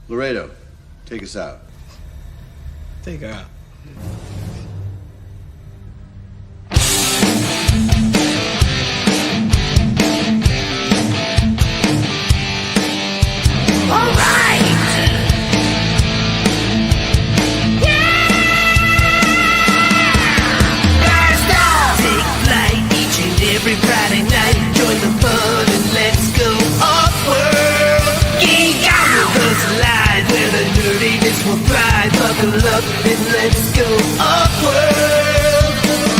Laredo, take us out. Take her out. All right. Yeah. Blast off. Take flight each and every Friday night. Join the fun and let's go OffWorld. Geek out with us live where the nerdiness will thrive. Buckle up and let's go OffWorld.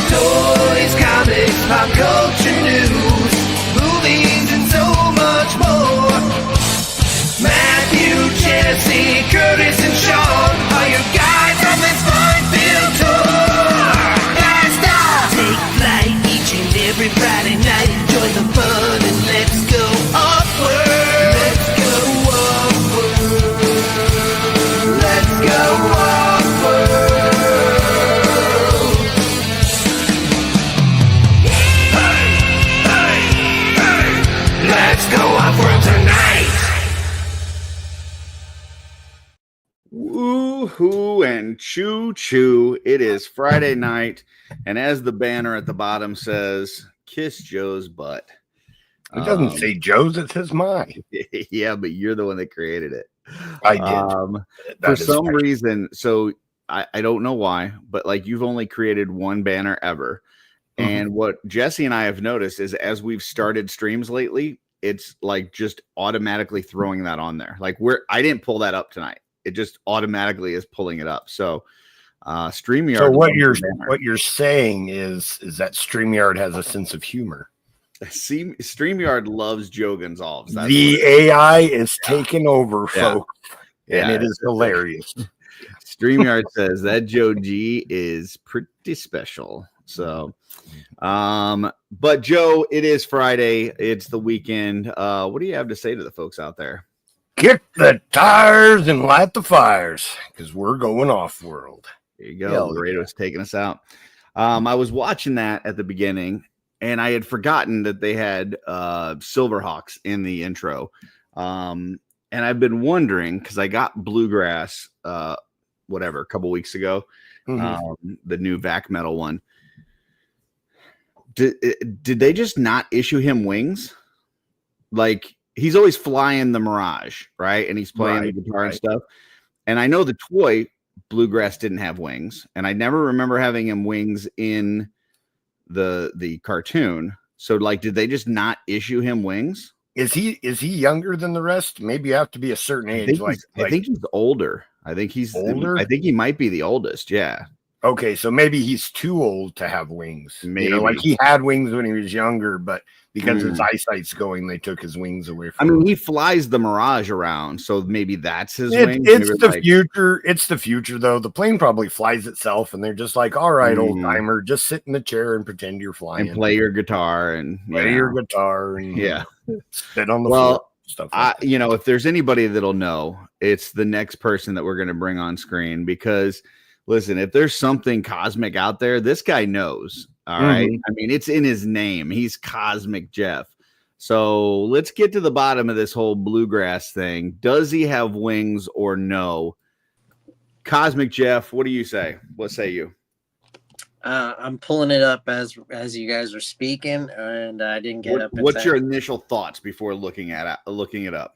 Toys, comics, pop culture news, movies, and so much more. Matthew, Jesse, Curtis, and Sean are your guides on this fun-filled tour. Blast off! Take flight each and every Friday night. Join the fun and let's go OffWorld. Let's go OffWorld. Let's go OffWorld. Hey, hey, hey. Let's go OffWorld tonight. Woo-hoo and choo-choo. It is Friday night, and as the banner at the bottom says, kiss Joe's butt. It doesn't say Joe's, it says mine. Yeah, but you're the one that created it. I did. For some reason, so I don't know why, but like you've only created one banner ever. Mm-hmm. And what Jesse and I have noticed is as we've started streams lately, it's like just automatically throwing that on there. Like I didn't pull that up tonight. It just automatically is pulling it up. So StreamYard. So what you're saying is that StreamYard has a sense of humor. See, StreamYard loves Joe Gonzalez. The AI is taking over, folks. And Yeah, it is hilarious. StreamYard says that Joe G is pretty special. So, but Joe, it is Friday. It's the weekend. What do you have to say to the folks out there? Kick the tires and light the fires because we're going OffWorld. There you go. Laredo's taking us out. I was watching that at the beginning, and I had forgotten that they had Silverhawks in the intro. And I've been wondering because I got Bluegrass, a couple weeks ago, the new Vac Metal one. Did they just not issue him wings? Like, he's always flying the Mirage, right? And he's playing the guitar and stuff. And I know the toy Bluegrass didn't have wings, and I never remember having him wings in the cartoon. So, like, did they just not issue him wings? Is he younger than the rest? Maybe you have to be a certain age. I think he's older. I think he's older. I think he might be the oldest. Yeah. Okay, so maybe he's too old to have wings. Maybe. Like he had wings when he was younger, but because his eyesight's going, they took his wings away from him. I mean, he flies the Mirage around, so maybe that's his wings. It's the future. It's the future, though. The plane probably flies itself, and they're just like, all right, old timer, just sit in the chair and pretend you're flying. And play your guitar and sit on the floor. Stuff like if there's anybody that'll know, it's the next person that we're going to bring on screen because – listen, if there's something cosmic out there, this guy knows. All right. I mean, it's in his name. He's Cosmic Jeff. So let's get to the bottom of this whole Bluegrass thing. Does he have wings or no? Cosmic Jeff, what do you say? What say you? I'm pulling it up as you guys are speaking, and I didn't get up. What's your initial thoughts before looking it up?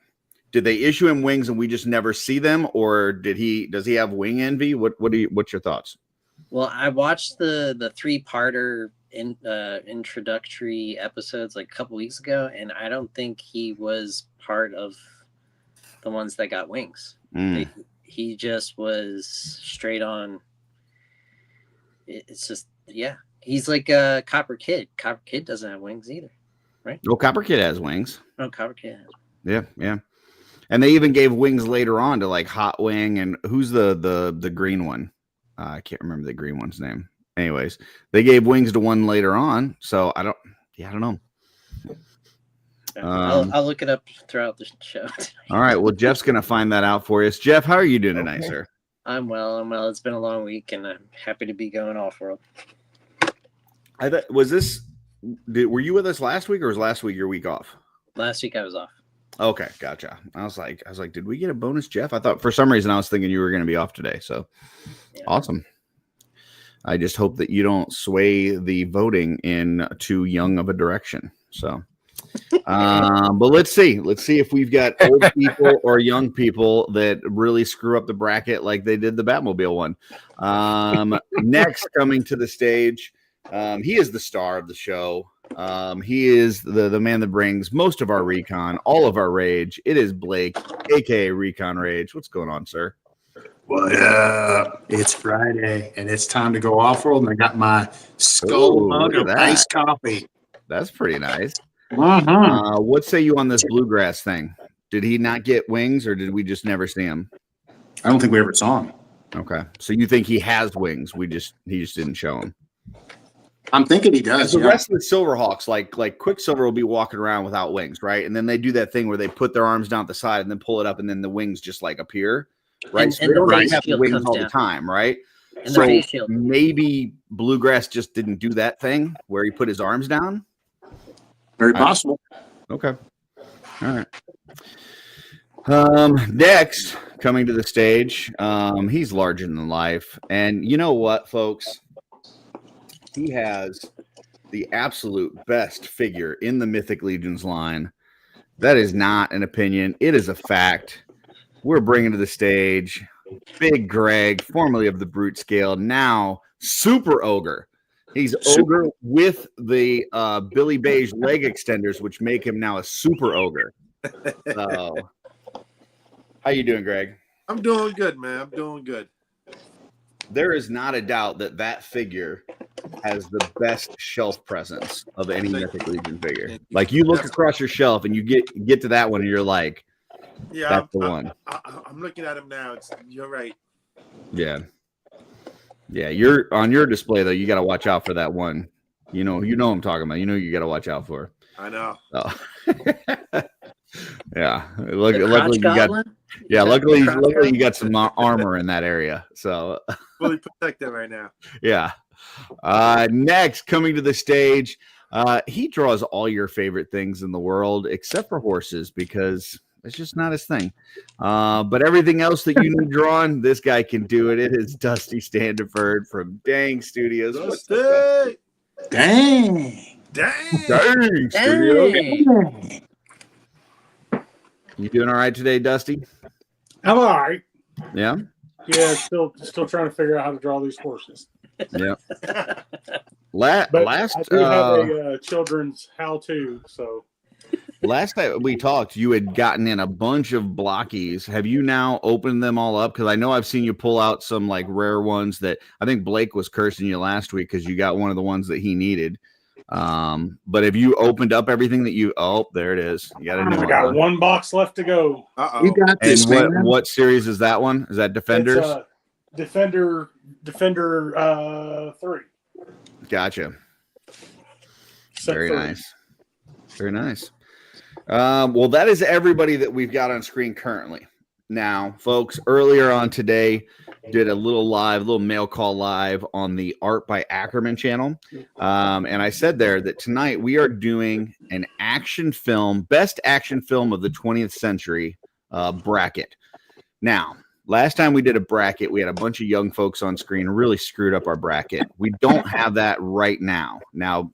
Did they issue him wings and we just never see them, or does he have wing envy? What's your thoughts? Well, I watched the 3-parter introductory episodes like a couple weeks ago, and I don't think he was part of the ones that got wings. He just was straight on. It's just he's like a Copper Kid. Copper Kid doesn't have wings either, right? No, Copper Kid has wings. Oh, Copper Kid has. Yeah. And they even gave wings later on to like Hot Wing and who's the green one? I can't remember the green one's name. Anyways, they gave wings to one later on. So I don't know. I'll look it up throughout the show. All right. Well, Jeff's going to find that out for us. Jeff, how are you doing tonight, sir? I'm well. It's been a long week, and I'm happy to be going OffWorld. Were you with us last week, or was last week your week off? Last week I was off. Okay, gotcha. I was like, did we get a bonus, Jeff? I thought for some reason I was thinking you were going to be off today. So awesome. I just hope that you don't sway the voting in too young of a direction. So, but let's see if we've got old people or young people that really screw up the bracket like they did the Batmobile one. Next, coming to the stage, he is the star of the show. He is the man that brings most of our recon, all of our rage. It is Blake, aka Recon Rage. What's going on, sir? What up? It's Friday, and it's time to go off-world, and I got my skull mug of iced coffee. That's pretty nice. Uh-huh. What say you on this bluegrass thing? Did he not get wings, or did we just never see him? I don't think we ever saw him. Okay, so you think he has wings? He just didn't show them. I'm thinking he does. The rest of the Silverhawks, like Quicksilver, will be walking around without wings, right? And then they do that thing where they put their arms down at the side and then pull it up, and then the wings just like appear, right? And so they don't face have shield wings comes all down. the time, right? And So the face shield. maybe Bluegrass just didn't do that thing where he put his arms down. Very possible. Okay. All right. Next, coming to the stage, he's larger than life. And you know what, folks? He has the absolute best figure in the Mythic Legions line. That is not an opinion. It is a fact. We're bringing to the stage Big Greg, formerly of the Brute Scale, now Super Ogre. He's Ogre with the Billy Beige leg extenders, which make him now a Super Ogre. So, how you doing, Greg? I'm doing good, man. I'm doing good. There is not a doubt that figure has the best shelf presence of any Mythic Legion figure. Like, you look across your shelf and you get to that one and you're like, yeah, that's the one. I'm looking at him now. You're right. Yeah. Yeah, you're on your display though. You got to watch out for that one. You know what I'm talking about. You got to watch out for. I know. Oh. Yeah. Luckily you got. Yeah, luckily you got some armor in that area. So Fully protected right now. yeah. Next, coming to the stage, he draws all your favorite things in the world except for horses because it's just not his thing. But everything else that you need drawn, this guy can do it. It is Dusty Standiford from Dang Studios. Dusty! Dang. Studios. You doing all right today, Dusty? I'm all right. Yeah. Yeah, still trying to figure out how to draw these horses. Yeah. But Last I do have a children's how-to. So last time we talked, you had gotten in a bunch of blockies. Have you now opened them all up? Because I know I've seen you pull out some like rare ones that I think Blake was cursing you last week because you got one of the ones that he needed. But have you opened up everything that you? Oh, there it is. You got a new I got one box left to go. Uh-oh. You got this, And man. what series is that one? Is that Defenders? It's, Defender 3. Gotcha. Set Very 3. nice. Very nice. Well, that is everybody that we've got on screen currently. Now, folks, earlier on today, did a little mail call live on the Art by Ackerman channel. And I said there that tonight we are doing an action film, best action film of the 20th century bracket. Now, last time we did a bracket, we had a bunch of young folks on screen, really screwed up our bracket. We don't have that right now. Now,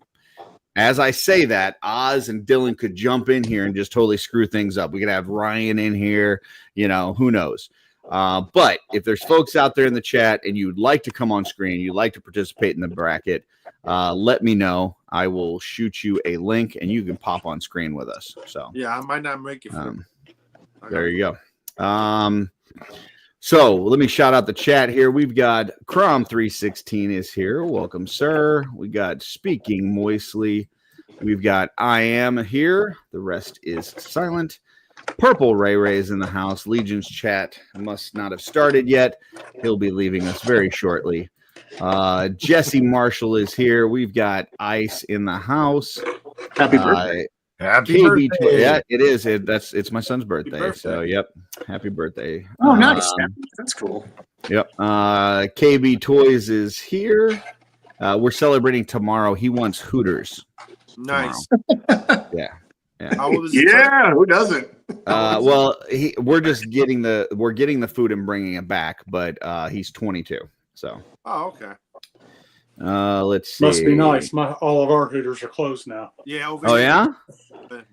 as I say that, Oz and Dylan could jump in here and just totally screw things up. We could have Ryan in here, who knows. But if there's folks out there in the chat and you'd like to come on screen, you'd like to participate in the bracket, let me know. I will shoot you a link and you can pop on screen with us. So Yeah, I might not make it. there you go. So let me shout out the chat here. We've got Crom316 is here. Welcome, sir. We got Speaking Moistly. We've got I Am here. The rest is silent. Purple Ray Ray is in the house. Legion's chat must not have started yet. He'll be leaving us very shortly. Jesse Marshall is here. We've got Ice in the house. Happy birthday. Happy birthday. Yeah, it is. It's my son's birthday. So, yep. Happy birthday. Oh, nice. That's cool. Yep. KB Toys is here. We're celebrating tomorrow. He wants Hooters. Nice. Yeah. How old is he? Yeah, who doesn't? Well, we're just getting the food and bringing it back, but he's 22. So. Oh, okay. Let's see. Must be nice. All of our Hooters are closed now. Yeah. Oh yeah.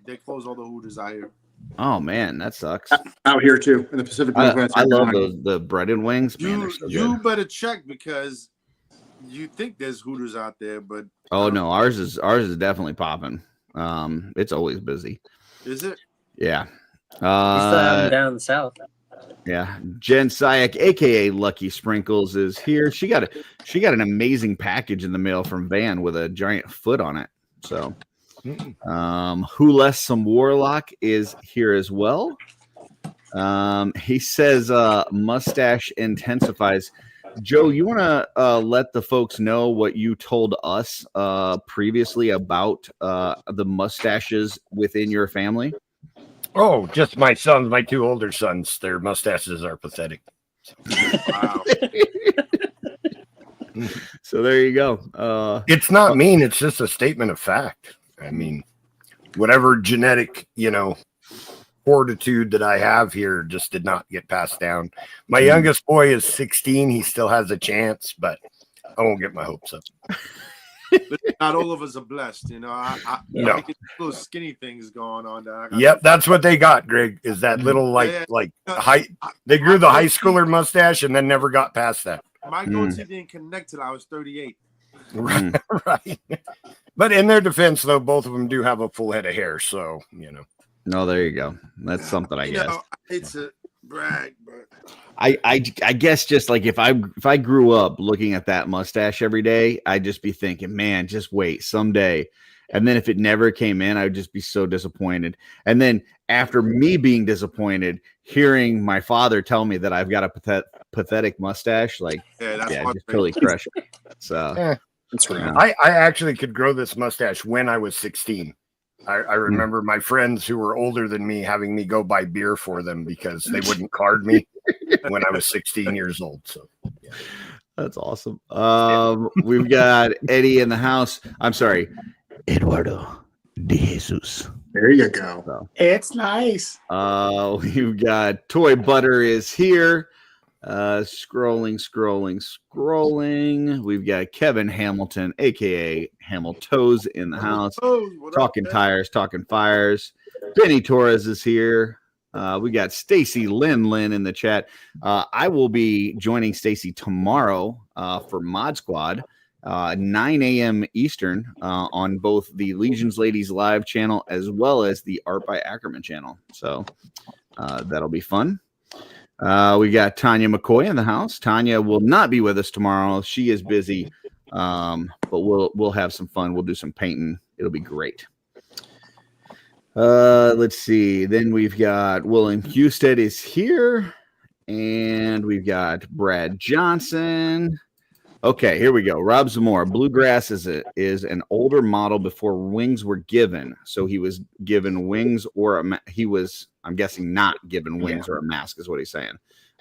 They close all the Hooters out here. Oh man, that sucks. Out here too in the Pacific Northwest. I love the breaded wings. Man, they're so You good. better check because you think there's Hooters out there, but Oh no, ours is definitely popping. It's always busy. is it? Yeah. We still have them down south. Yeah. Jen Sayak, aka Lucky Sprinkles, is here. She got an amazing package in the mail from Van with a giant foot on it. So Who Less Some Warlock is here as well. He says mustache intensifies. Joe, you want to let the folks know what you told us previously about the mustaches within your family? Oh, just my sons, my two older sons. Their mustaches are pathetic. Wow. So there you go. It's not mean. It's just a statement of fact. I mean, whatever genetic, fortitude that I have here just did not get passed down. My youngest boy is 16. He still has a chance, but I won't get my hopes up. Not all of us are blessed, I No. get those skinny things going on there. Yep, that's what they got, Greg, is that little high. They grew the high schooler mustache and then never got past that. My goatee didn't connect till I was 38. Right. But in their defense, though, both of them do have a full head of hair. So, No, there you go. That's something, I guess. It's a brag, but I guess just like if I grew up looking at that mustache every day, I'd just be thinking, man, just wait someday. And then if it never came in, I would just be so disappointed. And then after me being disappointed, hearing my father tell me that I've got a pathetic mustache, just totally crush it. So That's right. Yeah. I actually could grow this mustache when I was 16. I remember my friends who were older than me having me go buy beer for them because they wouldn't card me when I was 16 years old. So yeah. That's awesome. We've got Eddie in the house. I'm sorry, Eduardo de Jesus. There you go. So, It's nice. we've got Toy Butter is here. Scrolling. We've got Kevin Hamilton, aka Hamiltoes, in the house. Talking tires, talking fires. Benny Torres is here. We got Stacy Lynn in the chat. I will be joining Stacy tomorrow for Mod Squad, 9 a.m. Eastern, on both the Legions Ladies Live channel as well as the Art by Ackerman channel. So that'll be fun. We got Tanya McCoy in the house. Tanya will not be with us tomorrow. She is busy, but we'll have some fun. We'll do some painting. It'll be great. Let's see. Then we've got William Husted is here, and we've got Brad Johnson. Okay, here we go. Rob Zamora. Bluegrass is an older model before wings were given, so he was given wings or I'm guessing not given wings or a mask is what he's saying.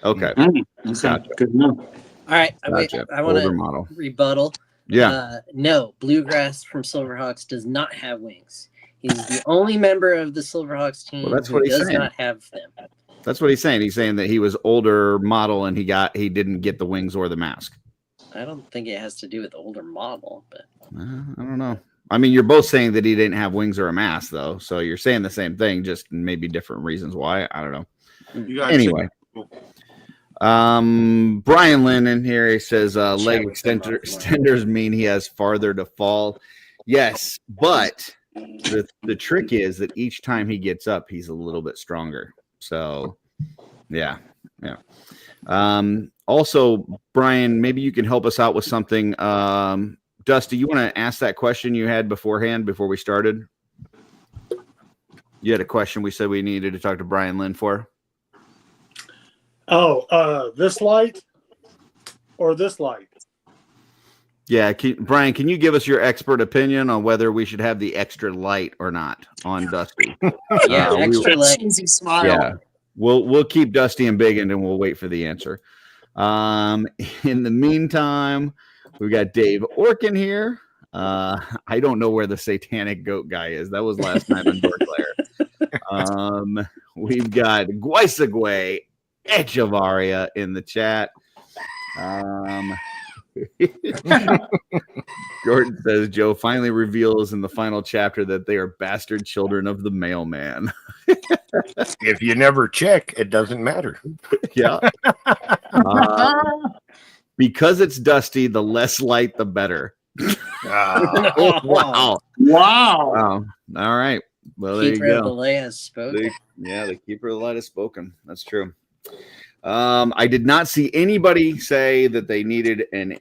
Okay, Gotcha. Good to know. All right. Gotcha. I want Older to model. rebuttal. Yeah. No, Bluegrass from Silverhawks does not have wings. He's the only member of the Silverhawks team Well, that's who what he's does saying. not have them. That's what he's saying. He's saying that he was older model and he didn't get the wings or the mask. I don't think it has to do with the older model, but I don't know. I mean, you're both saying that he didn't have wings or a mask, though. So you're saying the same thing, just maybe different reasons why. I don't know. You guys Anyway, Brian Lynn in here, he says leg extenders mean he has farther to fall. Yes, but the trick is that each time he gets up, he's a little bit stronger. So, yeah. Also, Brian, maybe you can help us out with something. Dusty, you want to ask that question you had beforehand before we started? You had a question we said we needed to talk to Brian Lynn for. Oh, this light or this light? Yeah, Brian, can you give us your expert opinion on whether we should have the extra light or not on Dusty? yeah, extra light. Cheesy smile. Yeah, we'll keep Dusty and Big and we'll wait for the answer. In the meantime, we've got Dave Orkin here. I don't know where the satanic goat guy is. That was last night on Dork Lair. We've got Guaisagwe Echevarria in the chat. Jordan says Joe finally reveals in the final chapter that they are bastard children of the mailman. If you never check, it doesn't matter. Yeah. Because it's dusty, the less light, the better. Wow. All right. Well, there you Keeper of the go. light has spoken. The keeper of the light has spoken. That's true. I did not see anybody say that they needed an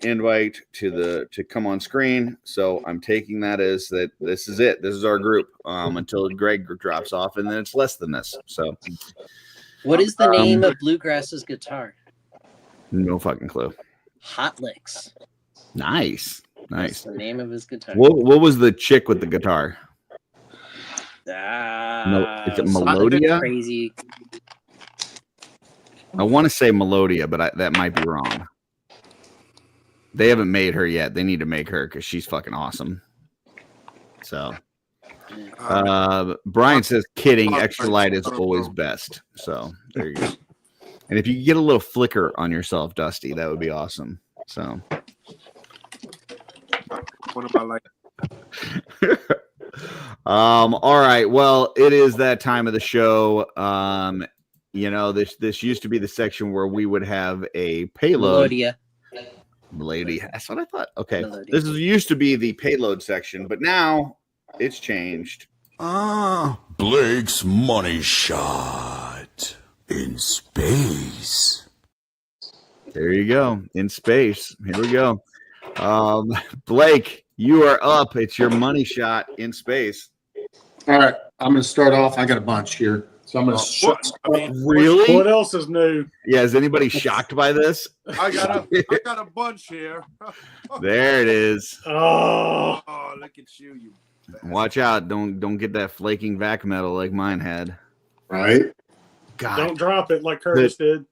invite to come on screen, so I'm taking that as that this is it. This is our group until Greg drops off, and then it's less than this. So, What is the name of Bluegrass's guitar? no fucking clue. Hot Licks. Nice. That's the name of his guitar. What was the chick with the guitar? Is it Something Melodia? Crazy. I want to say Melodia, but that might be wrong. They haven't made her yet. They need to make her because she's fucking awesome. So, Brian says, kidding, extra light is always best. So, there you go. And if you could get a little flicker on yourself, Dusty, that would be awesome. So, What am I like? all right. Well, it is that time of the show. You know, this used to be the section where we would have a payload. Melodia. That's what I thought. Okay. Melodia. This used to be the payload section, but now it's changed. Blake's money shot in space. There you go. In space. Here we go. Blake, you are up. It's your money shot in space. All right, I'm going to start off. I got a bunch here. So I'm going to Really? What else is new? Yeah, is anybody shocked by this? I got a bunch here. There it is. Oh, Look at you. Watch out. Don't get that flaking vac metal like mine had. right. God. don't drop it like Curtis did.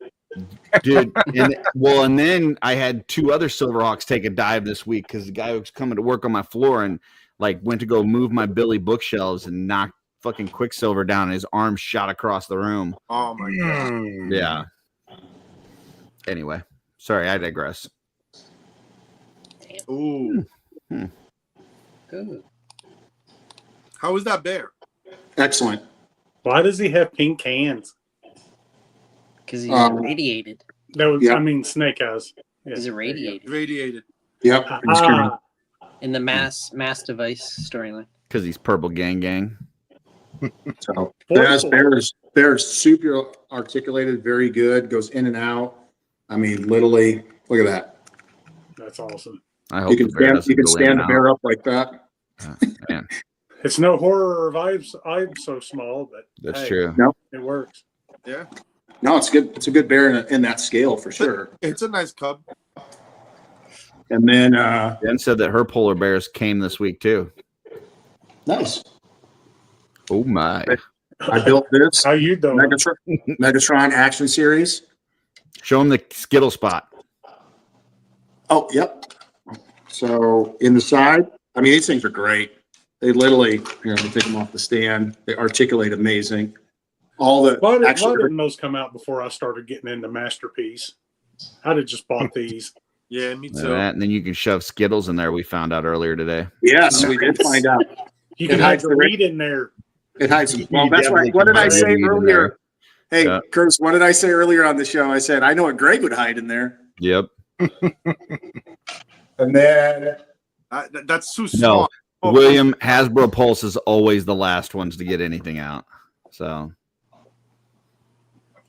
Dude, and then I had two other Silverhawks take a dive this week because the guy was coming to work on my floor and like went to go move my Billy bookshelves and knocked fucking Quicksilver down and his arm shot across the room. Oh my god. Yeah. Anyway, sorry, I digress. Ooh. Ooh. How was that bear? Excellent. Why does he have pink hands? Because he's irradiated. That was, Yeah. I mean, Snake Eyes. Yeah. He's irradiated Radiated. Yep. in the mass device storyline. Because he's purple gang. So bear's super articulated, very good, goes in and out. I mean, literally, look at that. That's awesome. I hope You can the bear stand, doesn't you can go in stand and the out. bear up like that. Man, It's no horror of I'm so small, but that's hey, true. It works. Yeah. No, it's good. It's a good bear in that scale for sure. It's a nice cub. And then Jen said that her polar bears came this week too. nice. Oh my! I built this How you doing? Megatron action series. Show him the Skittle spot. Oh, yep. So in the side, I mean, these things are great. They literally, they take them off the stand. They articulate amazing. All the Why actually, didn't those come out before I started getting into Masterpiece? I'd have just bought these. Yeah, me And too. and then you can shove Skittles in there. We found out earlier today. yes, we did find out. You It can hide hides the the read in there. It hides. Well, You that's why. definitely What did can I hide say it in earlier? Hey, Yeah. Curtis, what did I say earlier on the show? I said I know what Greg would hide in there. Yep. And then That's too No, small. Oh, William Hasbro Pulse is always the last ones to get anything out. So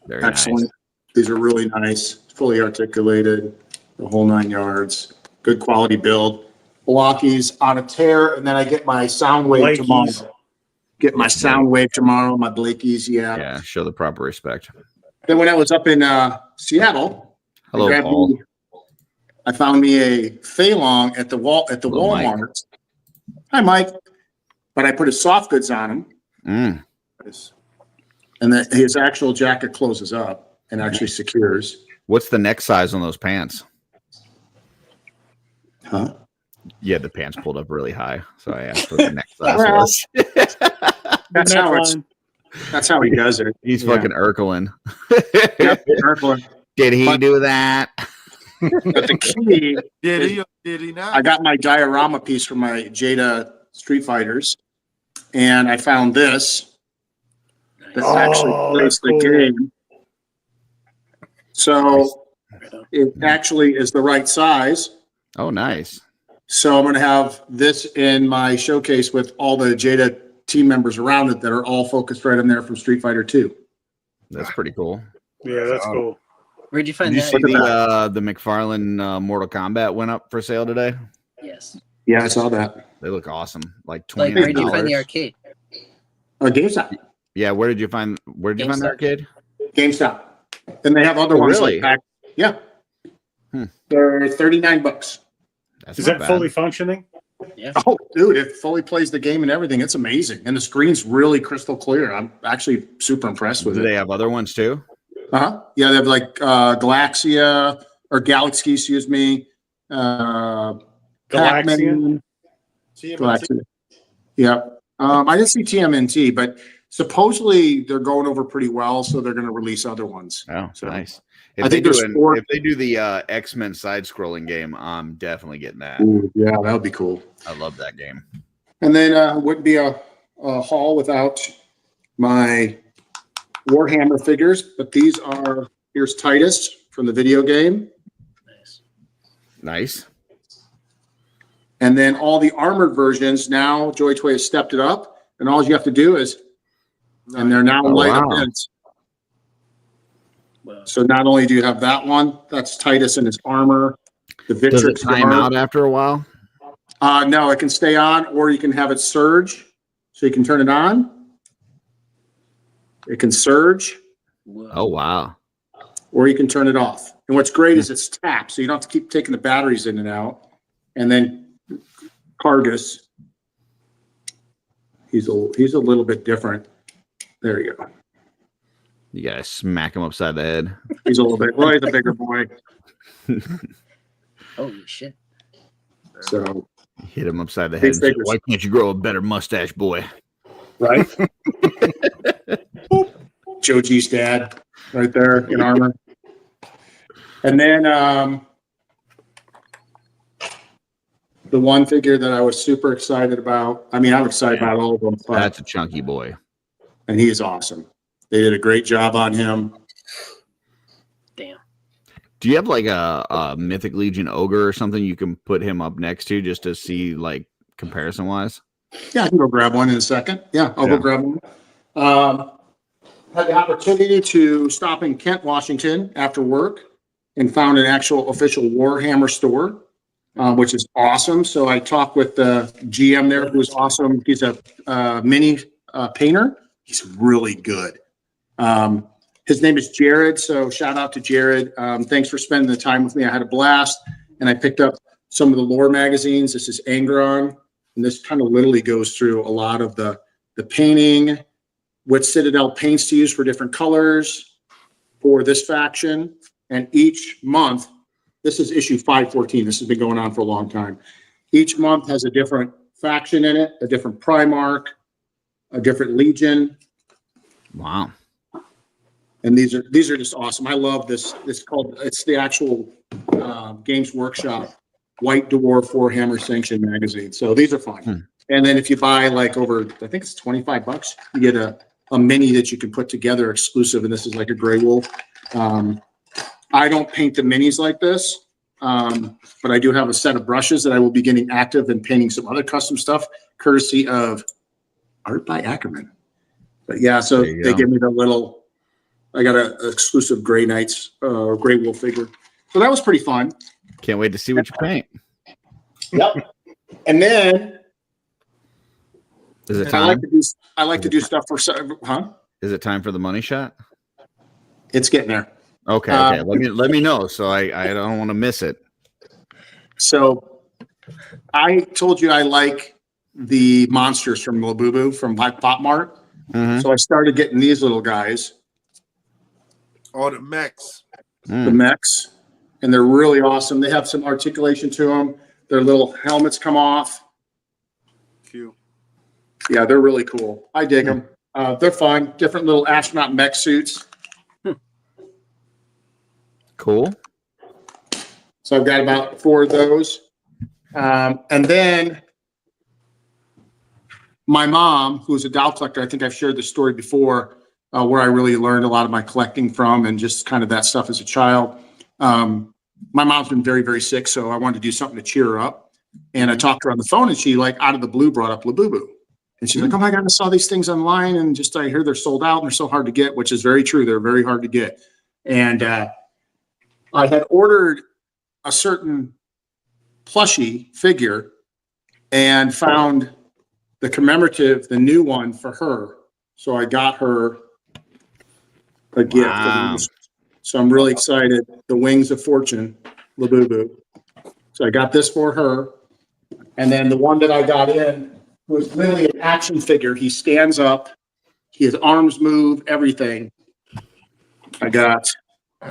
very excellent. nice. These are really nice, fully articulated, the whole 9 yards. Good quality build. Blockies on a tear, and then I get my sound wave tomorrow. Blakeys. Get my sound wave tomorrow. My Blakeys, yeah. Yeah, show the proper respect. Then when I was up in Seattle, Hello, I grabbed Paul. me- I found me a Feilong at the Hello, Mike. Walmart. Hi, Mike. But I put his soft goods on him, Mm. and then his actual jacket closes up and actually secures. What's the neck size on those pants? Huh? Yeah, the pants pulled up really high, so I asked what the neck size Well, was. That's how it's. neckline. That's how he does it. He's Yeah. fucking Urkelin. Yep, Kirkland. Did he But- do that? But the key, Did he or did he not? I got my diorama piece from my Jada Street Fighters, and I found this that actually plays that's the cool. game. So it actually is the right size. Oh, nice. So I'm going to have this in my showcase with all the Jada team members around it that are all focused right in there from Street Fighter 2. That's pretty cool. Yeah, that's cool. Where'd you Did find you that? see the McFarlane Mortal Kombat went up for sale today? Yes. Yeah, I saw that. They look awesome. Like Like, $29. where'd you find the arcade? GameStop. Yeah, where did you find the GameStop. arcade? GameStop. And they have other Oh, ones really? like that. Yeah. They're $39. That's Is not that bad. fully functioning? Yeah. Oh, dude, it fully plays the game and everything. It's amazing. And the screen's really crystal clear. I'm actually super impressed with Do it. they have other ones too? Uh-huh. Yeah, they have like Galaxia or Galaxy, excuse me. Galaxian? Pac-Man. Galaxia. Yeah. I didn't see TMNT, but supposedly they're going over pretty well, so they're going to release other ones. Oh, So, nice. I think there's four. If they do the X-Men side-scrolling game, I'm definitely getting that. Ooh, yeah, that would be cool. I love that game. And then wouldn't be a haul without my Warhammer figures, but here's Titus from the video game. Nice. Nice. And then all the armored versions, now Joy Toy has stepped it up, and all you have to do is, and they're now Oh, light up wow. bins. Well, So not only do you have that one, that's Titus and his armor, the Does it Victrix time guard. out after a while? No, it can stay on, or you can have it surge, so you can turn it on. It can surge, whoa. Oh, wow. or you can turn it off. And what's great is it's tapped, so you don't have to keep taking the batteries in and out. And then Cargus, he's a little bit different. There you go. You gotta smack him upside the head. He's a little bit. Well, he's a bigger boy. Holy shit. So Hit him upside the Big head. And say, figures. why can't you grow a better mustache, boy? right. Joe G's dad, right there in armor. And then the one figure that I was super excited about. I mean, I'm excited about all of them, but That's a chunky boy. and he is awesome. They did a great job on him. Damn. Do you have like a Mythic Legion ogre or something you can put him up next to just to see like comparison wise? Yeah, I can go grab one in a second. Yeah, I'll Yeah. go grab one. Had the opportunity to stop in Kent, Washington after work and found an actual official Warhammer store, which is awesome. So I talked with the GM there, who's awesome. He's a mini painter. He's really good. His name is Jared. So shout out to Jared. Thanks for spending the time with me. I had a blast, and I picked up some of the lore magazines. This is Angron, and this kind of literally goes through a lot of the painting, what Citadel paints to use for different colors for this faction. And each month, this is issue 514. This has been going on for a long time. Each month has a different faction in it, a different Primarch, a different Legion. Wow. And these are just awesome. I love this. It's the actual Games Workshop White Dwarf Warhammer Sanction magazine. So these are fun. And then if you buy like over, I think it's $25, you get a mini that you can put together exclusive. And this is like a Grey Wolf. I don't paint the minis like this, but I do have a set of brushes that I will be getting active and painting some other custom stuff, courtesy of Art by Ackerman. But yeah, so There you they go. give me the little, I got an exclusive Grey Knights, Grey Wolf figure. So that was pretty fun. Can't wait to see what you paint. Yep. And then Is it I time? like to do stuff for, Is it time for the money shot? It's getting there. Okay, okay. Let me know so I don't want to miss it. So I told you I like the monsters from Labubu from Black Pop Mart. Mhm. So I started getting these little guys, All the mechs. the mechs, and they're really awesome. They have some articulation to them. Their little helmets come off. Cute. Yeah, they're really cool. I dig them. They're fun. Different little astronaut mech suits. Cool. So I've got about 4 of those. And then my mom, who's a doll collector, I think I've shared this story before, where I really learned a lot of my collecting from and just kind of that stuff as a child. My mom's been very, very sick, so I wanted to do something to cheer her up. And I talked to her on the phone, and she, like, out of the blue, brought up Labubu. And she's like, oh my God, I saw these things online, and just I hear they're sold out and they're so hard to get, which is very true. They're very hard to get. And I had ordered a certain plushie figure and found the commemorative, the new one for her. So I got her a gift. Wow. So I'm really excited. The Wings of Fortune, Labubu. So I got this for her. And then the one that I got in was literally an action figure. He stands up, his arms move, everything. I got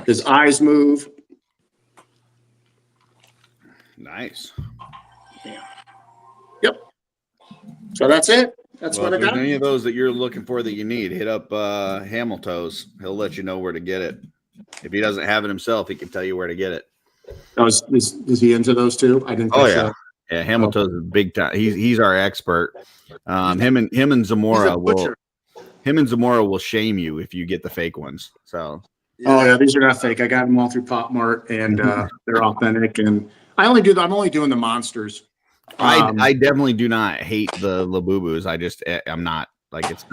his eyes move. Nice. Yep. So that's it. That's Well, what I if there's got. any of those that you're looking for that you need, hit up Hamilton's. He'll let you know where to get it. If he doesn't have it himself, he can tell you where to get it. Oh, is he into those too? I didn't. Oh think yeah, so. yeah. Hamilton's is big time. He's our expert. Him and Zamora will shame you if you get the fake ones. So. Oh yeah, these are not fake. I got them all through Pop Mart, and they're authentic. And I'm only doing the monsters. I definitely do not hate the Labubus. I'm not like it's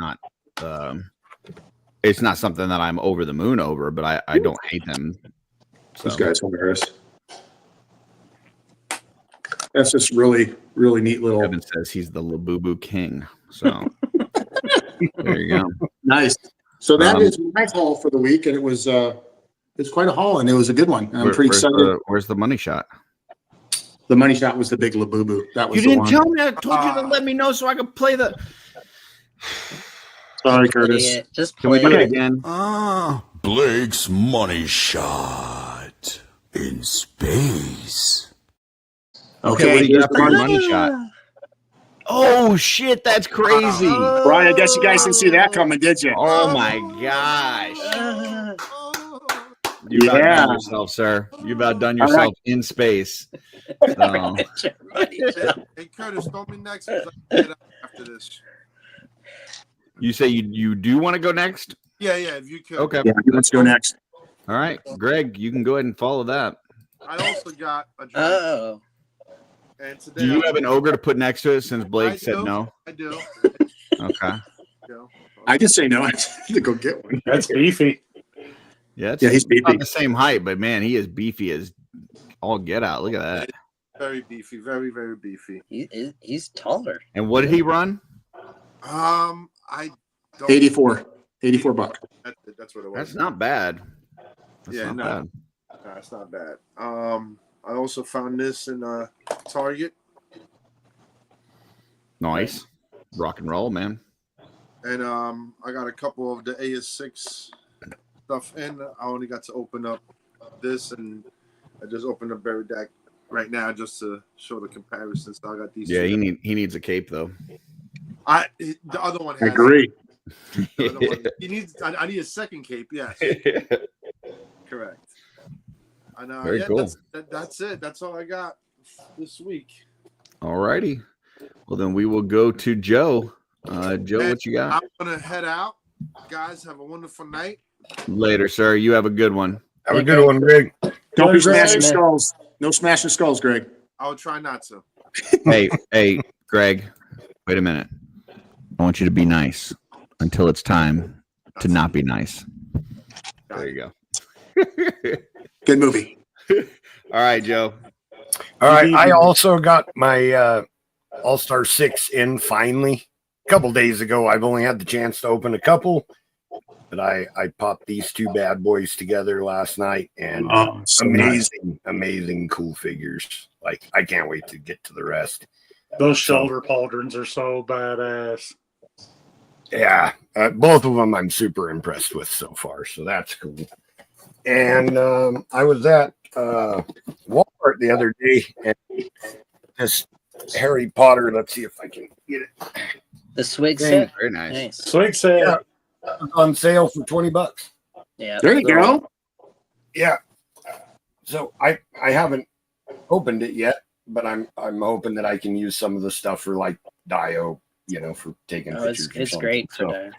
not something that I'm over the moon over, but I don't hate them. So. These guys over here. That's just really, really neat little. Kevin says he's the Labubu king. So there you go. Nice. So that is my haul for the week, and it's quite a haul, and it was a good one. I'm pretty excited. Where's the money shot? The money shot was the big Labubu. That was You didn't tell me. I told you to let me know so I could play the. Sorry, Curtis. Just Can we play do it it. again? Blake's money shot in space. Okay, what do you got for your money shot? Oh shit, that's crazy! Brian, I guess you guys didn't see that coming, did you? Oh my gosh! You outdone yourself, sir. You've outdone yourself in space. So. Hey, Curtis, throw me next because I can get out after this. You say you do want to go next? Yeah, if you could. Okay. Yeah, let's go next. All right, Greg, you can go ahead and follow that. I also got a drink. Oh. And today Do you have an ogre to put next to it since Blake said do. no? I do. Okay. I can say no. I need to go get one. That's beefy. Yeah, he's beefy. Not the same height, but man, he is beefy as all get out. Look at that. Very beefy. Very, very beefy. He's taller. And what did he run? I don't. 84 bucks. That's what it was. That's not bad. No, it's not bad. I also found this in Target. Nice. Rock and roll, man. And I got a couple of the AS6 stuff in. I only got to open up this, and I just opened up Barry Deck right now just to show the comparison. So I got these. Yeah, he needs a cape though. The other one has. I agree. The other one, he needs. I need a second cape. Yes. Correct. I know. Very cool. That's it. That's all I got this week. All righty. Well, then we will go to Joe. Joe, what you got? I'm gonna head out. Guys, have a wonderful night. Later, sir. You have a good one. Have a good one, Greg. Don't be smashing skulls. No smashing skulls, Greg. I will try not to. Hey, Greg. Wait a minute. I want you to be nice until it's time to not be nice. There you go. Good movie. All right, Joe. All right. I also got my All-Star 6 in finally. A couple days ago. I've only had the chance to open a couple, but I popped these two bad boys together last night, and So nice. amazing cool figures. Like, I can't wait to get to the rest. Those shoulder pauldrons are so badass. Yeah, both of them I'm super impressed with so far, so that's cool. And I was at Walmart the other day, and this Harry Potter, let's see if I can get it. The swig Thing. set. Very nice. Nice. Swig said, Yeah. On sale for $20. Yeah. There you go. Yeah. So I haven't opened it yet, but I'm hoping that I can use some of the stuff for like Dio, for taking Oh, pictures. it's great for that.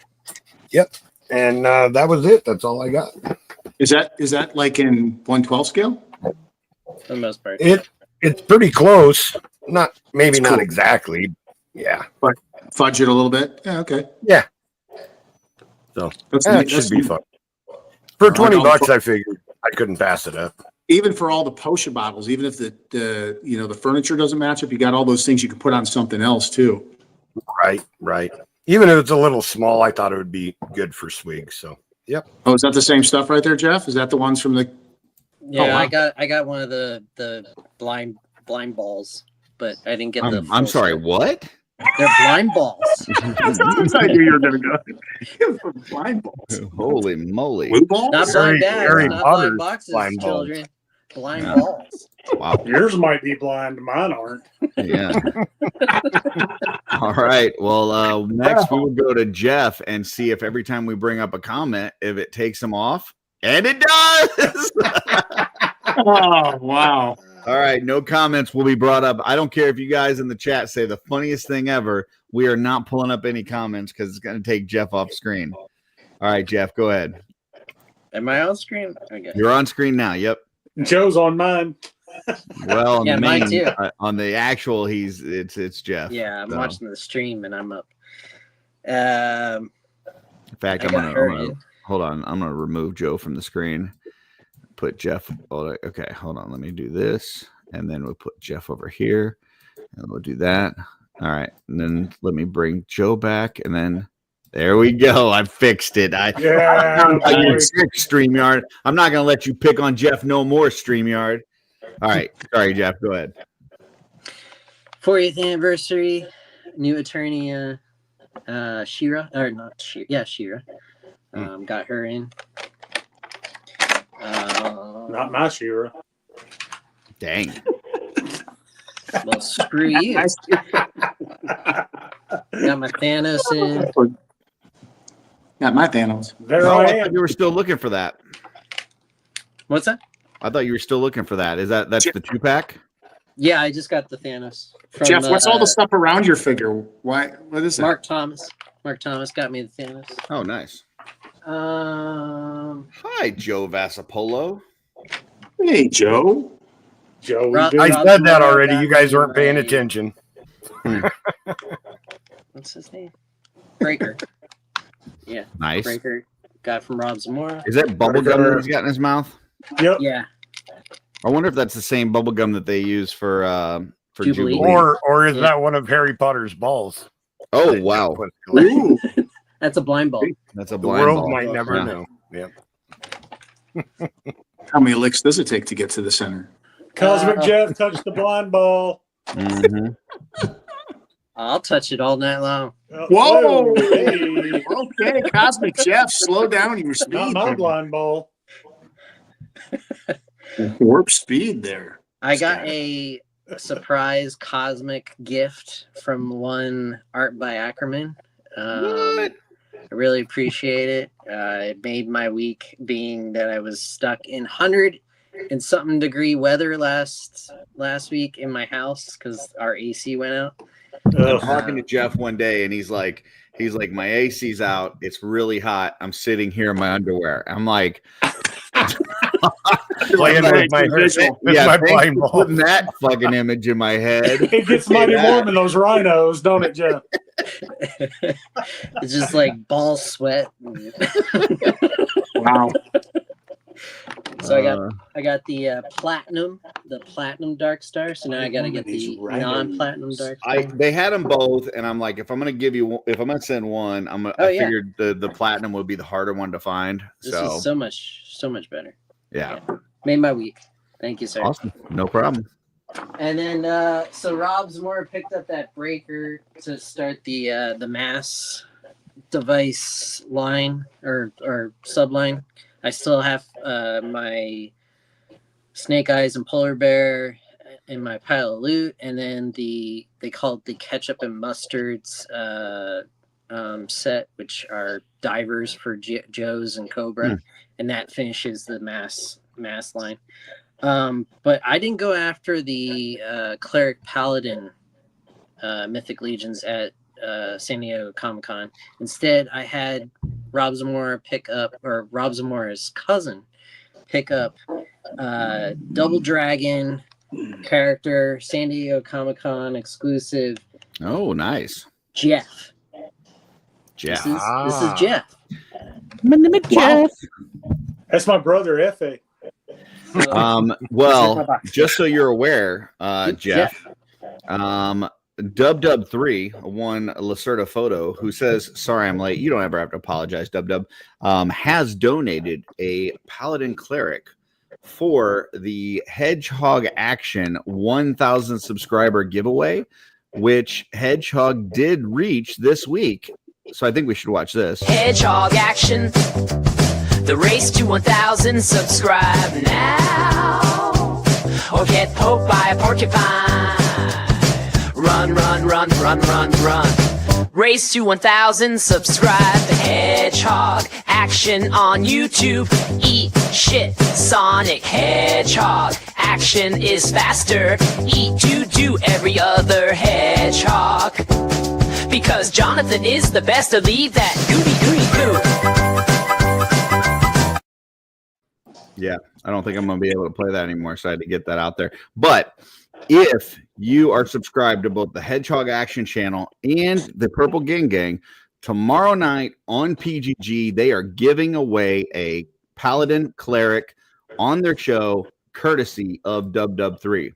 Yep. And that was it. That's all I got. Is that like in 1/12 scale? For the most part. It's pretty close. Not It's not cool. exactly. Yeah. Fudge it a little bit. Yeah, okay. Yeah. So That's that neat. should That's be neat. fun. For I like all $20, the- I figured I couldn't pass it up. Even for all the potion bottles, even if the furniture doesn't match up, you got all those things you can put on something else too. Right. Even if it's a little small, I thought it would be good for swig. So yep. Oh, is that the same stuff right there, Jeff? Is that the ones from the? Yeah, Oh, wow. I got one of the blind balls, but I didn't get the. I'm full sorry, set. what? They're blind balls. I knew you were gonna go. Blind balls. Holy moly. Blue balls? Not blind bags, Harry not Potter's blind boxes, blind balls. children. Blind Yeah. balls. Wow. yours might be blind, mine aren't. Yeah. All right. Well, next we will go to Jeff and see if every time we bring up a comment, if it takes him off. And it does. Oh wow! All right. No comments will be brought up. I don't care if you guys in the chat say the funniest thing ever. We are not pulling up any comments because it's going to take Jeff off screen. All right, Jeff, go ahead. Am I on screen? Okay. You're on screen now. Yep. Joe's on mine. Well, on Yeah, the mine main, too. on the actual, it's Jeff. Yeah, I'm So, watching the stream and I'm up. In fact, I I'm got gonna hurried. hold on. I'm gonna remove Joe from the screen. Put Jeff. Okay, hold on. Let me do this, and then we'll put Jeff over here, and we'll do that. All right, and then let me bring Joe back, and then there we go. I fixed it. Yeah, You boy. sick, StreamYard. I'm not gonna let you pick on Jeff no more, StreamYard. All right, sorry, Jeff. Go ahead. 40th anniversary, new attorney, Shira, or not Shira, yeah, Shira. Got her in. Not my Shira. Dang. Well, screw you. Got my Thanos in. Got my Thanos. There Oh, I I thought am. you were still looking for that. What's that? I thought you were still looking for that. That's the 2-pack? Yeah, I just got the Thanos. From, Jeff, what's all the stuff around your figure? Why? What is that? Mark Thomas. Mark Thomas got me the Thanos. Oh, nice. Um, Hi, Joe Vassapolo. Hey, Joe. Joe, Rob- we I do. Rob said that Zamora already. got You guys me weren't paying my- attention. What's his name? Breaker. Yeah, Nice. Breaker. Got from Rob Zamora. Is that bubble gum that he's got in his mouth? Yep. Yeah. I wonder if that's the same bubble gum that they use for Jubilee. Jubilee. Or is Yeah. that one of Harry Potter's balls? Oh, wow. Ooh. That's a blind ball. That's a The blind world ball. might never Yeah. know. Yeah. How many licks does it take to get to the center? Cosmic Jeff touched the blind ball. Mhm. I'll touch it all night long. Oh, Whoa! Hey, Okay, Cosmic Jeff, slow down your not speed. my blind ball. Warp speed there. I got a surprise cosmic gift from one art by Ackerman. I really appreciate it. It made my week, being that I was stuck in 100 and something degree weather last week in my house because our AC went out. I'm Ugh. talking to Jeff one day, and he's like, my AC's out. It's really hot. I'm sitting here in my underwear. I'm like, Playing with my, with yeah, my thanks blind for ball. putting that fucking image in my head. It gets mighty warm in those rhinos, don't it, Jeff? It's just like ball sweat. Wow. So I got the platinum dark star. So now I gotta get the non-platinum dark star. They had them both, and I'm like, if I'm gonna send one, I figured the platinum would be the harder one to find. This is so much better. Yeah. Made my week. Thank you, sir. Awesome. No problem. And then so Rob Zamora picked up that breaker to start the mass device line or subline. I still have my Snake Eyes and Polar Bear in my pile of loot, and then they called the ketchup and mustards set, which are divers for Joe's and Cobra, and that finishes the mass line. But I didn't go after the cleric paladin mythic legions at San Diego Comic-Con. Instead, I had Rob Zamora Rob Zamora's cousin pick up Double Dragon character, San Diego Comic-Con exclusive. Oh, nice. Jeff. Jeff. This is Jeff. My name is Jeff. That's my brother, F.A. Well, just so you're aware, Jeff, Dub3, one Lacerda photo, who says, sorry, I'm late. You don't ever have to apologize, Dub, has donated a Paladin Cleric for the Hedgehog Action 1,000 subscriber giveaway, which Hedgehog did reach this week. So I think we should watch this. Hedgehog Action, the race to 1,000. Subscribe now, or get poked by a porcupine. Run, run, run, run, run, run. Race to 1,000. Subscribe to Hedgehog Action on YouTube. Eat shit, Sonic Hedgehog Action is faster. Eat to do every other hedgehog. Because Jonathan is the best to leave that gooey goo. Yeah, I don't think I'm going to be able to play that anymore, so I had to get that out there. But if you are subscribed to both the Hedgehog Action channel and the Purple Gang, tomorrow night on PGG, they are giving away a Paladin Cleric on their show, courtesy of Dub3.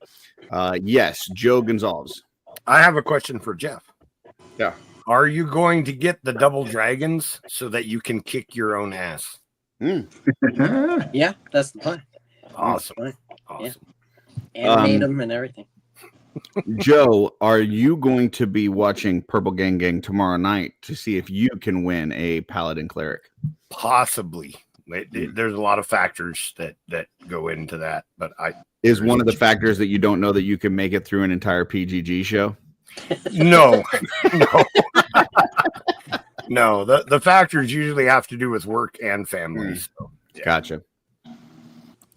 Yes, Joe Gonzalez. I have a question for Jeff. Yeah. Are you going to get the double dragons so that you can kick your own ass? Yeah, that's the plan. Awesome. Awesome. Yeah. Animate them and everything. Joe, are you going to be watching Purple Gang tomorrow night to see if you can win a Paladin Cleric? Possibly. There's a lot of factors that go into that, but is one of the factors that you don't know that you can make it through an entire PGG show? No. No, the factors usually have to do with work and family. So, yeah. Gotcha.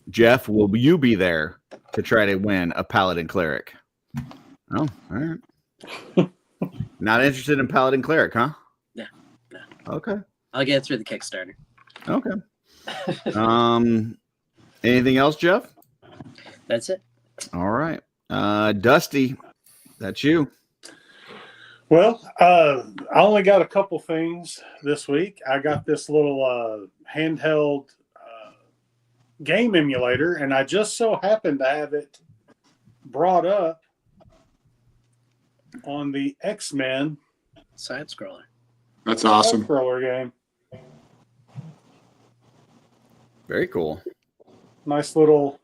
Jeff, will you be there to try to win a Paladin Cleric? Oh, all right. Not interested in Paladin Cleric, huh? No. Okay. I'll get it through the Kickstarter. Okay. Anything else, Jeff? That's it. All right. Dusty, that's you. Well, I only got a couple things this week. I got this little handheld game emulator, and I just so happened to have it brought up on the X-Men side scroller. That's awesome. Scroller game. Very cool. Nice little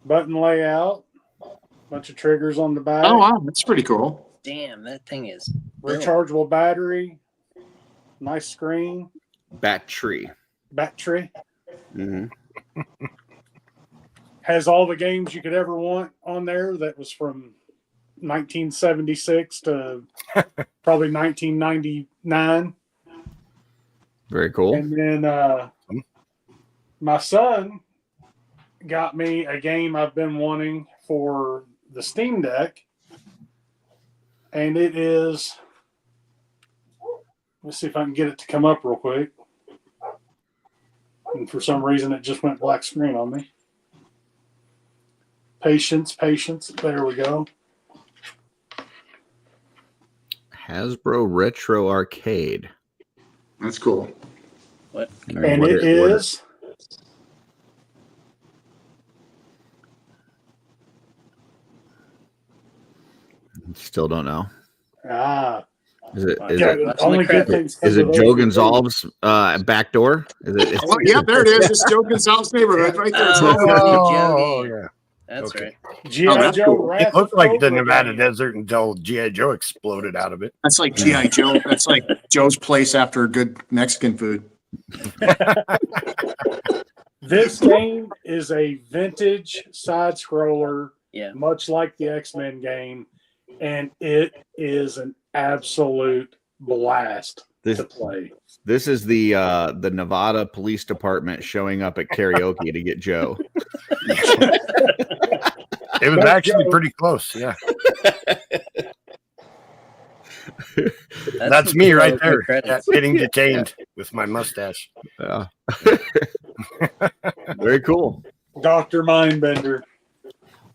button layout. Bunch of triggers on the back. Oh wow, that's pretty cool. Damn, that thing is rechargeable battery. Nice screen. Battery. Mm-hmm. Has all the games you could ever want on there. That was from 1976 to probably 1999. Very cool. And then my son got me a game I've been wanting for the Steam Deck. And it is, let's see if I can get it to come up real quick. And for some reason, it just went black screen on me. Patience. There we go. Hasbro Retro Arcade. That's cool. What? And it is. Still don't know. Is it Joe Gonzalez back door? Yeah, there it is. It's Joe Gonzalez neighborhood right there. Yeah. That's okay. right. G.I. Joe. Cool. It looked like the Nevada desert until G.I. Joe exploded out of it. That's like G.I. Joe. That's like Joe's place after good Mexican food. This game is a vintage side scroller Yeah. much like the X-Men game, and it is an absolute blast to play. This is the Nevada Police Department showing up at karaoke to get Joe. It was actually pretty close. Yeah. That's me right there, getting detained with my mustache. Yeah. Very cool. Dr. Mindbender.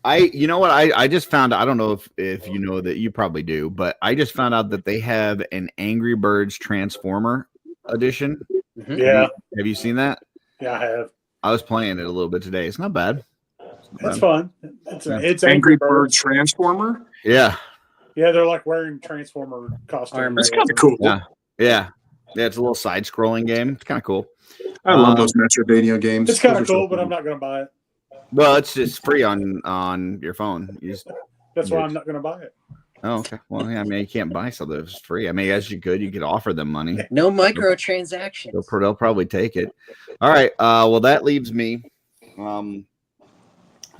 You know what? I just found, I don't know if you know that, you probably do, but I just found out that they have an Angry Birds Transformer edition. Mhm. Yeah. Have you seen that? Yeah, I have. I was playing it a little bit today. It's not bad. It's fun. It's Angry Bird Transformer. Yeah. Yeah, they're like wearing Transformer costumes. That's kind of cool. Yeah. It's a little side-scrolling game. It's kind of cool. I love those Metroidvania games. It's kind Those of are so cool, but I'm not going to buy it. Well, it's just free on your phone. That's why I'm not going to buy it. Oh, okay. Well, yeah, I mean, you can't buy something that's free. I mean, as you could offer them money. No microtransactions. They'll probably take it. All right. Well, that leaves me.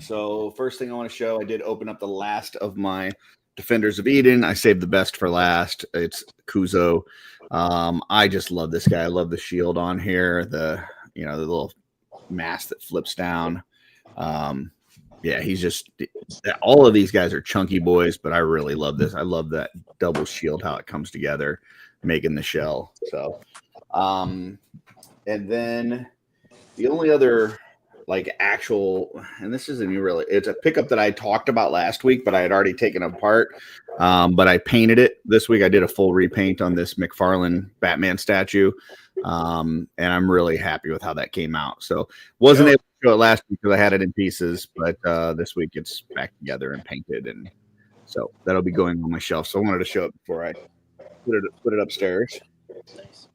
So first thing I want to show, I did open up the last of my Defenders of Eden. I saved the best for last. It's Kuzo. I just love this guy. I love the shield on here. The little mask that flips down. Yeah, he's just, all of these guys are chunky boys, but I really love this. I love that double shield, how it comes together, making the shell. So, and then the only other like actual, and this isn't even really, it's a pickup that I talked about last week, but I had already taken apart. But I painted it this week. I did a full repaint on this McFarlane Batman statue. And I'm really happy with how that came out. So wasn't able to show it last week because I had it in pieces, but this week it's back together and painted, and so that'll be going on my shelf. So I wanted to show it before I put it upstairs. Nice.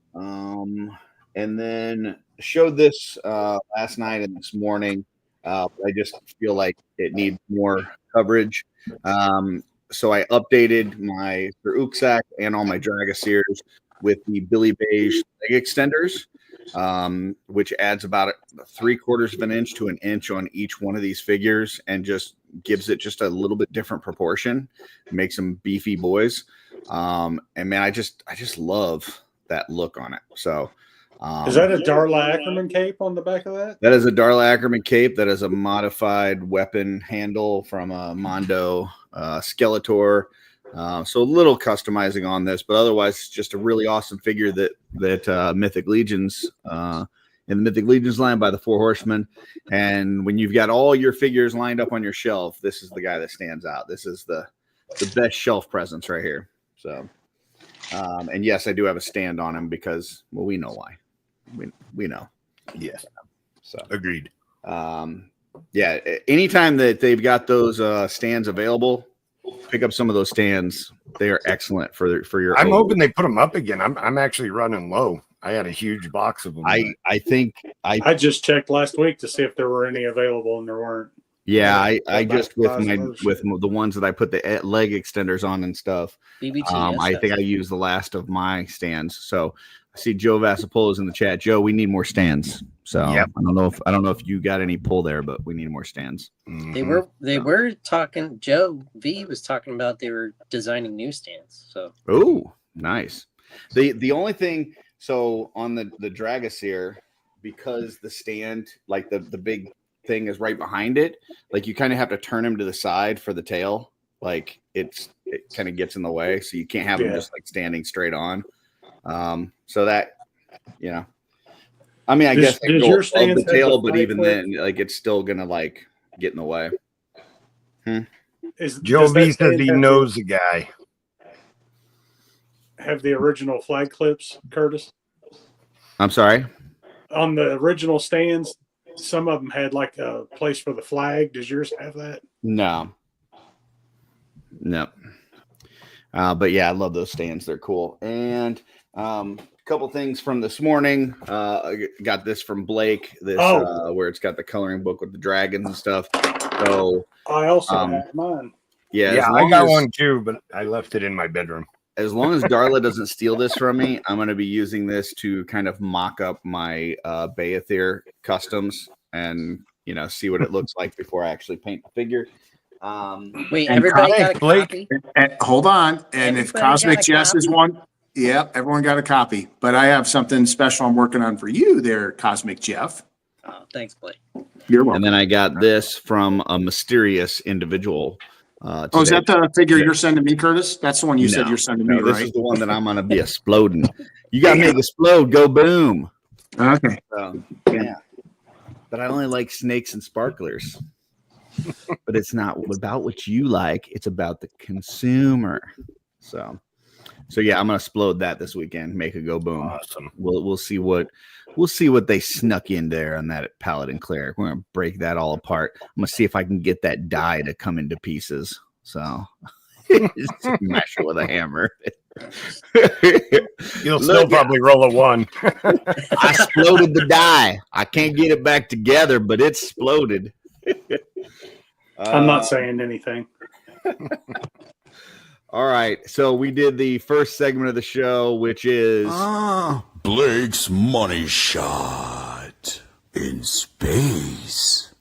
And then showed this last night and this morning. I just feel like it needs more coverage. So I updated my Uruksak and all my Dragaseers with the Billy Beige leg extenders, which adds about 3/4 of an inch to an inch on each one of these figures, and just gives it just a little bit different proportion, makes them beefy boys. And man, I just love that look on it. So is that a Darla Ackerman cape on the back of that? That is a Darla Ackerman cape. That is a modified weapon handle from a Mondo Skeletor. So a little customizing on this, but otherwise it's just a really awesome figure that Mythic Legions in the Mythic Legions line by the Four Horsemen. And when you've got all your figures lined up on your shelf, this is the guy that stands out. This is the best shelf presence right here. So, and yes, I do have a stand on him because, well, we know why. We know. Yes. So agreed. Yeah. Anytime that they've got those stands available, pick up some of those stands. They are excellent for your. I'm hoping they put them up again. I'm actually running low. I had a huge box of them. I think I just checked last week to see if there were any available, and there weren't. Yeah, I just with the ones that I put the leg extenders on and stuff. I think I used the last of my stands. So I see Joe Vassapolo's in the chat. Joe, we need more stands. So yep. I don't know if you got any pull there, but we need more stands. Mm-hmm. They were talking. Joe V was talking about they were designing new stands. So nice. The only thing, so on the Dragaseer, because the stand, like the big thing is right behind it, like you kind of have to turn him to the side for the tail. Like it kind of gets in the way, so you can't have him just like standing straight on. So that, I mean, I guess I go above the tail, but even then, like it's still gonna like get in the way. Joe V says he knows the guy. Have the original flag clips, Curtis? I'm sorry. On the original stands, some of them had like a place for the flag. Does yours have that? No. But yeah, I love those stands. They're cool. And a couple things from this morning. I got this from Blake. Where it's got the coloring book with the dragons and stuff. So I also have mine. Yeah, I got one too, but I left it in my bedroom. As long as Darla doesn't steal this from me, I'm going to be using this to kind of mock up my Baethir customs and see what it looks like before I actually paint the figure. Wait, And everybody got a Blake, copy? And hold on, and if Everybody Cosmic got a Jess is copy? one, yep, everyone got a copy. But I have something special I'm working on for you there, Cosmic Jeff. Oh, thanks, Blake. You're And welcome. then I got this from a mysterious individual. Oh, is that the figure you're sending me, Curtis? That's the one you said you're sending me, this right? is the one that I'm going to be exploding. You got to make explode, go boom. Okay. So, yeah. But I only like snakes and sparklers. But it's not about what you like. It's about the consumer. So yeah, I'm going to explode that this weekend. Make it go boom. Awesome. We'll see what they snuck in there on that Paladin Cleric. We're going to break that all apart. I'm going to see if I can get that die to come into pieces. So smash it with a hammer. You'll still probably roll a 1. I exploded the die. I can't get it back together, but it's exploded. I'm not saying anything. All right. So we did the first segment of the show, which is Blake's Money Shot in Space.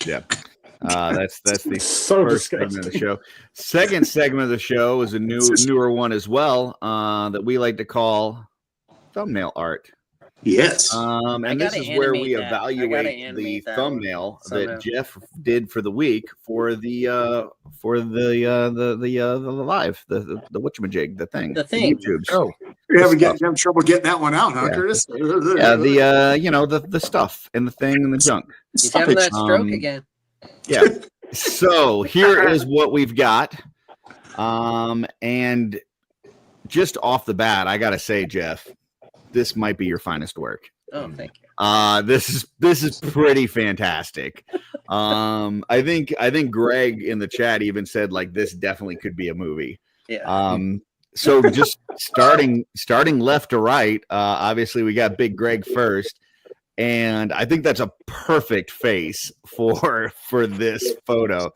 Yep. That's the So first segment of the disgusting. show. Second segment of the show is a newer one as well, that we like to call thumbnail art. Yes. And this is where we evaluate the animate that thumbnail somehow. that Jeff did for the week for the live, the whatchamajig, the thing. The thing. YouTube's. Oh, You're having trouble getting that one out, huh, Yeah. Curtis? Yeah, the stuff and the thing and the junk. He's having that stroke Um, again. Yeah. So here is what we've got. And just off the bat, I gotta say, Jeff, this might be your finest work. Oh, thank you. This is pretty fantastic. I think Greg in the chat even said like this definitely could be a movie. Yeah. So just starting left to right, obviously we got Big Greg first, and I think that's a perfect face for this photo.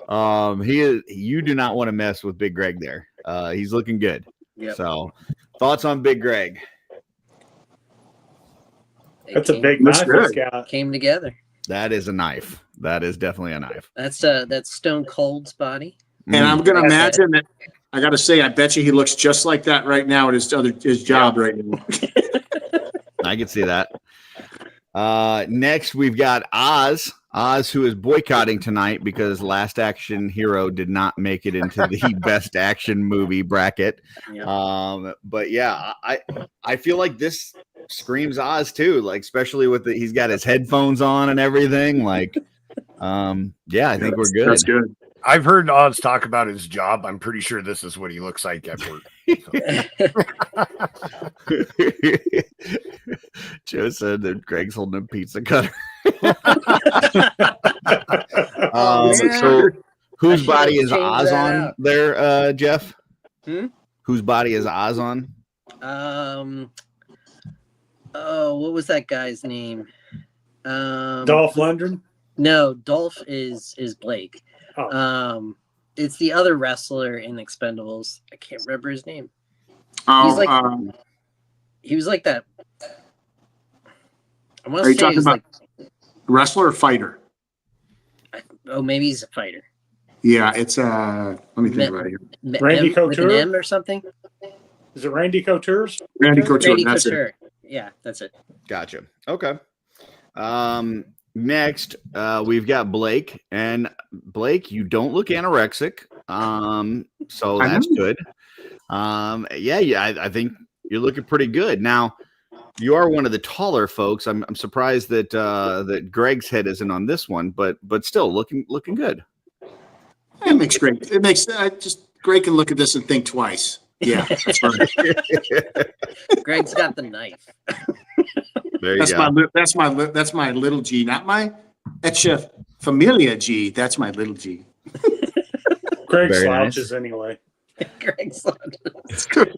You do not want to mess with Big Greg there. He's looking good. Yep. So thoughts on Big Greg? That's a It big Looks knife good. it's got. came together. That is a knife. That is definitely a knife. That's Stone Cold's body. And I'm going to Okay. imagine that. I got to say, I bet you he looks just like that right now at his job right now. I can see that. Next, we've got Oz, who is boycotting tonight because Last Action Hero did not make it into the best action movie bracket. Yeah. But yeah, I feel like this screams Oz too, like especially with he's got his headphones on and everything. Like, yeah, I think we're good. That's good. I've heard Oz talk about his job. I'm pretty sure this is what he looks like at work. Joe said that Greg's holding a pizza cutter. Oh, So whose I body should've is changed Oz that on out. there, Jeff? Whose body is Oz on? Oh, what was that guy's name? Dolph Lundgren. No, Dolph is Blake. Oh. It's the other wrestler in Expendables. I can't remember his name. Oh, He's like- He was like that. I want are to you say talking he's about wrestler or fighter? maybe he's a fighter. Yeah, it's let me think about it here. Randy With an Couture? M or something. Is it Randy Couture's? Randy Couture. Randy That's it. Couture. Yeah, that's it. Gotcha. Okay. Next, we've got Blake, and Blake, you don't look anorexic. So I that's know. good. Yeah, I think you're looking pretty good. Now, you are one of the taller folks. I'm surprised that that Greg's head isn't on this one, but still looking good. It makes great. It makes Greg can look at this and think twice. Yeah, that's right. Greg's got the knife. There you That's go. that's my little G, not my Etchef Familia G. That's my little G. Greg Very slouches anyway. Greg's It's good.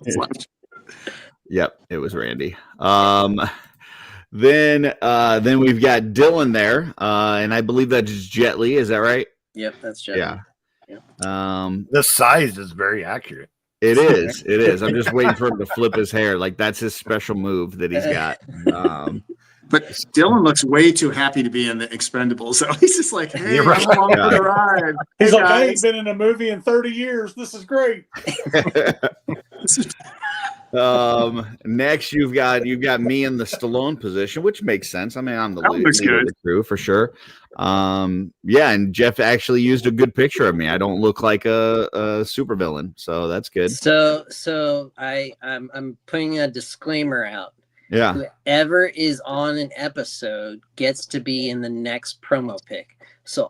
Yep, it was Randy. Then we've got Dylan there, and I believe that is Jet Li. Is that right? Yep, that's Jeff. Yeah. The size is very accurate. It is. It is. I'm just waiting for him to flip his hair. Like that's his special move that he's got. But Dylan looks way too happy to be in the Expendables. So he's just like, hey, You're right. I'm along for the ride. He's Hey, like, I ain't guys. been in a movie in 30 years. This is great. Next you've got me in the Stallone position, which makes sense. I mean, I'm the That lead looks of good. the crew for sure. Yeah, and Jeff actually used a good picture of me. I don't look like a supervillain, so that's good. So I'm putting a disclaimer out. Yeah. Whoever is on an episode gets to be in the next promo pic. So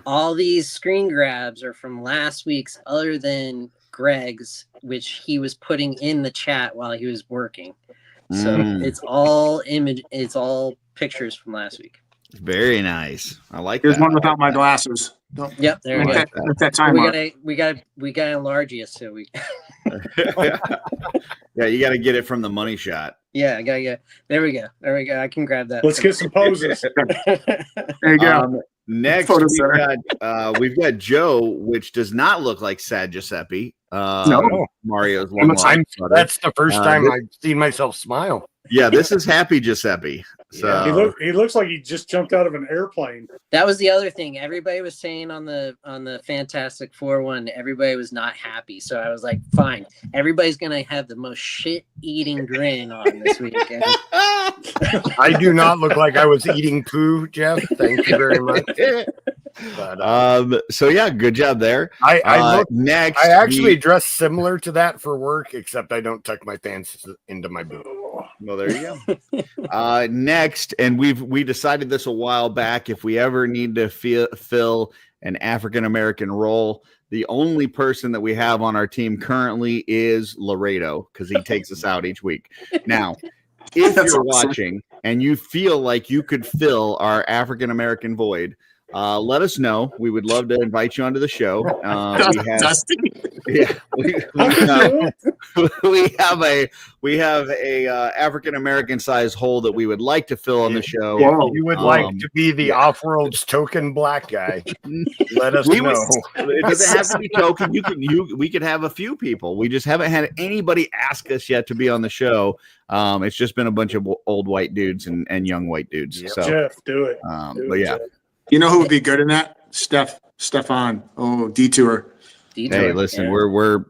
all these screen grabs are from last week's, other than Greg's, which he was putting in the chat while he was working. So it's all pictures from last week. Very nice. I like Here's that. one without my glasses. Don't Yep, there we go. let that time mark. We gotta enlarge you so we Yeah, you got to get it from the money shot. yeah, I gotta get there we go. I can grab that. Let's get some poses. There you go. Next, Photo we've got Joe, which does not look like Sad Giuseppe. No. Mario's long lost brother. That's the first time this- I've seen myself smile. Yeah, this is Happy Giuseppe. So He looks like he just jumped out of an airplane. That was the other thing. Everybody was saying on the Fantastic Four one, everybody was not happy. So I was like, fine. Everybody's gonna have the most shit-eating grin on this weekend. I do not look like I was eating poo, Jeff. Thank you very much. But, so yeah, good job there. I look Next, I actually dress similar to that for work, except I don't tuck my pants into my boot. Well, there you go. Next, and we decided this a while back. If we ever need to fill an African American role, the only person that we have on our team currently is Laredo, because he takes us out each week. Now, if That's you're awesome. watching and you feel like you could fill our African American void, let us know. We would love to invite you onto the show. Dusty. We have a African American size hole that we would like to fill on the show. Whoa. You would like to be the off-world's token black guy. Let us know. It doesn't have to be token. We could have a few people. We just haven't had anybody ask us yet to be on the show. It's just been a bunch of old white dudes and young white dudes. Yep. So, Jeff, do it. but yeah. Jeff. You know who would be good in that? Stefan. Oh, Detour. Hey, listen, we're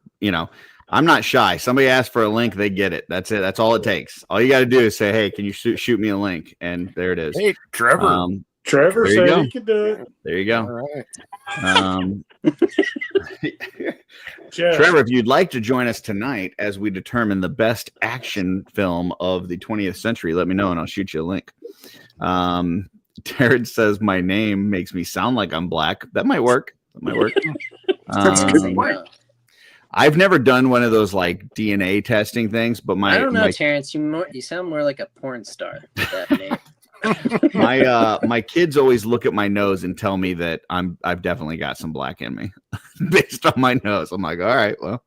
I'm not shy. Somebody asks for a link, they get it. That's it. That's all it takes. All you got to do is say, "Hey, can you shoot me a link?" And there it is. Hey, Trevor. Trevor there you said go. he could do it. There you go. All right. Jeff, Trevor, if you'd like to join us tonight as we determine the best action film of the 20th century, let me know and I'll shoot you a link. Jared says my name makes me sound like I'm black. That might work. That's a good point. I've never done one of those like DNA testing things, but I don't know, Terrence. You sound more like a porn star with that name. my kids always look at my nose and tell me that I've definitely got some black in me based on my nose. I'm like, all right, well,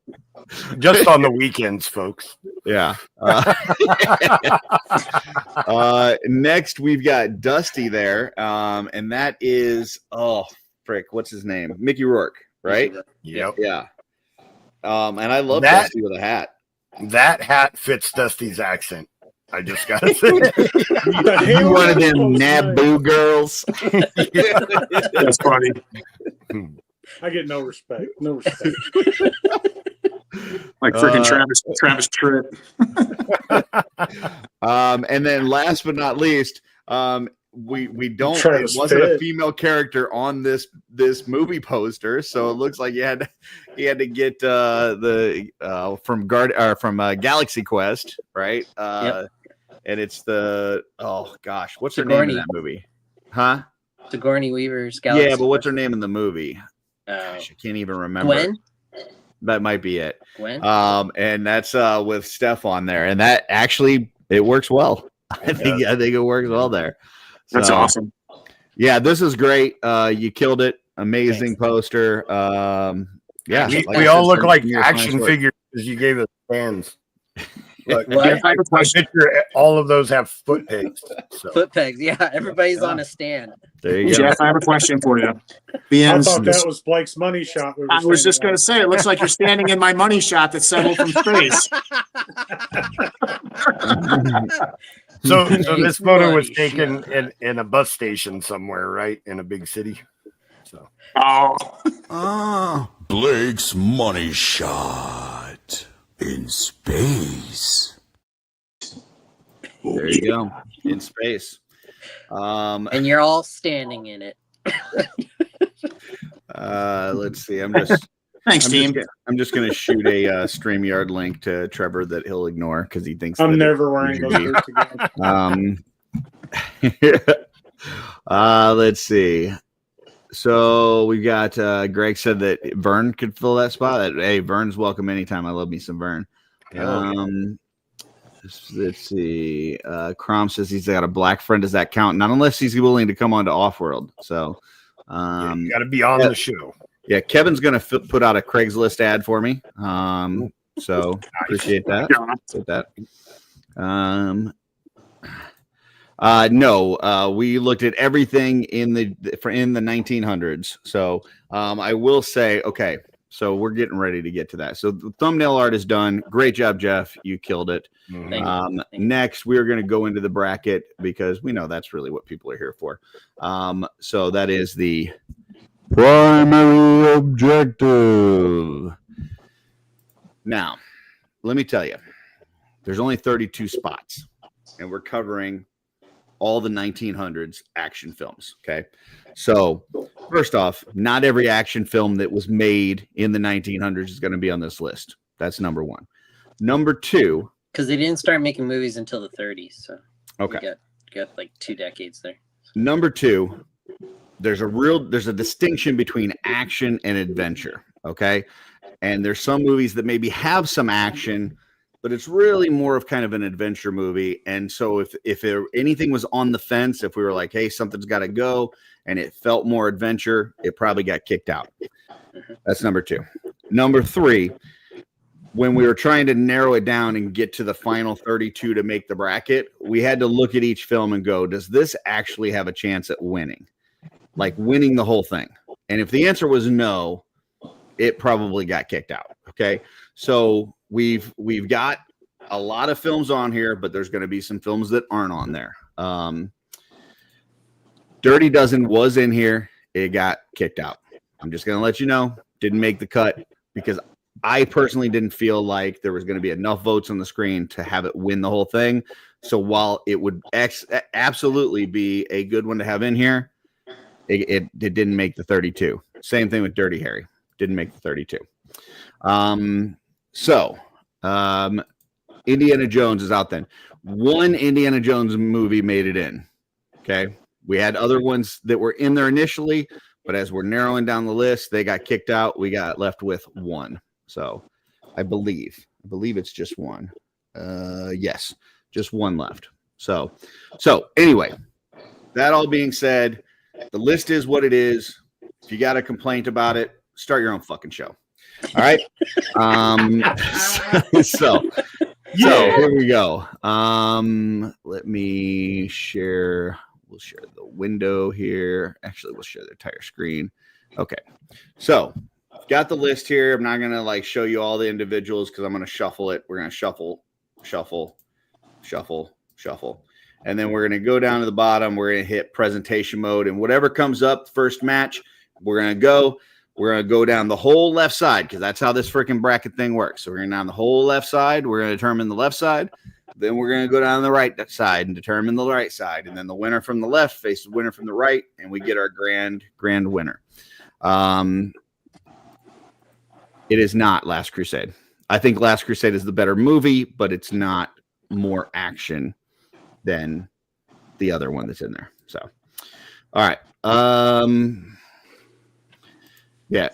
Just on the weekends, folks. yeah. Next we've got Dusty there, and that is what's his name? Mickey Rourke, right? Yep. Yeah. And I love That- Dusty with a hat. That hat fits Dusty's accent. I just gotta say. You one of them Naboo girls. That's funny. I get no respect. No respect. Like freaking Travis Tritt. And then last but not least, we don't. Travis It wasn't a Pitt. female character on this movie poster, so it looks like he had to get from Galaxy Quest, right? Yep. And it's what's her name in Sigourney. that movie? Huh? Sigourney Weaver's Galaxy. Yeah, but what's her name in the movie? Gosh, I can't even remember. Gwen? That might be it. Gwen? And that's with Steph on there, and that actually it works well. I think it works well there. That's So, awesome. Yeah, this is great. You killed it. Amazing poster. Yeah, We all look like action figures because you gave us fans. Look, What? I picture all of those have foot pegs. So. Foot pegs. Yeah, everybody's on a stand. There you go. Jeff, I have a question for you. I Being, thought that was Blake's money shot. we were I was just standing going to say, it looks like you're standing in my money shot that settled from space. So this photo was Bloody taken shot. in a bus station somewhere, right? In a big city. So Blake's money shot in space. There you go. In space. And you're all standing in it. Let's see. Thanks, team. I'm just gonna shoot a StreamYard link to Trevor that he'll ignore because he thinks I'm that never wearing those shirts again. Let's see. So we got Greg said that Vern could fill that spot. Hey, Vern's welcome anytime. I love me some Vern. Let's see. Crom says he's got a black friend. Does that count? Not unless he's willing to come on to OffWorld. So you got to be on the show. Yeah, Kevin's gonna put out a Craigslist ad for me. So appreciate that. Appreciate that. No, we looked at everything in the 1900s. So I will say, okay, so we're getting ready to get to that. So the thumbnail art is done. Great job, Jeff. You killed it. Thank you. Next, we're going to go into the bracket because we know that's really what people are here for. So that is the primary objective. Now, let me tell you, there's only 32 spots, and we're covering all the 1900s action films. Okay. So first off, not every action film that was made in the 1900s is going to be on this list. That's number one. Number two, because they didn't start making movies until the 30s. So okay, you got like 2 decades there. Number two, there's a distinction between action and adventure. Okay. And there's some movies that maybe have some action, but it's really more of kind of an adventure movie. And so if anything was on the fence, if we were like, hey, something's got to go, and it felt more adventure, it probably got kicked out. That's number two. Number three, when we were trying to narrow it down and get to the final 32 to make the bracket, we had to look at each film and go, does this actually have a chance at winning? Like winning the whole thing? And if the answer was no, it probably got kicked out. Okay. So we've got a lot of films on here, but there's going to be some films that aren't on there. Dirty Dozen was in here. It got kicked out. I'm just going to let you know, didn't make the cut because I personally didn't feel like there was going to be enough votes on the screen to have it win the whole thing. So while it would absolutely be a good one to have in here, it didn't make the 32. Same thing with Dirty Harry. Didn't make the 32. Indiana Jones is out then. One Indiana Jones movie made it in. Okay. We had other ones that were in there initially, but as we're narrowing down the list, they got kicked out. We got left with one. So I believe it's just one. Yes, just one left. So anyway, that all being said, the list is what it is. If you got a complaint about it, start your own fucking show. All right. So here we go. Let me share. We'll share the window here. Actually, we'll share the entire screen. Okay. So got the list here. I'm not going to show you all the individuals because I'm going to shuffle it. We're going to shuffle. And then we're going to go down to the bottom. We're going to hit presentation mode, and whatever comes up first match, we're going to go. We're going to go down the whole left side because that's how this freaking bracket thing works. So we're going to down the whole left side. We're going to determine the left side. Then we're going to go down the right side and determine the right side. And then the winner from the left faces the winner from the right, and we get our grand winner. It is not Last Crusade. I think Last Crusade is the better movie, but it's not more action than the other one that's in there. So, all right. Yeah.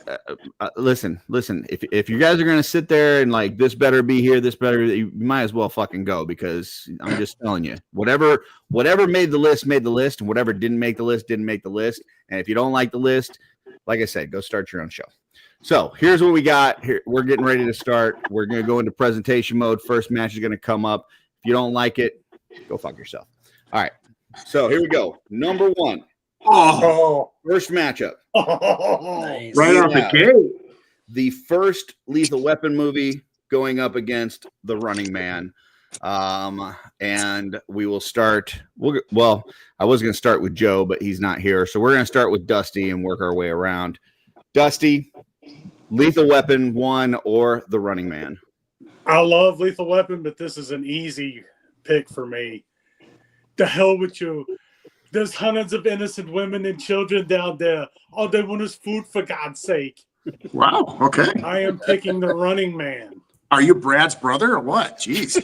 Listen. If you guys are gonna sit there and this better be here, this better, you might as well fucking go because I'm just telling you, whatever made the list, and whatever didn't make the list, didn't make the list. And if you don't like the list, like I said, go start your own show. So here's what we got. Here we're getting ready to start. We're gonna go into presentation mode. First match is gonna come up. If you don't like it, go fuck yourself. All right. So here we go. Number one. First matchup. Nice. Right off the gate. The first Lethal Weapon movie going up against The Running Man. And we will start. Well, I was going to start with Joe, but he's not here. So we're going to start with Dusty and work our way around. Dusty, Lethal Weapon 1 or The Running Man? I love Lethal Weapon, but this is an easy pick for me. The hell with you. There's hundreds of innocent women and children down there. All they want is food, for God's sake. Wow. Okay. I am picking The Running Man. Are you Brad's brother or what? Jeez.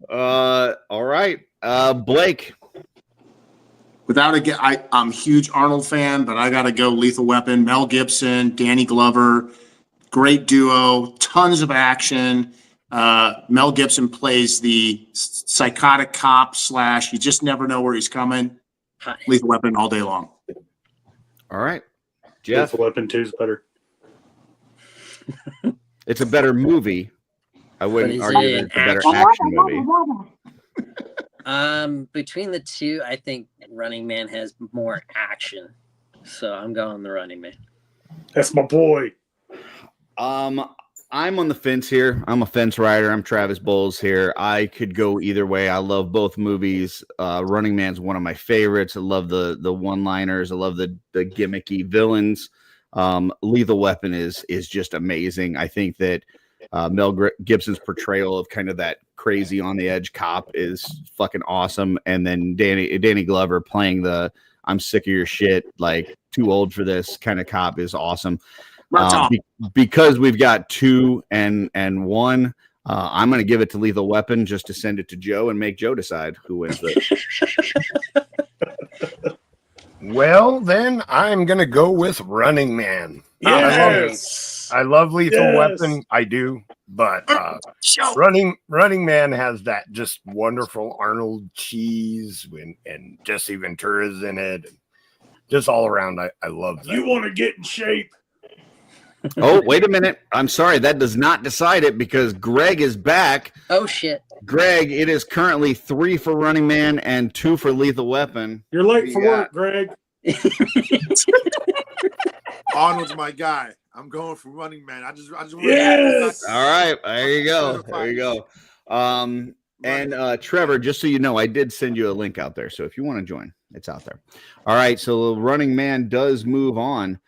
All right. Blake. Without I'm a huge Arnold fan, but I got to go Lethal Weapon. Mel Gibson, Danny Glover, great duo, tons of action. Mel Gibson plays the psychotic cop / you just never know where he's coming. Lethal Weapon all day long. All right. Jeff. Lethal Weapon 2 is better. It's a better movie. I wouldn't But is argue it that an it's a better action movie. Between the two, I think Running Man has more action. So I'm going The Running Man. That's my boy. I'm on the fence here. I'm a fence rider. I'm Travis Bowles here. I could go either way. I love both movies. Running Man's one of my favorites. I love the one-liners. I love the gimmicky villains. Lethal Weapon is just amazing. I think that Mel Gibson's portrayal of kind of that crazy on the edge cop is fucking awesome. And then Danny Glover playing the I'm sick of your shit, like too old for this kind of cop is awesome. Because we've got 2 and 1, I'm going to give it to Lethal Weapon just to send it to Joe and make Joe decide who wins this. Well, then I'm going to go with Running Man. Yes. I love Lethal Weapon. I do. But Running Man has that just wonderful Arnold cheese and Jesse Ventura's in it. Just all around, I love that. You want to get in shape? Oh, wait a minute. I'm sorry. That does not decide it because Greg is back. Oh, shit. Greg, it is currently 3 for Running Man and 2 for Lethal Weapon. You're late for work, Greg. Arnold's my guy. I'm going for Running Man. I just Yes. All right. There you go. There you go. And Trevor, just so you know, I did send you a link out there. So if you want to join, it's out there. All right. So Running Man does move on.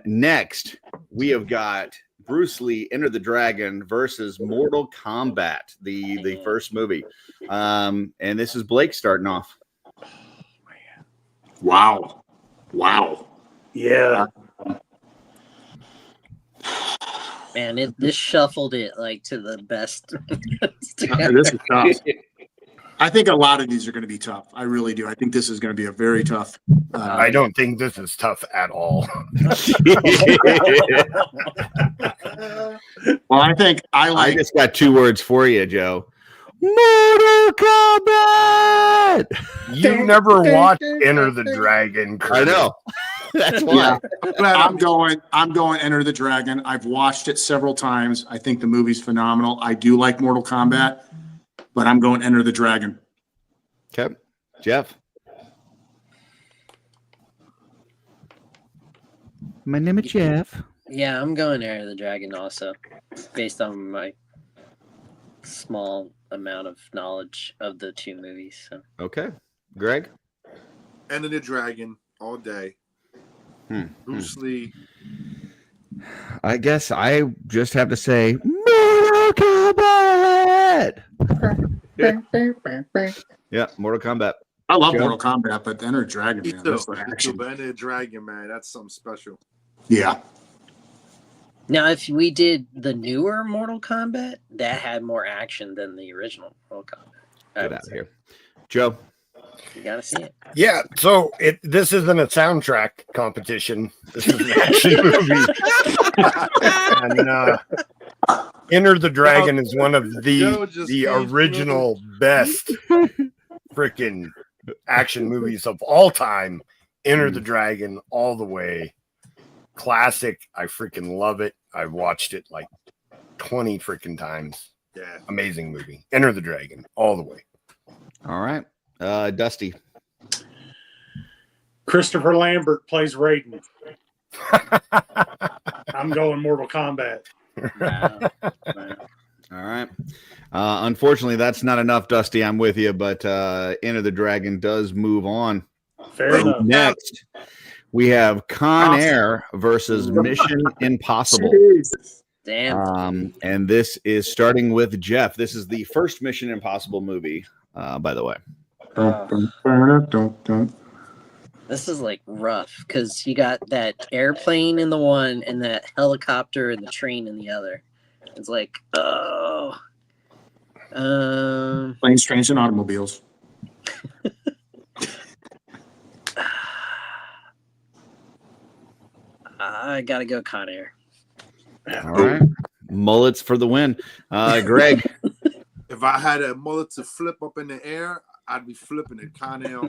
Next, we have got Bruce Lee Enter the Dragon versus Mortal Kombat, the first movie. And this is Blake starting off. Wow. Yeah. Man, this shuffled it like to the best. This is tough. I think a lot of these are going to be tough. I really do. I think this is going to be a very tough. I don't think this is tough at all. Well, I think I just got 2 words for you, Joe. Mortal Kombat. You never watched Enter the Dragon, Chris. I know. That's why. I'm going Enter the Dragon. I've watched it several times. I think the movie's phenomenal. I do like Mortal Kombat, but I'm going Enter the Dragon. Okay. Jeff. My name is Jeff. Yeah, I'm going Enter the Dragon also, based on my small amount of knowledge of the 2 movies. So. Okay. Greg? Enter the Dragon all day. Bruce Lee. I guess I just have to say Mortal Kombat. Yeah, Mortal Kombat. I love Mortal Kombat, but Enter the Dragon, man. That's the Enter action. the Dragon, man. That's something special. Yeah. Now, if we did the newer Mortal Kombat, that had more action than the original Mortal Kombat. Get out of here. Joe? You gotta see it. Yeah, so this isn't a soundtrack competition. This is an action movie. And Enter the Dragon is one of the original best freaking action movies of all time. Enter the Dragon all the way. Classic. I freaking love it. I've watched it like 20 freaking times. Yeah. Amazing movie. Enter the Dragon all the way. All right. Dusty. Christopher Lambert plays Raiden. I'm going Mortal Kombat. Wow. Unfortunately, that's not enough, Dusty. I'm with you, but Enter the Dragon does move on. Fair enough. Next, we have Con Air versus Mission Impossible. Damn. And this is starting with Jeff. This is the first Mission Impossible movie, by the way. This is like rough because you got that airplane in the one and that helicopter and the train in the other. It's like, oh. Planes, trains, and automobiles. I gotta go Con Air. All right. Mullets for the win. Greg. If I had a mullet to flip up in the air, I'd be flipping it. Con Air.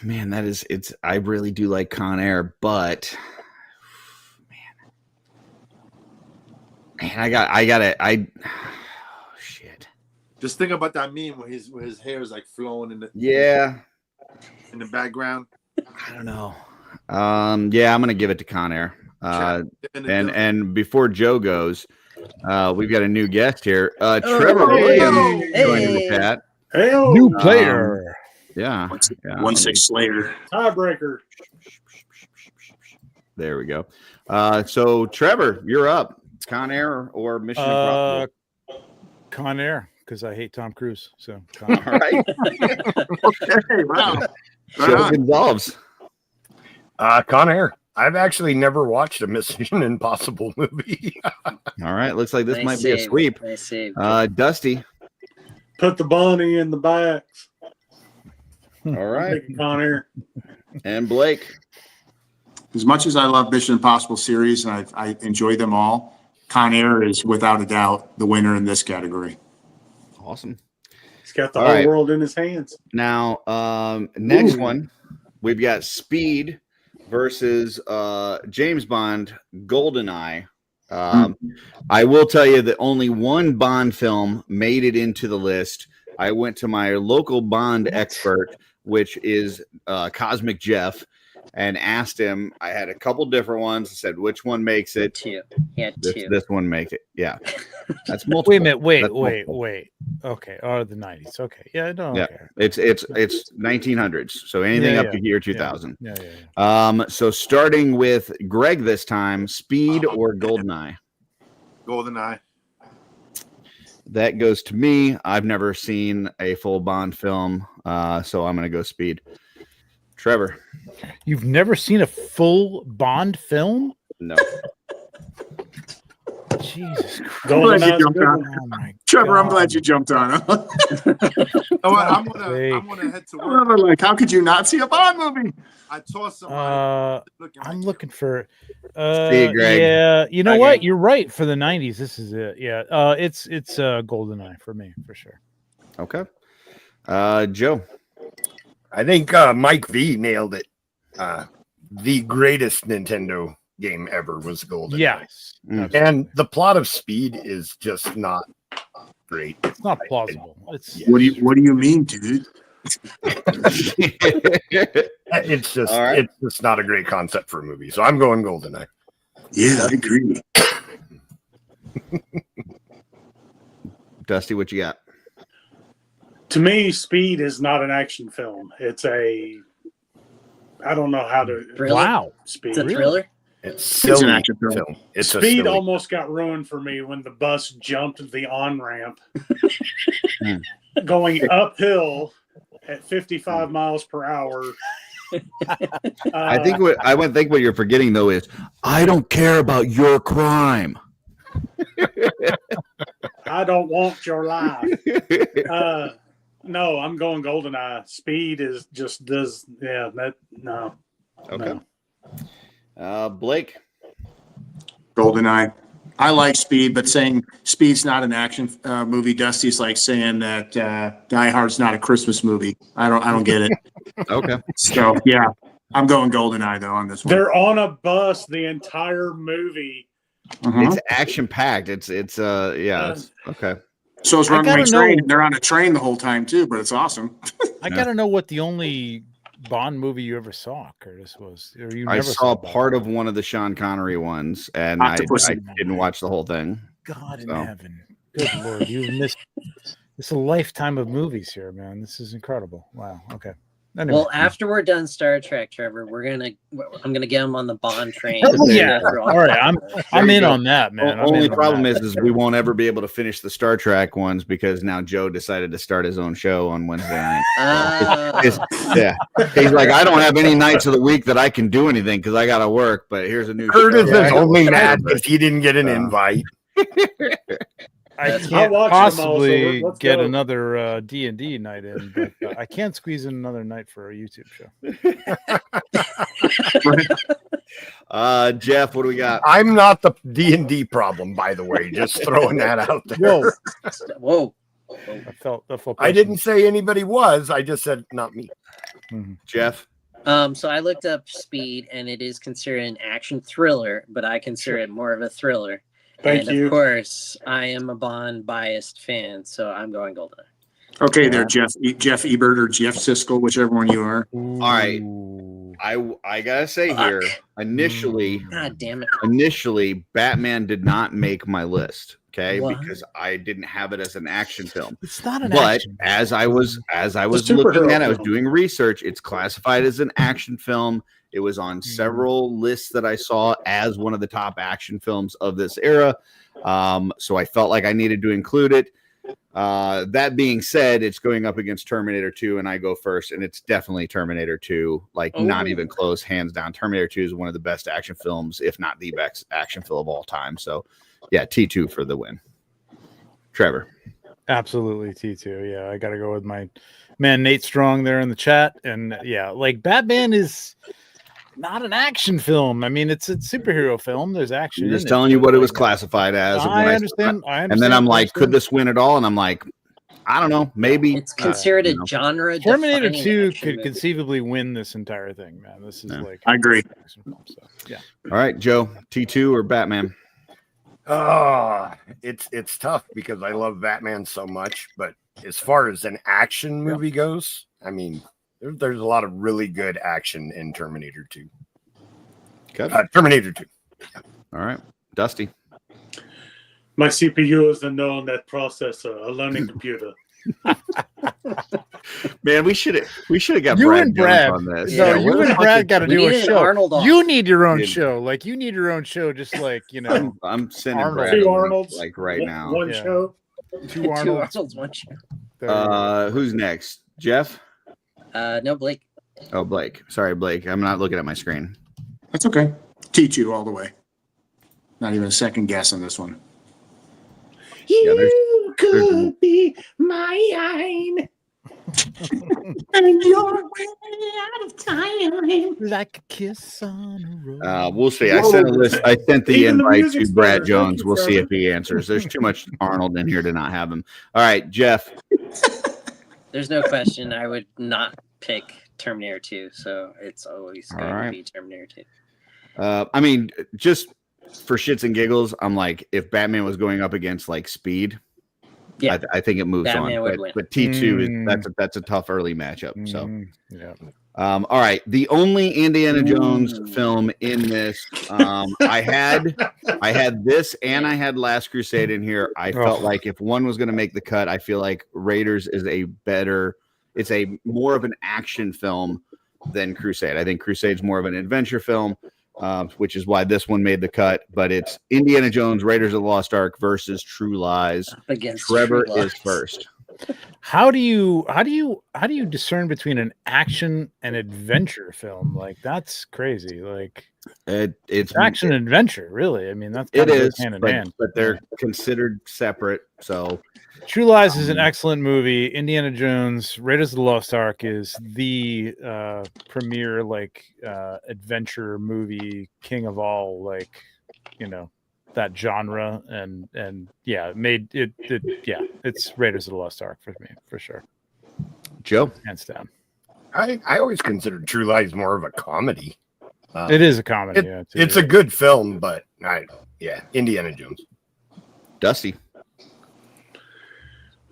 Man, I really do like Con Air, but oh, shit. Just think about that meme where his hair is like flowing in the in the background. I don't know. Yeah, I'm gonna give it to Con Air. And before Joe goes, we've got a new guest here. Trevor Williams joining the chat. New player. Yeah. 1-6 Slayer. Tiebreaker. There we go. So Trevor, you're up. Con Air or Mission Impossible? Con Air, because I hate Tom Cruise. So All right. Okay, wow. Joe Gonzalez. Con Air. I've actually never watched a Mission Impossible movie. All right. Looks like this Nice might be a save. sweep. Nice save. Dusty. Put the bunny in the back. All right. Con Air. And Blake. As much as I love Mission Impossible series and I enjoy them all, Con Air is without a doubt the winner in this category. Awesome. He's got the All whole right. world in his hands. Now, next one, we've got Speed versus James Bond GoldenEye. I will tell you that only one Bond film made it into the list. I went to my local Bond expert, which is Cosmic Jeff, and asked him. I had a couple different ones. I said, which one makes it? Two. He had two. This one makes it. Yeah. That's multiple. wait a minute. That's multiple. Wait. Okay. Oh, the 90s. Okay. Yeah. No. Yeah. Okay. It's 1900s. So anything up to year 2000. Yeah. So starting with Greg this time, Speed or GoldenEye? GoldenEye. That goes to me. I've never seen a full Bond film, so I'm going to go Speed. Trevor. You've never seen a full Bond film? No. Jesus Christ. Glad you jumped on. Oh my Trevor, I'm God. glad you jumped on. I'm gonna head to work. Like, how could you not see a Bond movie? I tossed somebody. I'm looking for. See you, Greg. Yeah, you know Greg. what? You're right. For the 90s, this is it. Yeah, it's GoldenEye for me for sure. Okay. Joe. I think Mike V nailed it. The greatest Nintendo game ever was GoldenEye. Yes, And the plot of Speed is just not great. it's not plausible. It's What do you mean, dude? It's just All right. it's just not a great concept for a movie. So I'm going GoldenEye. Yeah, I agree. Dusty, what you got? To me, Speed is not an action film. It's a. I don't know how to. Thriller? wow. Speed. It's a thriller. It's silly an action film. It's a Speed silly. almost got ruined for me when the bus jumped the on ramp, going uphill at 55 miles per hour. I think what you're forgetting though is I don't care about your crime. I don't want your life. No, I'm going GoldenEye. Speed is just does. Yeah, that no. Okay. No. Blake. GoldenEye. I like Speed, but saying Speed's not an action movie, Dusty's like saying that Die Hard's not a Christmas movie. I don't get it. Okay. So yeah, I'm going GoldenEye though on this one. They're on a bus the entire movie. It's action packed. It's okay. So is I gotta Runaway Train. know- They're on a train the whole time too, but it's awesome. I gotta know what the only Bond movie you ever saw, Curtis, was. Or you I never saw Bond. part of one of the Sean Connery ones, and I Octopussy. didn't watch the whole thing. God in So. heaven. Good Lord. You've missed it's a lifetime of movies here, man. This is incredible. Wow. Okay. Anyway. Well, after we're done Star Trek, Trevor, I'm gonna get him on the Bond train. Yeah. All right. I'm in on that, man. Only problem is we won't ever be able to finish the Star Trek ones because now Joe decided to start his own show on Wednesday night. Yeah, he's like, I don't have any nights of the week that I can do anything because I got to work. But here's a new. Curtis show. is only mad because he didn't get an invite. I can't possibly get another D&D night in, but I can't squeeze in another night for a YouTube show. Jeff, what do we got? I'm not the D&D problem, by the way. Just throwing that out there. Whoa. I didn't say anybody was. I just said not me. Mm-hmm. Jeff? So I looked up Speed, and it is considered an action thriller, but I consider it more of a thriller. Thank you. Of course, I am a Bond biased fan, so I'm going GoldenEye. Okay, there, Jeff Ebert or Jeff Siskel, whichever one you are. All right. I gotta say here, initially, God damn it. Initially, Batman did not make my list. Okay, What? because I didn't have it as an action film. It's not an but action. as I was looking at it, I was doing research. It's classified as an action film. It was on several lists that I saw as one of the top action films of this era. So I felt like I needed to include it. That being said, it's going up against Terminator 2, and I go first, and it's definitely Terminator 2. Not even close, hands down. Terminator 2 is one of the best action films, if not the best action film of all time. So, yeah, T2 for the win. Trevor. Absolutely T2. Yeah, I got to go with my man Nate Strong there in the chat. And yeah, Batman is not an action film. I mean, it's a superhero film. There's action. I'm just telling you what it was classified as. I understand. And then I'm like, could this win at all? And I'm like, I don't know. Maybe it's considered a genre. Terminator 2 could conceively win this entire thing, man. This is I agree. Film, so, yeah. All right, Joe, T2 or Batman? It's tough because I love Batman so much, but as far as an action movie goes, I mean, there's a lot of really good action in Terminator 2. Terminator 2. All right, Dusty. My CPU is a neural net processor, a learning computer. Man, we should have got you Brad and Brad on this. No, you and Brad got to do a show. You need your own Yeah. show. You need your own show, just I'm sending Arnold. Brad Two a link, Arnolds, right now. One show. Two Arnolds. One show. Who's next? Jeff? No, Blake. Oh, Blake. Sorry, Blake. I'm not looking at my screen. That's okay. T2 all the way. Not even a second guess on this one. You could be mine. And you're way out of time. Like a kiss on a rose. We'll see. I sent a list. I sent the Even the invite music's to Brad better. Jones. Thank you, We'll see Trevor. if he answers. There's too much Arnold in here to not have him. All right, Jeff. There's no question I would not pick Terminator 2, so it's always going to be Terminator 2. I mean, just for shits and giggles, I'm like, if Batman was going up against Speed, yeah, I think it moves Batman on. would win. But T2 is that's a tough early matchup. So, yeah. all right, the only Indiana Jones film in this, I had this and I had Last Crusade in here. I felt like if one was going to make the cut, I feel like Raiders is it's a more of an action film than Crusade. I think Crusade's more of an adventure film. Which is why this one made the cut, but it's Indiana Jones, Raiders of the Lost Ark versus True Lies. Against Trevor True Lies. is first. How do you discern between an action and adventure film? That's crazy. It's action and adventure, really. I mean, that's it kind of is hand in but, hand. but they're considered separate. So True Lies is an excellent movie. Indiana Jones, Raiders of the Lost Ark is the premier adventure movie, king of all, that genre, and yeah, made it yeah, it's Raiders of the Lost Ark for me, for sure. Joe, hands down. I always considered True Lies more of a comedy. It is a comedy. It's a good film, but Indiana Jones. Dusty.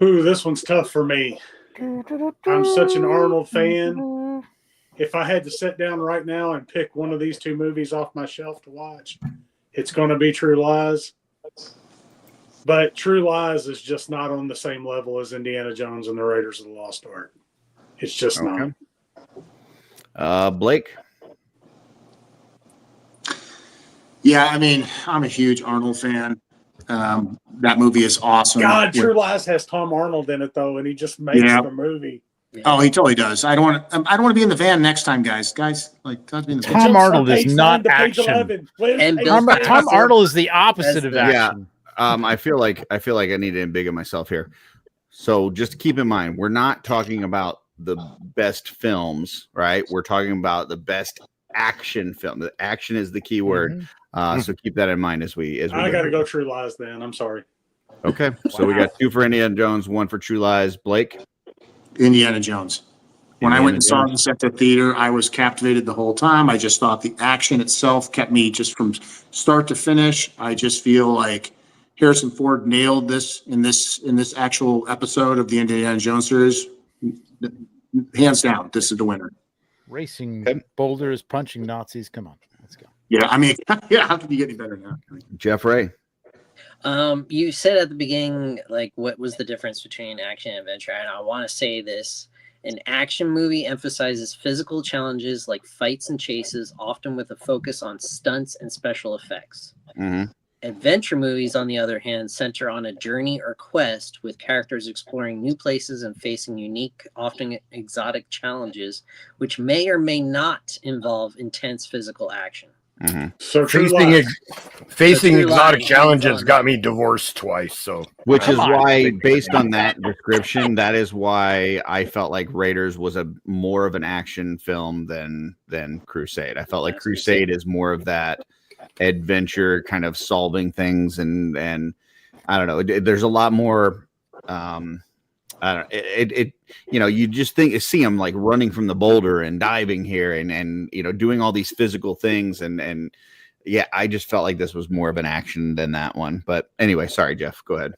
Ooh, this one's tough for me. I'm such an Arnold fan. If I had to sit down right now and pick one of these two movies off my shelf to watch, it's going to be True Lies. But True Lies is just not on the same level as Indiana Jones and the Raiders of the Lost Ark. It's just not. Blake. Yeah, I mean, I'm a huge Arnold fan. That movie is awesome. God, True Lies has Tom Arnold in it though, and he just makes the movie. Oh, he totally does. I don't want to be in the van next time, guys. Like, be in the van. Tom Arnold is not action. And Tom Arnold is the opposite of action. I feel like I need to embiggen myself here. So just keep in mind, we're not talking about the best films, right? We're talking about the best action film. The action is the key word. So keep that in mind as we I got to go True Lies then. I'm sorry. Okay. So we got 2 for Indiana Jones, 1 for True Lies. Blake? Indiana Jones. When I went and saw this at the theater, I was captivated the whole time. I just thought the action itself kept me just from start to finish. I just feel like Harrison Ford nailed this in this actual episode of the Indiana Jones series. Hands down, this is the winner. Racing boulders, punching Nazis. Come on, let's go. Yeah, I mean, yeah, how can you get any better now? Jeff Ray. You said at the beginning, like, what was the difference between action and adventure? And I want to say this. An action movie emphasizes physical challenges like fights and chases, often with a focus on stunts and special effects. Mm-hmm. Adventure movies, on the other hand, center on a journey or quest with characters exploring new places and facing unique, often exotic challenges, which may or may not involve intense physical action. Mm-hmm. So facing exotic challenges got me divorced twice. So, which is why, based on that description, that is why I felt like Raiders was a more of an action film than Crusade. I felt like Crusade is more of that adventure kind of solving things, and I don't know. There's a lot more. I don't. It you know, you just see him like running from the boulder and diving here and you know, doing all these physical things and yeah, I just felt like this was more of an action than that one. But anyway, sorry, Jeff, go ahead.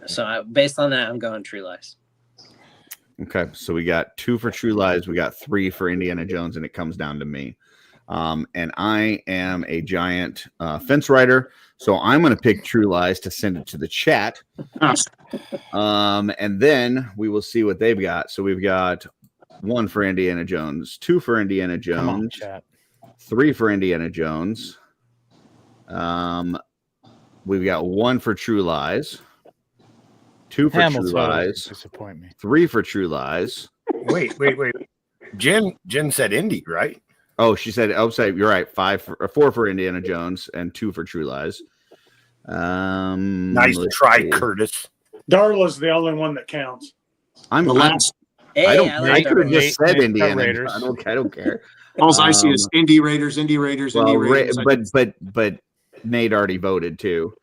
So based on that, I'm going True Lies. Okay, so we got 2 for True Lies, we got 3 for Indiana Jones, and it comes down to me. And I am a giant fence rider, so I'm going to pick True Lies to send it to the chat. And then we will see what they've got. So we've got 1 for Indiana Jones, 2 for Indiana Jones, Come on, chat. 3 for Indiana Jones. We've got 1 for True Lies, 2 for Hamilton True Lies, disappoint me. 3 for True Lies. Wait. Jen said Indy, right? Oh, she said, oh, sorry, you're right. 4 for Indiana Jones and 2 for True Lies. Nice try, Curtis. Darla's the only one that counts. The last. I could have just said Indiana Raiders. I don't care. All I see is Indy Raiders, Indy Raiders. But Nate already voted too,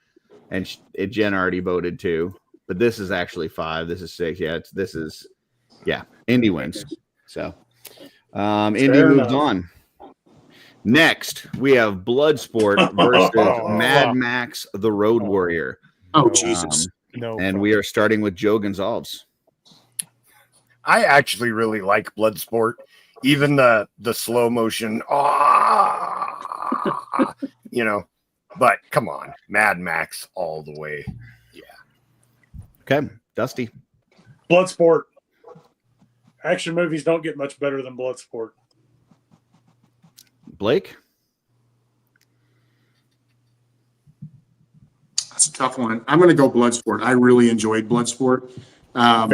and Jen already voted too. But this is actually 5. This is 6. Yeah, Indy wins. So Indy moves on. Next, we have Bloodsport versus Mad Max: The Road Warrior. Oh, Jesus! And we are starting with Joe Gonzalez. I actually really like Bloodsport, even the slow motion. You know, but come on, Mad Max all the way. Yeah. Okay, Dusty. Bloodsport. Action movies don't get much better than Bloodsport. Blake? That's a tough one. I'm going to go Bloodsport. I really enjoyed Bloodsport. Mad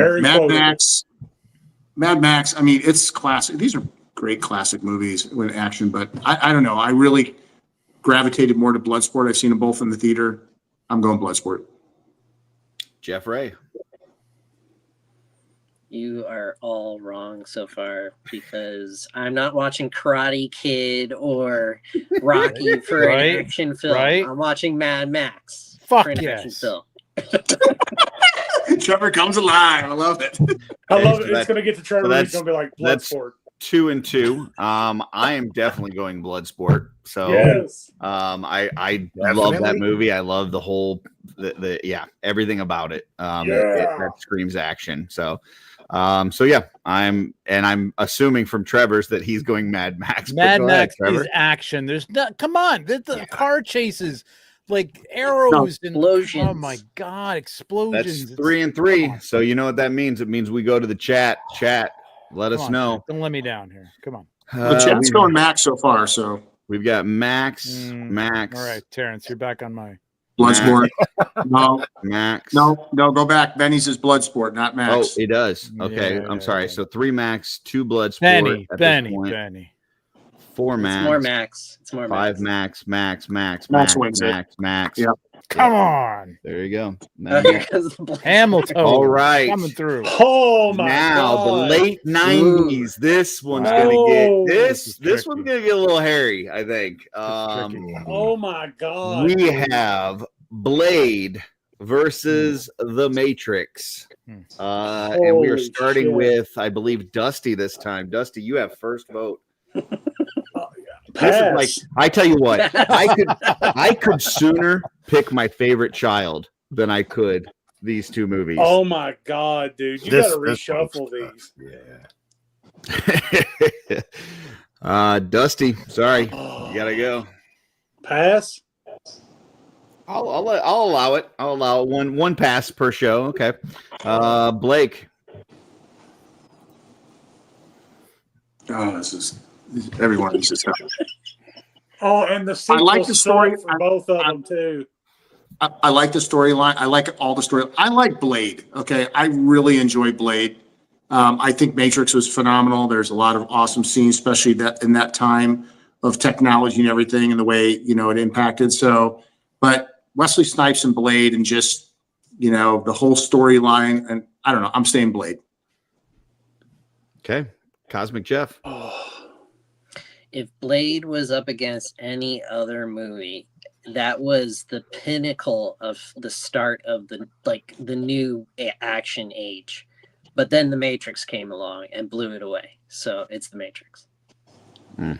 Max, I mean, it's classic. These are great classic movies with action, but I don't know. I really gravitated more to Bloodsport. I've seen them both in the theater. I'm going Bloodsport. Jeff Ray. You are all wrong so far because I'm not watching Karate Kid or Rocky for an action film. Right? I'm watching Mad Max Fuck for an yes. action film. Trevor comes alive. I love it. I love it. It's going to get to Trevor. So He's going to be like Bloodsport. 2 and 2. I am definitely going Bloodsport. So yes. I love that movie. I love the whole everything about it. That screams action. So yeah, I'm assuming from Trevor's that he's going Mad Max. Mad Max is action. There's not. Come on, the car chases, like arrows and explosions. oh my god, explosions. That's 3 and 3. So you know what that means? It means we go to the chat. Chat, let Come us on, know. Chat. Don't let me down here. Come on. The chat's going max so far, so We've got Max. Max. All right, Terrence, you're back on my Bloodsport. No, Max. no, go back. Benny's is Bloodsport, not Oh, Max. he does. Okay, Yeah, I'm sorry. yeah. So 3 Max, 2 Bloodsport. Benny, at Benny, this point. Benny. 4 It's Max. more Max. It's more 5 Max. Max. Max wins it. Max. Yep. Come on. There you go. Oh, here comes the blood. Hamilton. All right. Coming through. Oh my Now god! the late 90s. This one's Wow. gonna get This is this tricky. one's gonna get a little hairy, I think. tricky. Oh my god! We have Blade versus The Matrix. And we are Holy starting shit. with, I believe, Dusty this time. Dusty, you have first vote. This is Pass. like, I tell you what, I could sooner pick my favorite child than I could these two movies. Oh my god, dude! You This- gotta this reshuffle one's these. Dusty, sorry, you gotta go. Pass. I'll allow it. I'll allow one pass per show. Okay. Blake. Oh, everyone is just. Oh, and the sequel like the story. for both of them too. I like the storyline. I like all the story. I like Blade. Okay, I really enjoy Blade. I think Matrix was phenomenal. There's a lot of awesome scenes, especially that in that time of technology and everything, and the way it impacted. So, but Wesley Snipes and Blade, and just the whole storyline, and I don't know. I'm staying Blade. Okay. Cosmic Jeff. If Blade was up against any other movie, that was the pinnacle of the start of the new action age. But then the Matrix came along and blew it away. So it's the Matrix. Man,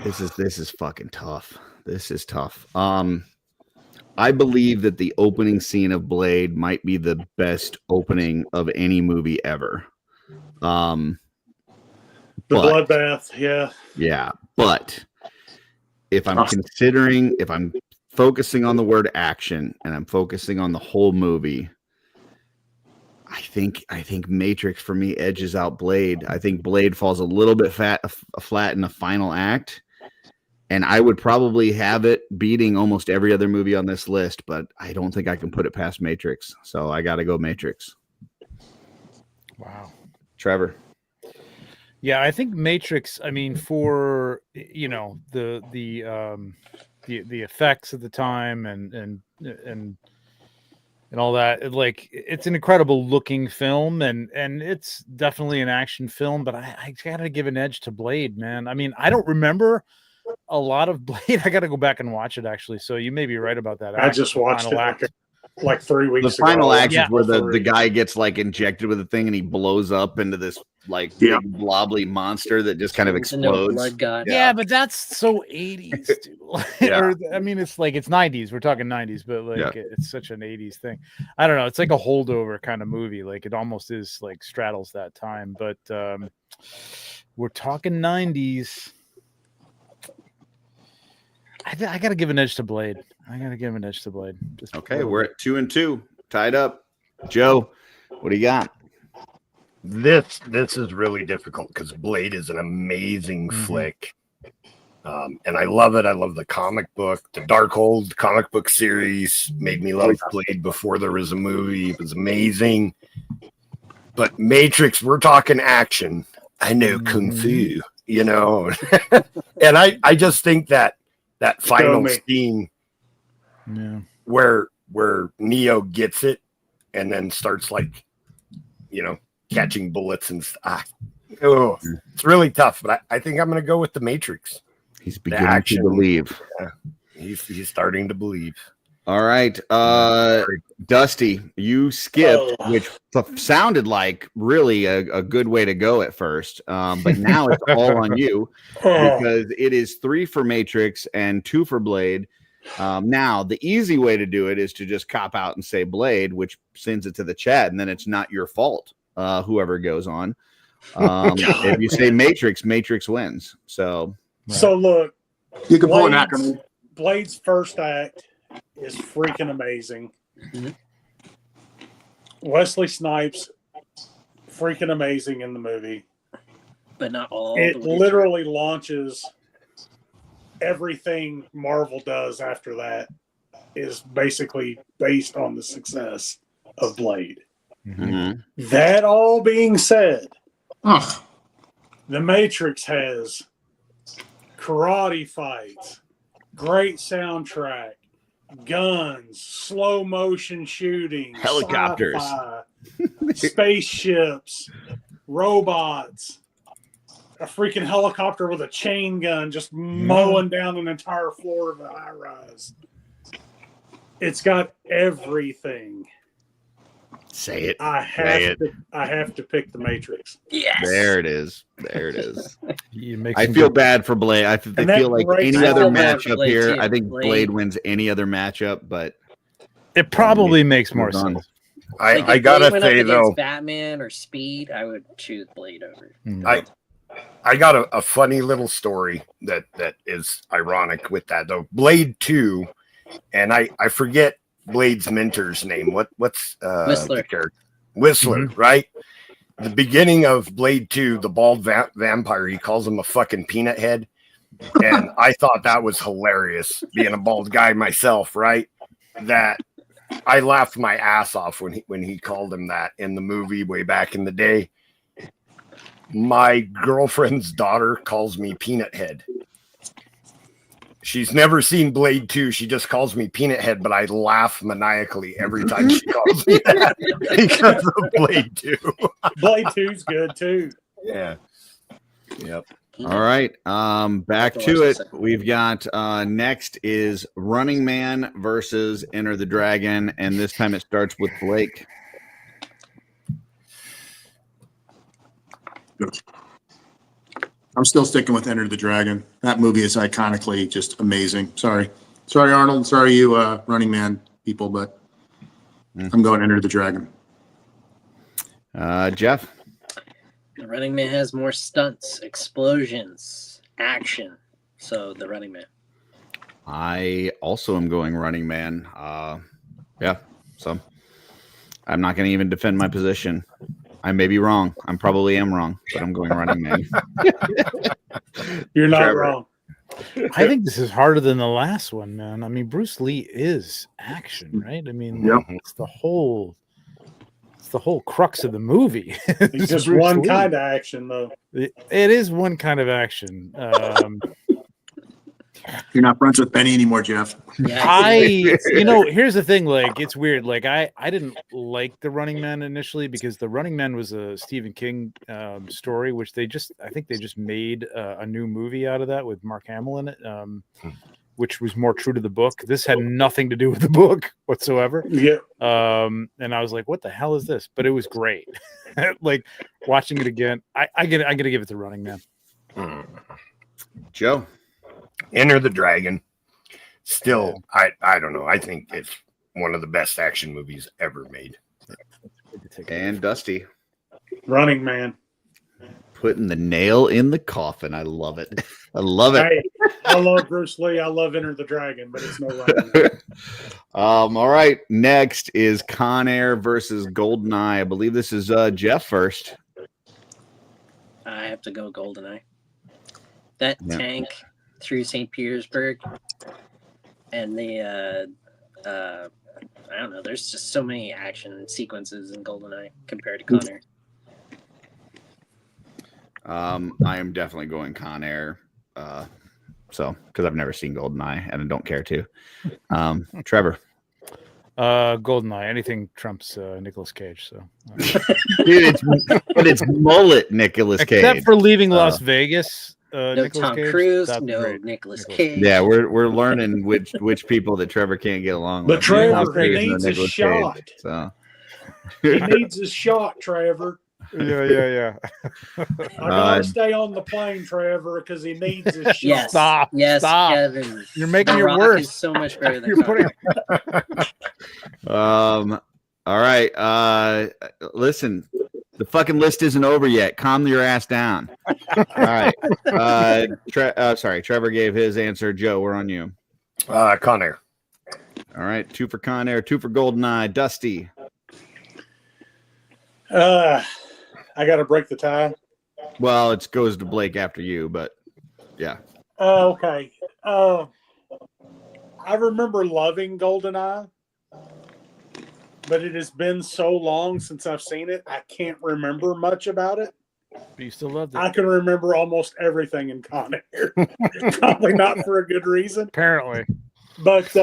this is fucking tough. This is tough. I believe that the opening scene of Blade might be the best opening of any movie ever. The bloodbath, yeah, but if I'm focusing on the word action and I'm focusing on the whole movie, I think Matrix for me edges out Blade. I think Blade falls a little bit flat in the final act, and I would probably have it beating almost every other movie on this list, but I don't think I can put it past Matrix. So I got to go Matrix. Wow. Trevor. Yeah, I think Matrix. I mean, for the effects at the time and all that, it's an incredible looking film, and it's definitely an action film. But I gotta give an edge to Blade, man. I mean, I don't remember a lot of Blade. I gotta go back and watch it actually. So you may be right about that. I just watched it like 3 weeks ago. The final act is where the 3. guy gets injected with a thing and he blows up into this big blobbly monster that just kind of explodes. Blood god. Yeah, but that's so 80s, dude. Yeah. I mean, it's 90s. We're talking 90s, but it's such an 80s thing. I don't know. It's like a holdover kind of movie. It almost is straddles that time. But we're talking 90s. I got to give an edge to Blade. Just okay, we're at 2 and 2, tied up. Joe, what do you got? This is really difficult because Blade is an amazing flick. And I love it. I love the comic book. The Darkhold comic book series made me love Blade before there was a movie. It was amazing. But Matrix, we're talking action. I know Kung Fu, and I just think that final scene where Neo gets it and then starts catching bullets and stuff. Oh, it's really tough, but I think I'm going to go with the Matrix. He's beginning to believe. Yeah, he's starting to believe. All right, Dusty, you skipped, which sounded like really a good way to go at first, but now it's all on you because it is 3 for Matrix and 2 for Blade. Now, the easy way to do it is to just cop out and say Blade, which sends it to the chat, and then it's not your fault, whoever goes on. If you say Matrix wins. So look, you can pull an Ackerman. Blade's first act is freaking amazing. Mhm. Wesley Snipes, freaking amazing in the movie. But not all. It the way through. literally launches everything Marvel does after that is basically based on the success of Blade. Mhm. That all being said, Ugh. The Matrix has karate fights, great soundtrack, guns, slow motion shooting, Helicopters. sci-fi, spaceships, robots, a freaking helicopter with a chain gun just mowing down an entire floor of a high rise. It's got everything. Say it. I have to pick The Matrix. Yes. There it is. There it is. You make I some feel good- bad for Blade. I And that feel like breaks any it other all down. matchup Blade here, too. I think Blade. Blade wins any other matchup, but It probably makes more Moved on. sense. Like, I if gotta Blade went up say against though, Batman or Speed, I would choose Blade over. I got a funny little story that is ironic with that though. Blade 2, and I forget Blade's mentor's name. What's Whistler. the character? Whistler, right? The beginning of Blade 2, the bald vampire, he calls him a fucking peanut head. And I thought that was hilarious, being a bald guy myself, right? That I laughed my ass off when he called him that in the movie way back in the day. My girlfriend's daughter calls me Peanut Head. She's never seen Blade 2. She just calls me Peanut Head, but I laugh maniacally every time she calls me that because of Blade 2. Blade 2's good too. Yeah. Yep. all right. Back to it. We've got next is Running Man versus Enter the Dragon, and this time it starts with Blake. I'm still sticking with Enter the Dragon. That movie is iconically just amazing. Sorry, Arnold. Sorry, you Running Man people, but I'm going Enter the Dragon. Jeff. The Running Man has more stunts, explosions, action. So the Running Man. I also am going Running Man. Yeah, so I'm not going to even defend my position. I may be wrong. I probably am wrong, but I'm going Running Man. You're not Trevor. wrong. I think this is harder than the last one, man. I mean, Bruce Lee is action, right? I mean, Yep. it's the whole crux of the movie. It's just Bruce one Lee. kind of action, though. It is one kind of action. You're not friends with Benny anymore, Jeff. Yeah. Here's the thing. Like, it's weird. Like, I didn't like The Running Man initially because The Running Man was a Stephen King story, which I think they just made a new movie out of that with Mark Hamill in it, which was more true to the book. This had nothing to do with the book whatsoever. Yeah. And I was like, what the hell is this? But it was great. Like, watching it again, I gotta give it to Running Man. Joe. Enter the Dragon. Still, I don't know. I think it's one of the best action movies ever made. And Dusty. Running Man. Putting the nail in the coffin. I love it. I love it. Hey, I love Bruce Lee. I love Enter the Dragon, but it's no Running Man. All right. Next is Con Air versus GoldenEye. I believe this is Jeff first. I have to go GoldenEye. That Yeah. tank through St. Petersburg and the I don't know, there's just so many action sequences in GoldenEye compared to Con Air. I am definitely going Con Air. Because I've never seen GoldenEye and I don't care to. Trevor. GoldenEye. Anything trumps Nicolas Cage. So, Dude, it's mullet Nicolas Cage. except for Leaving Las Vegas. No Nicolas Tom Cage, Cruise, that'd be no great. Nicolas Nicolas Cage. Yeah, we're learning which people that Trevor can't get along But with. Trevor, Tom he Cruise and needs a Nicolas shot. Cage, so. He needs his shot, Trevor. Yeah. I gotta stay on the plane, Trevor, because he needs his shot. Yes. Stop. Yes, Stop. Kevin. You're making The it Rock worse. is so much better than You're Con putting. Air. All right. Listen, the fucking list isn't over yet. Calm your ass down. All right. Trevor gave his answer. Joe, we're on you. Con Air. All right, 2 for Con Air, 2 for GoldenEye. Dusty. I got to break the tie. Well, it goes to Blake after you, but yeah. Okay. I remember loving GoldenEye, but it has been so long since I've seen it, I can't remember much about it. But you still loved it. I can remember almost everything in Con Air. Probably not for a good reason. Apparently. But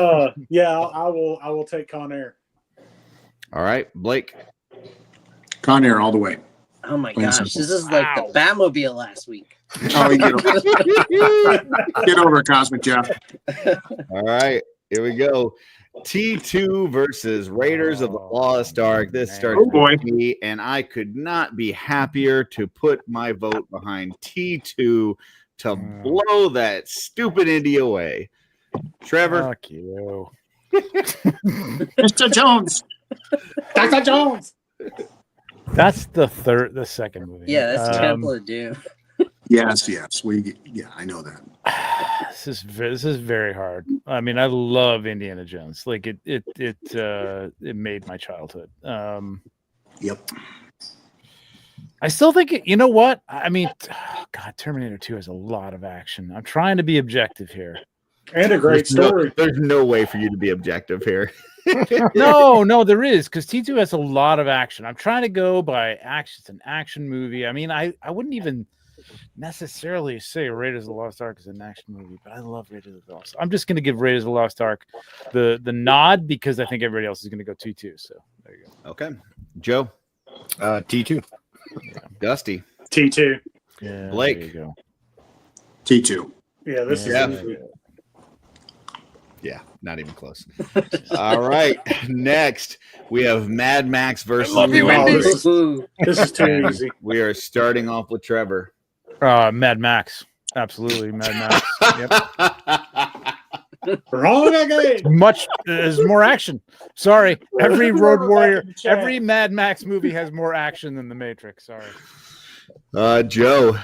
yeah, I will take Con Air. All right, Blake. Con Air all the way. Oh my Plain gosh, simple. this is like the Batmobile last week. Oh, you get over it, Cosmic Jeff. All right, here we go. T2 versus Raiders of the Lost Ark. This starts with me, and I could not be happier to put my vote behind T2 to blow that stupid Indy away. Trevor. Fuck you. Mr. Jones. Dr. Jones. That's the second movie. Yeah, that's Temple of Doom. Yes. I know that. This is very hard. I mean, I love Indiana Jones. Like it made my childhood. Yep. I still think you know what? I mean, God, Terminator 2 has a lot of action. I'm trying to be objective here. And a great story. There's no way for you to be objective here. No, there is, because T2 has a lot of action. I'm trying to go by action. It's an action movie. I mean, I wouldn't even necessarily say Raiders of the Lost Ark is an action movie, but I love Raiders of the Lost Ark. I'm just going to give Raiders of the Lost Ark the nod because I think everybody else is going to go T2. So there you go. Okay. Joe. T2. Yeah. Dusty. T2. Yeah, Blake. there you go. T2. Yeah, this Yeah. is easy. Yeah, not even close. All right. Next, we have Mad Max versus Matrix. Ooh. This is too And easy. we are starting off with Trevor. Mad Max. Absolutely, Mad Max. Yep. Wrong again. Much there's more action. Sorry, every Road Warrior, every Mad Max movie has more action than The Matrix. Sorry. Joe.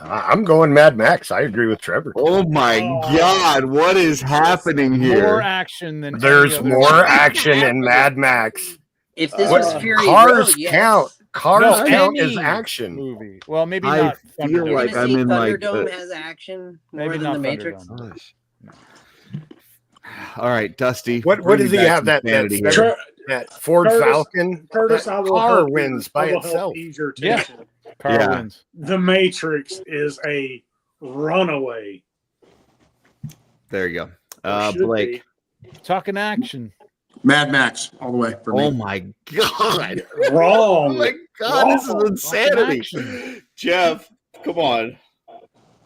I'm going Mad Max. I agree with Trevor. Oh my God, what is happening here? More action than There's any other more movie. action in Mad Max. If this What- was Fury Cars Road, yes. count. Cars No, count any as action. movie. Well, maybe I not. feel Thunderdome. like I'm Tennessee in like Thunderdome the- has action Maybe more than not the Matrix. Thunderdome. All right, Dusty. What bring does me he back have some that sanity that, here. that Ford Curtis- Falcon? Curtis, that I will car help you. wins by I will help itself. ease your Yeah. tension. Car Yeah. wins. The Matrix is a runaway. There you go. Or should Blake. Talking action. Mad Max all the way for Oh me. my God. be. Oh Wrong. my God, this Wrong. is insanity. Action. Jeff, come on.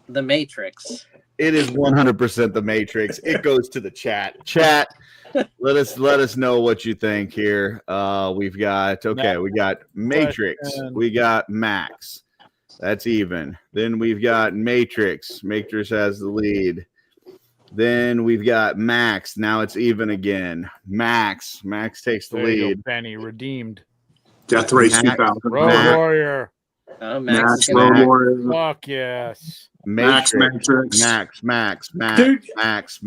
The Matrix. It is 100% the Matrix. It goes to the chat. Chat, let us know what you think here. We got Matrix. Question. We got Max. That's even. Then we've got Matrix. Matrix has the lead. Then we've got Max. Now it's even again. Max takes the There you lead. go, Benny redeemed. Death Race Max. 2000. Road Max. Warrior. Oh, Max, Max, is gonna Road Warrior. Fuck yes. Max, Matrix. Max. Dude. Max.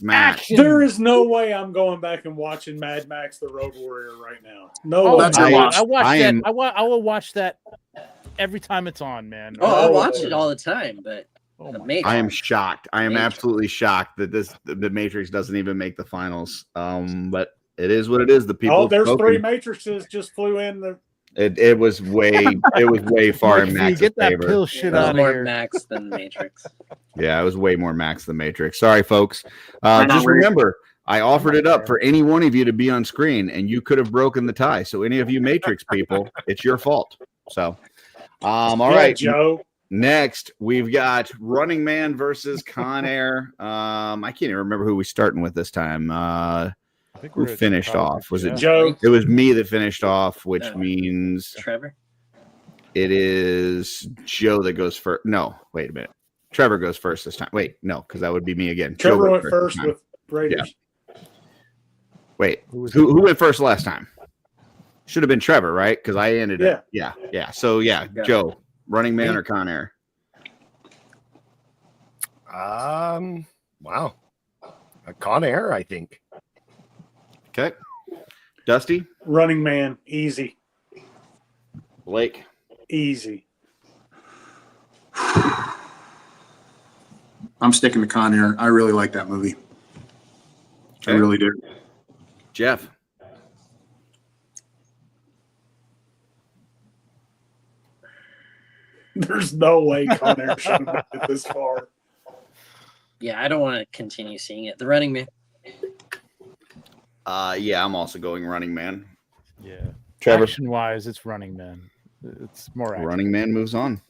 Action. There is no way I'm going back and watching Mad Max: The Road Warrior right now. No Oh, way. that's I, your watch. I watch I that. am- I will watch that every time it's on, man. Oh, I'll Oh. watch it all the time, but Oh the my Matrix. I am shocked. I am Matrix. absolutely shocked that the Matrix doesn't even make the finals. But it is what it is. The people. Oh, have there's spoken. 3 Matrixes just flew in. It was way far in Mike, Max's get that favor. pill shit There's out of more here. Max than Matrix. Yeah, it was way more Max than Matrix. Sorry, folks. not Just worried. remember, I offered it up for any one of you to be on screen, and you could have broken the tie. So any of you Matrix people, it's your fault. So, all Yeah, right. Joe. Next, we've got Running Man versus Con Air. I can't even remember who we're starting with this time. I think Who we're at finished top, off? Was it yeah. Joe. It was me that finished off, which No. means Trevor. it is Joe that goes first. No, wait a minute. Trevor goes first this time. Wait, no, because that would be me again. Joe Trevor goes went this first time. with Raiders. Wait, Who was who went first last time? Should have been Trevor, right? Because I ended it. Yeah. Yeah. So yeah, Yeah. Joe, Running Man or Con Air? Wow. Con Air, I think. Okay. Dusty? Running Man, easy. Blake? Easy. I'm sticking to Con Air. I really like that movie. I Okay. really do. Jeff? There's no way Con Air should have made it this far. Yeah, I don't want to continue seeing it. The Running Man. Yeah, I'm also going Running Man. Yeah. Trevor? Action wise, it's Running Man. It's more action. Running Man moves on.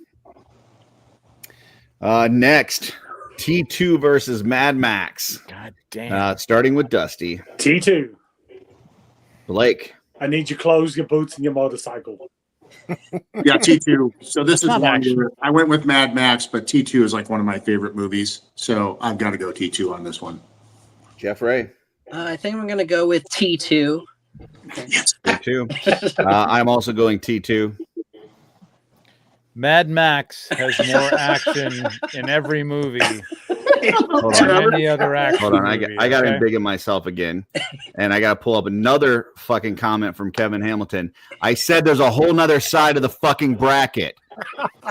Next, T2 versus Mad Max. God damn. Starting with Dusty. T2. Blake. I need your clothes, your boots, and your motorcycle. Yeah, T2. So this is Not one action. where I went with Mad Max, but T2 is like one of my favorite movies. So I've got to go T2 on this one. Jeff Ray. I think I'm going to go with T2. Yes. T2. I'm also going T2. Mad Max has more action in every movie Hold than on. any other action Hold on. movie. I got to okay? dig at myself again. And I got to pull up another fucking comment from Kevin Hamilton. I said there's a whole nother side of the fucking bracket.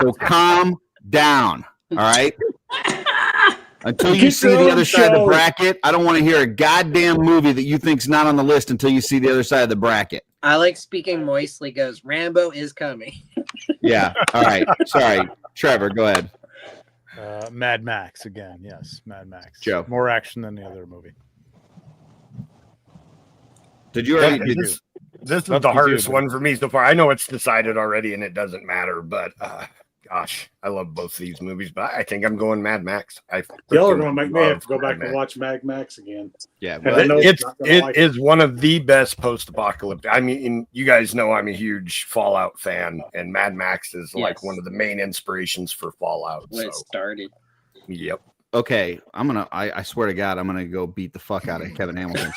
So calm down. All right. Until you Get see your the own other side of the show. bracket, I don't want to hear a goddamn movie that you think's not on the list until you see the other side of the bracket. I like speaking moistly goes, Rambo is coming. Yeah. All right. Sorry. Trevor, go ahead. Mad Max again. Yes, Mad Max. Joe. More action than the other movie. Did you already? This is Up the to hardest you. one for me so far. I know it's decided already and it doesn't matter, but gosh, I love both these movies, but I think I'm going Mad Max. Y'all are going to make me have to go love back Mad and watch Mad Max again. Yeah. And I know Well, it's not gonna It like is one of the best post-apocalyptic. I mean, you guys know I'm a huge Fallout fan, and Mad Max is like Yes. one of the main inspirations for Fallout. When So, it started. yep. okay, I swear to God, I'm gonna go beat the fuck out of Kevin Hamilton.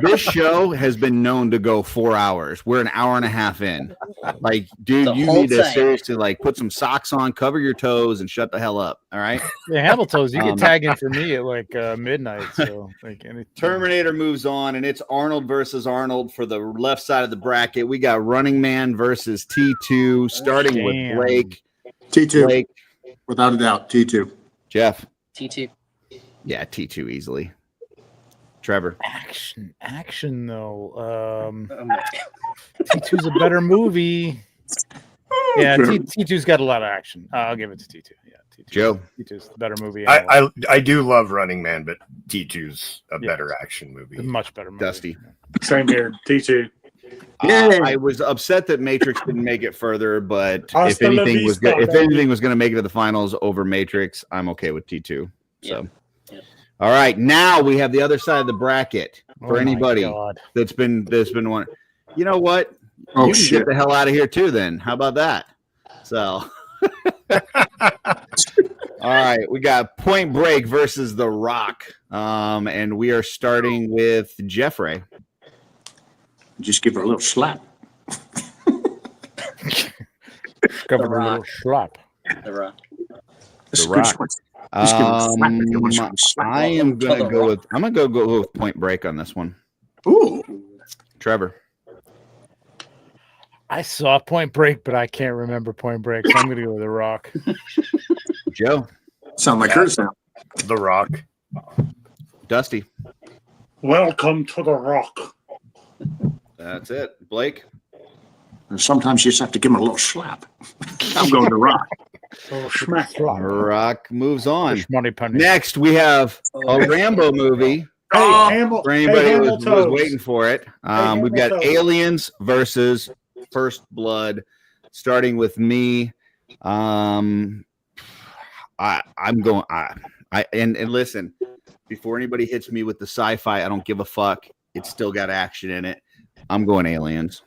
This show has been known to go 4 hours. We're an hour and a half in. Like, dude, The you whole need to thing. seriously like put some socks on, cover your toes, and shut the hell up. All right. Yeah, Hamilton's. You can Um, tag in for me at like midnight. So like any Terminator moves on, and it's Arnold versus Arnold for the left side of the bracket. We got Running Man versus T2, starting with Damn. Blake. T2. Blake, Without a doubt. T2. Jeff. T2. Yeah, T2 easily. Trevor. action though. Oh my T2's a better movie. Yeah, T2's got a lot of action. I'll give it to T2. Yeah, T2. Joe. T2's the better movie. I do love Running Man, but T2's a Yeah. better action movie. a much better movie. Dusty. Same here. T2. I was upset that Matrix didn't make it further, but if Hasta la anything was vista, if baby. anything was going to make it to the finals over Matrix, I'm okay with T2. So, Yeah. all right, now we have the other side of the bracket Oh for my anybody God. that's been one. You know what? Oh, you can shit. get the hell out of here too. Then how about that? So, all right, we got Point Break versus The Rock, and we are starting with Jeffrey. Just give her a little slap. Covered a Rock. little slap. The Rock. This is The good Rock. choice. Just give her a slap if you want to slap. I am To gonna The go Rock. with go with Point Break on this one. Ooh. Trevor. I saw Point Break, but I can't remember Point Break, so I'm going to go with The Rock. Joe. Sound like her sound. The Rock. Dusty. Welcome to The Rock. That's it. Blake. And sometimes you just have to give him a little slap. I'm going to rock. Oh, smack. Rock moves on. Fish money penny. Next, we have a Rambo movie. Hey, For anybody who was Hamiltoes. waiting for it. We've got Hamiltoes. Aliens versus First Blood, starting with me. I'm going. And listen, before anybody hits me with the sci-fi, I don't give a fuck. It's still got action in it. I'm going Aliens.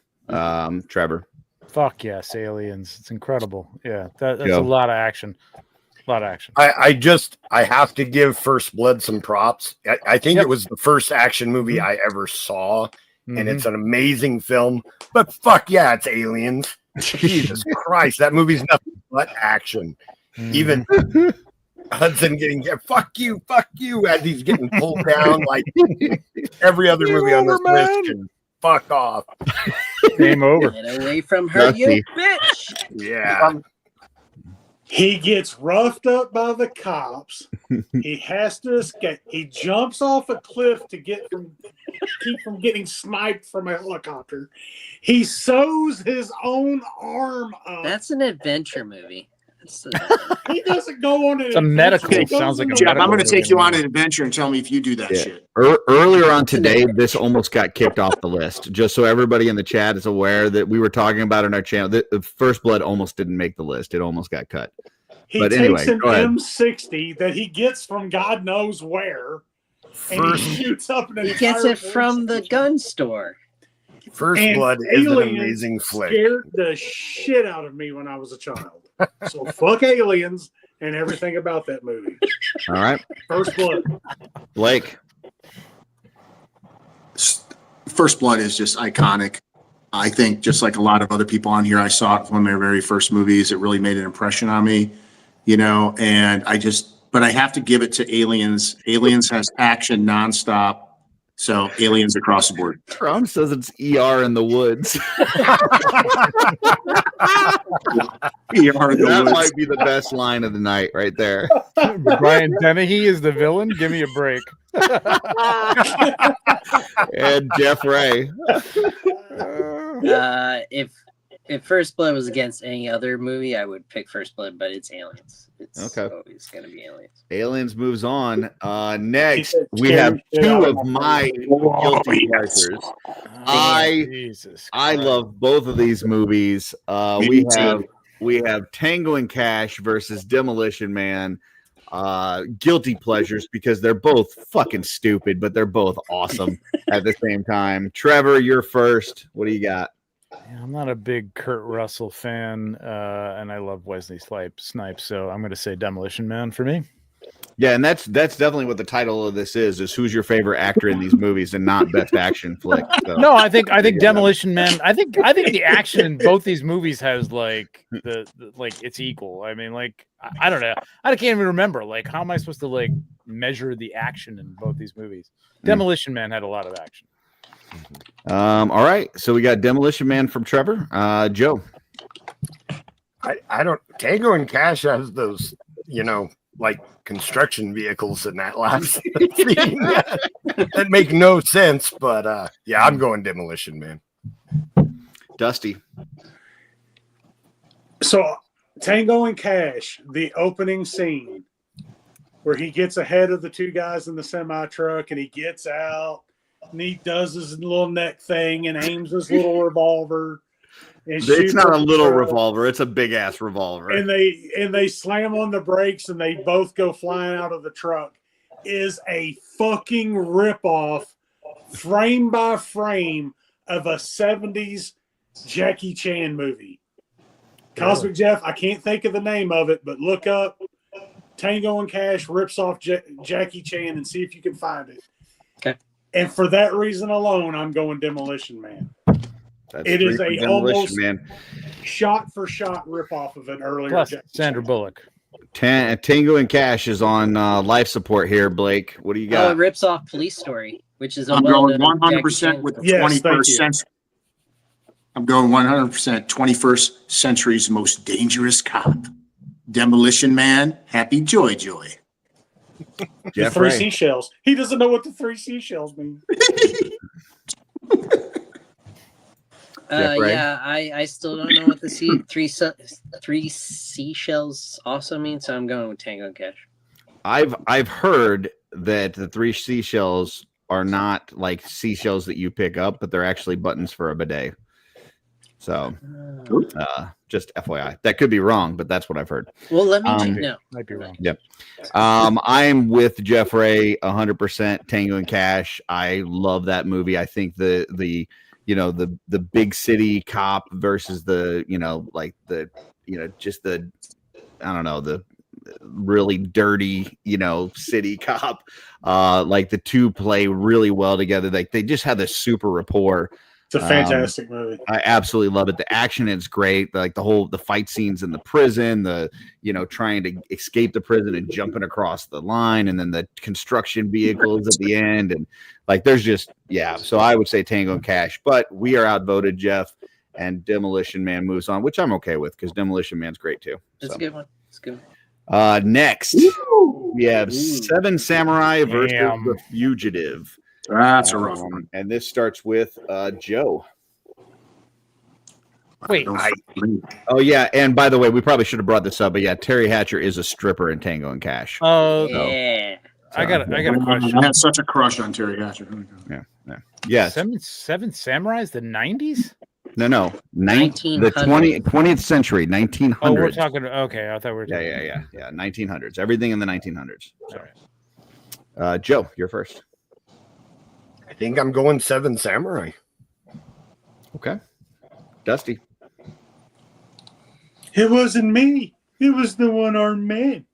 Trevor. Fuck yes, Aliens. It's incredible. Yeah, that's Joe. a lot of action. A lot of action. I have to give First Blood some props. I think Yep. it was the first action movie I ever saw, and Mhm. it's an amazing film. But fuck yeah, it's Aliens. Jesus Christ, that movie's nothing but action. Mhm. Even Hudson getting fuck you, as he's getting pulled down like every other movie on this list. Can fuck off. Game over. Get away from her, you bitch. Yeah. He gets roughed up by the cops. He has to escape. He jumps off a cliff to keep from getting sniped from a helicopter. He sews his own arm up. That's an adventure movie. He doesn't go on It's a medical. Sounds like a Jeff, medical I'm going to take movie. you on an adventure and tell me if you do that shit. Earlier on today, this almost got kicked off the list. Just so everybody in the chat is aware that we were talking about in our channel. The First Blood almost didn't make the list. It almost got cut. He But takes anyway, an go ahead. M60 that he gets from God knows where, and he shoots up an He entire gets it police from the station. gun store. First And Blood is an Aliens amazing flick. Scared the shit out of me when I was a child. So fuck Aliens and everything about that movie. All right, First Blood. Blake. First Blood is just iconic. I think just like a lot of other people on here, I saw it one of their very first movies. It really made an impression on me, and but I have to give it to Aliens. Aliens has action nonstop. So Aliens across the board. Trump says it's ER in the woods. That might be the best line of the night right there. Brian Dennehy is the villain. Give me a break. And Jeff Ray. If First Blood was against any other movie, I would pick First Blood, but it's Aliens. It's always going to be Aliens. Aliens moves on. Next, we have two of my guilty pleasures. I love both of these movies. We have Tango and Cash versus Demolition Man. Guilty pleasures because they're both fucking stupid, but they're both awesome at the same time. Trevor, you're first. What do you got? Yeah, I'm not a big Kurt Russell fan, and I love Wesley Snipes, so I'm going to say Demolition Man for me. Yeah, and that's definitely what the title of this is who's your favorite actor in these movies and not best action flick. So. No, I think Demolition Man. I think the action in both these movies has like the it's equal. I mean, like I don't know. I can't even remember. Like, how am I supposed to like measure the action in both these movies? Demolition Man had a lot of action. All right, so we got Demolition Man from Trevor. Joe. I don't. Tango and Cash has those, like construction vehicles in that last scene that make no sense. But yeah, I'm going Demolition Man. Dusty. So Tango and Cash, the opening scene where he gets ahead of the two guys in the semi truck and he gets out and he does his little neck thing and aims his little revolver. It's not a little revolver; it's a big ass revolver. And they slam on the brakes and they both go flying out of the truck. Is a fucking ripoff, frame by frame, of a 70s Jackie Chan movie. Cosmic Jeff, I can't think of the name of it, but look up Tango and Cash rips off Jackie Chan and see if you can find it. Okay. And for that reason alone, I'm going Demolition Man. It is a almost shot for shot ripoff of an earlier. Plus Sandra Bullock. Tango and Cash is on life support here. Blake, what do you got? Oh, it rips off Police Story, which is I'm going 100% with the 21st century. I'm going 100% 21st century's most dangerous cop. Demolition Man, happy joy. The three seashells. He doesn't know what the three seashells mean. Yeah, I still don't know what the three seashells also mean, so I'm going with Tango and Cash. I've heard that the three seashells are not like seashells that you pick up, but they're actually buttons for a bidet. So, just FYI, that could be wrong, but that's what I've heard. Well, let me know. Might be wrong. Yep. I'm with Jeff Ray 100%. Tango and Cash. I love that movie. I think the big city cop versus the really dirty, city cop. Like the two play really well together. Like they just had this super rapport. It's a fantastic movie. I absolutely love it. The action is great. Like the fight scenes in the prison, trying to escape the prison and jumping across the line, and then the construction vehicles at the end, and like there's just So I would say Tango and Cash, but we are outvoted, Jeff, and Demolition Man moves on, which I'm okay with because Demolition Man's great too. It's a good one. It's good. Next we have Seven Samurai versus The Fugitive. That's a rough one. And this starts with Joe. Wait. Oh yeah, and by the way, we probably should have brought this up, but yeah, Terry Hatcher is a stripper in Tango and Cash. Oh, Yeah. I got a question. I had such a crush on Terry Hatcher. Yes. Seven Samurais, the 90s? No. The 20th century, 1900s. Oh, we're talking. Okay, I thought we were talking. Yeah. 1900s. Everything in the 1900s. All right. Joe, you're first. I think I'm going Seven Samurai. Okay. Dusty. It wasn't me. It was the one-armed man.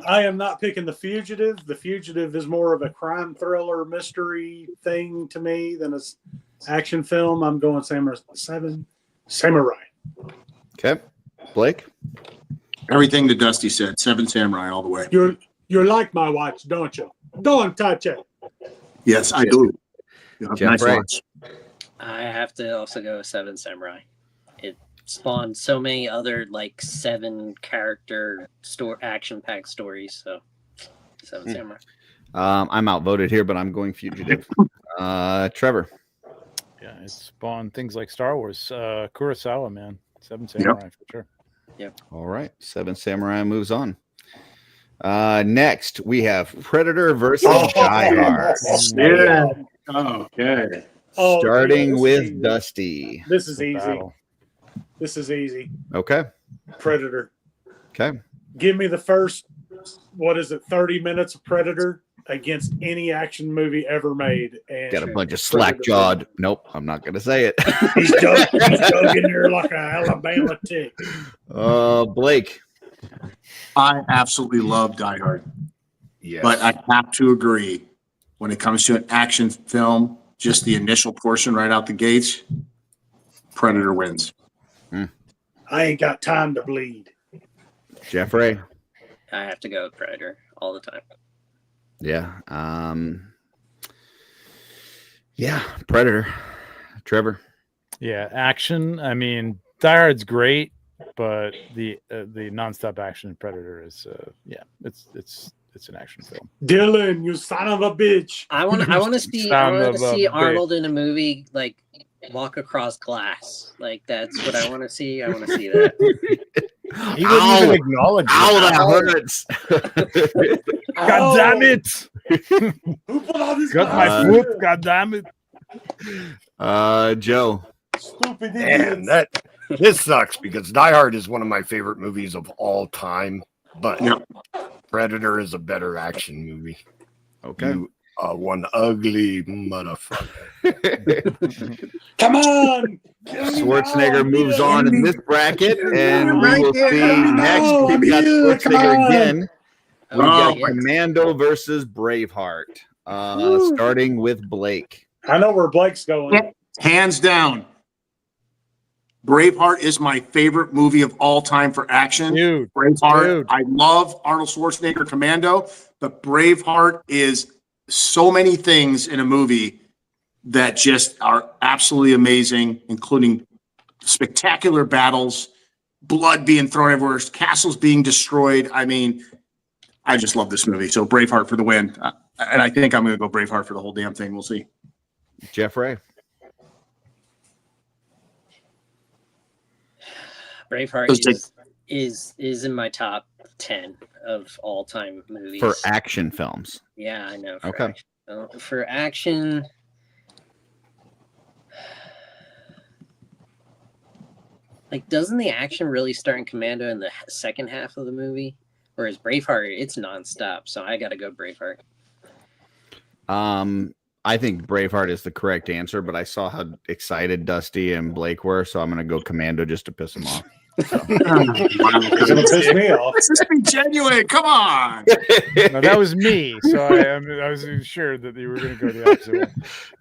I am not picking The Fugitive. The Fugitive is more of a crime thriller mystery thing to me than an action film. I'm going Seven Samurai. Okay. Blake. Everything that Dusty said, Seven Samurai all the way. You like my watch, don't you? Don't touch it. Yes, I do. Nice Ray. watch. I have to also go with Seven Samurai. It spawned so many other like 7 character action packed stories. So Seven Samurai. I'm outvoted here, but I'm going Fugitive. Trevor. Yeah, it spawned things like Star Wars. Kurosawa, man. Seven Samurai for sure. Yep. All right. Seven Samurai moves on. Next, we have Predator versus Die Hard. Yeah. Okay. Starting with Dusty. This is easy. Battle. This is easy. Okay. Predator. Okay. Give me the first, 30 minutes of Predator against any action movie ever made. And Got a bunch of slack jawed. Nope, I'm not gonna say it. He's dug in there like a Alabama tick. Blake. I absolutely love Die Hard. Yes. But I have to agree, when it comes to an action film, just the initial portion right out the gates, Predator wins. I ain't got time to bleed. Jeffrey. I have to go with Predator all the time. Yeah. Predator. Trevor. Yeah, action. I mean, Die Hard's great, but the nonstop action in Predator is it's an action film. Dylan, you son of a bitch. I want to see Arnold in a movie like walk across glass. Like that's what I want to see. I want to see that. He wouldn't even acknowledge that hurts. God damn it! Who put all this Got my foot. God damn it! Joe. Stupid Man, idiots. this sucks because Die Hard is one of my favorite movies of all time, but Predator is a better action movie. Okay. You one ugly motherfucker. Come on. Schwarzenegger moves on in this bracket, and we Right will there. see next. I'm We've got here. Come Schwarzenegger on. again. Oh, We got yeah. Commando versus Braveheart. Starting with Blake. I know where Blake's going. Hands down. Braveheart is my favorite movie of all time for action. Dude, Braveheart. dude. I love Arnold Schwarzenegger Commando, but Braveheart is so many things in a movie that just are absolutely amazing, including spectacular battles, blood being thrown everywhere, castles being destroyed. I mean, I just love this movie. So Braveheart for the win. And I think I'm going to go Braveheart for the whole damn thing. We'll see. Jeffrey. Braveheart is in my top 10 of all time movies For action films. Yeah, I know. Okay. For action, like, doesn't the action really start in Commando in the second half of the movie? Whereas Braveheart, it's nonstop. So I got to go Braveheart. I think Braveheart is the correct answer, but I saw how excited Dusty and Blake were, so I'm going to go Commando just to piss them off. It's gonna piss me off. Let's just be genuine. Come on. No, that was me. So I was sure that you were going to go the opposite way.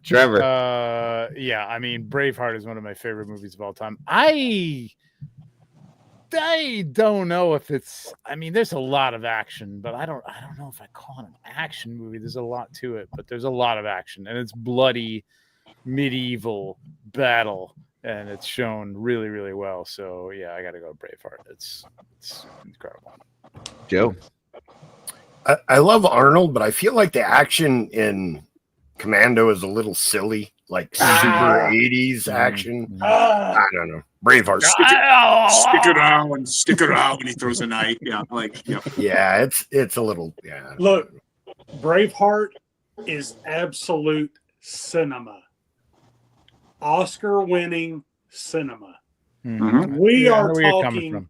Trevor. Yeah, I mean, Braveheart is one of my favorite movies of all time. I don't know if it's. I mean, there's a lot of action, but I don't know if I call it an action movie. There's a lot to it, but there's a lot of action, and it's bloody, medieval battle, and it's shown really, really well. So yeah, I got to go Braveheart. It's incredible. Joe. I love Arnold, but I feel like the action in Commando is a little silly, like super 80s action. I don't know. Braveheart. Stick around when he throws a knife. Yeah, Yeah, it's a little. Look, Braveheart is absolute cinema. Oscar-winning cinema. Mm-hmm. We Yeah, I are know where you're coming talking from.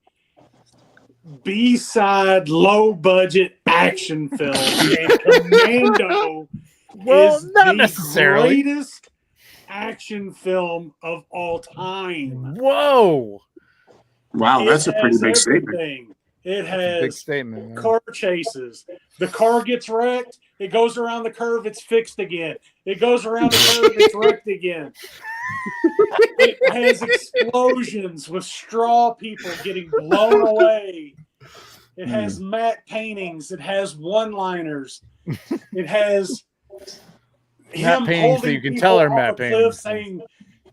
B-side, low-budget action film, and Commando Well, is not the necessarily. greatest action film of all time. Whoa. Wow, that's a It pretty has big statement. everything. It That's a big has statement. Man. car chases. The car gets wrecked. It goes around the curve. It's fixed again. It goes around the curve. It's wrecked again. It has explosions with straw people getting blown away. It has matte paintings. It has one-liners. It has him paintings holding that you can people tell are off matte a cliff paintings. saying,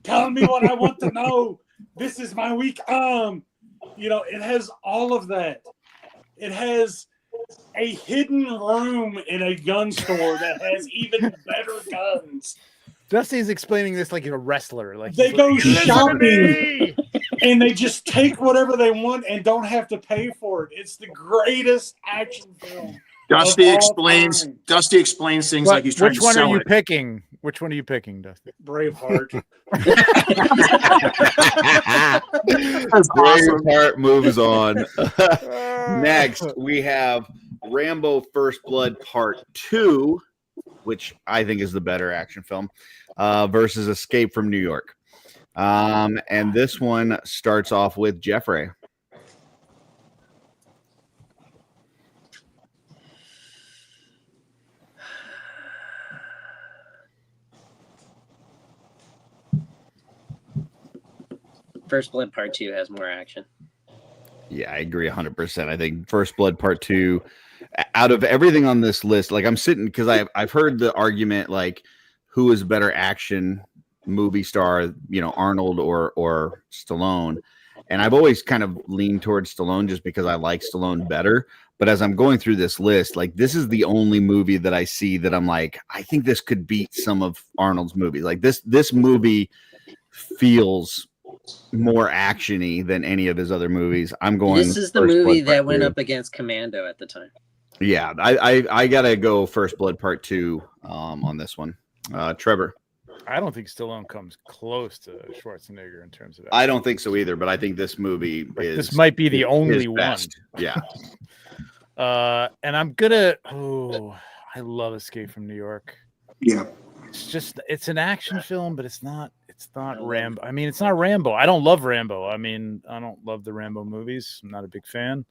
"Tell me what I want to know. This is my weak arm." You know, it has all of that. It has a hidden room in a gun store that has even better guns. Dusty's explaining this like you're a wrestler. Like They he's go like, "Listen to shopping me!" and they just take whatever they want and don't have to pay for it. It's the greatest action film. Dusty of all explains. time. Dusty explains things like he's trying Which to one are sell you it. picking? Which one are you picking, Dusty? Braveheart. That's awesome. Braveheart moves on. Next, we have Rambo First Blood Part 2, which I think is the better action film, versus Escape from New York. And this one starts off with Jeffrey. First Blood Part 2 has more action. Yeah, I agree 100%. I think First Blood Part 2, out of everything on this list, like I'm sitting because I've heard the argument like who is a better action movie star, you know, Arnold or Stallone. And I've always kind of leaned towards Stallone just because I like Stallone better. But as I'm going through this list, like this is the only movie that I see that I'm like, I think this could beat some of Arnold's movies. Like this movie feels more actiony than any of his other movies. I'm going. This is the First movie Blood Part that went 2. up against Commando at the time. Yeah, I gotta go First Blood Part 2 on this one. Trevor. I don't think Stallone comes close to Schwarzenegger in terms of. I don't think so either, but I think this movie is. This might be the only his one. best. Yeah. And I'm gonna. Oh, I love Escape from New York. Yeah. It's an action film, but it's not Rambo. I mean, it's not Rambo. I don't love Rambo. I mean, I don't love the Rambo movies. I'm not a big fan.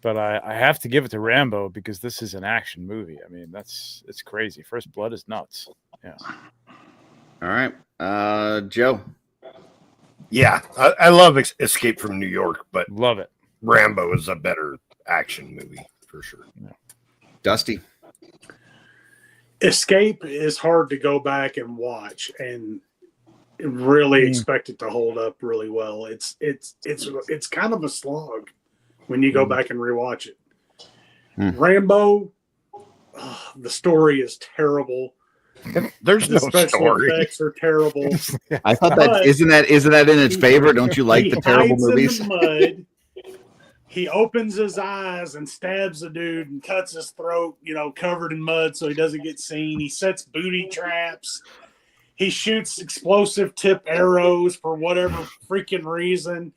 But I have to give it to Rambo because this is an action movie. I mean, it's crazy. First Blood is nuts. Yeah. All right. Joe. Yeah, I love Escape from New York, but Love it. Rambo is a better action movie for sure. Dusty. Escape is hard to go back and watch and really expect it to hold up really well. It's kind of a slog when you go back and rewatch it. Rambo, the story is terrible. There's The no special story. effects are terrible. I thought that But- isn't that in its favor? Don't you like He the terrible hides movies? in the mud. He opens his eyes and stabs a dude and cuts his throat, covered in mud so he doesn't get seen. He sets booty traps. He shoots explosive tip arrows for whatever freaking reason.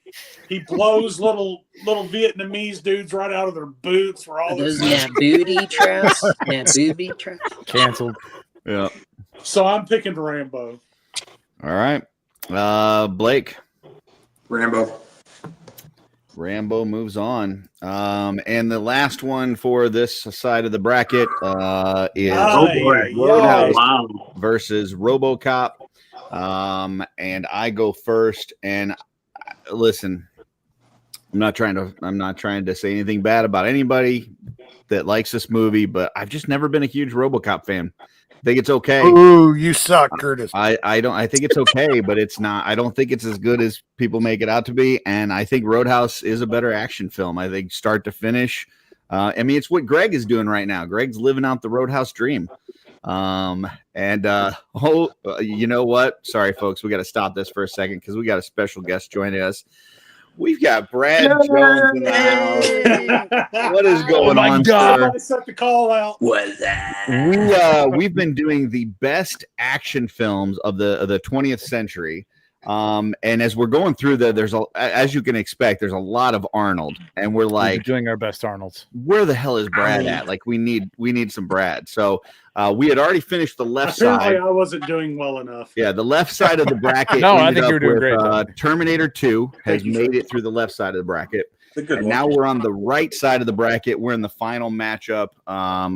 He blows little Vietnamese dudes right out of their boots for all Those this. nat booty traps. Nat booby traps. Canceled. Yeah. So I'm picking Rambo. All right. Blake. Rambo. Rambo moves on. And the last one for this side of the bracket is Roadhouse versus RoboCop. And I go first. And listen, I'm not trying to say anything bad about anybody that likes this movie, but I've just never been a huge RoboCop fan. I think it's okay. Ooh, you suck, Curtis. I think it's okay, but it's not. I don't think it's as good as people make it out to be. And I think Roadhouse is a better action film. I think start to finish. I mean, it's what Greg is doing right now. Greg's living out the Roadhouse dream. You know what? Sorry, folks, we got to stop this for a second because we got a special guest joining us. We've got Brad Jones in the house. What is going on, sir? I set the call out. What's that? We've been doing the best action films of the 20th century. And as we're going through as you can expect, there's a lot of Arnold, and we're like doing our best Arnolds. Where the hell is Brad at? Like we need some Brad. So we had already finished the left Apparently side. I wasn't doing well enough. Yeah, the left side of the bracket. No, I think you were doing great. Terminator 2 has made it through the left side of the bracket. And now we're on the right side of the bracket. We're in the final matchup.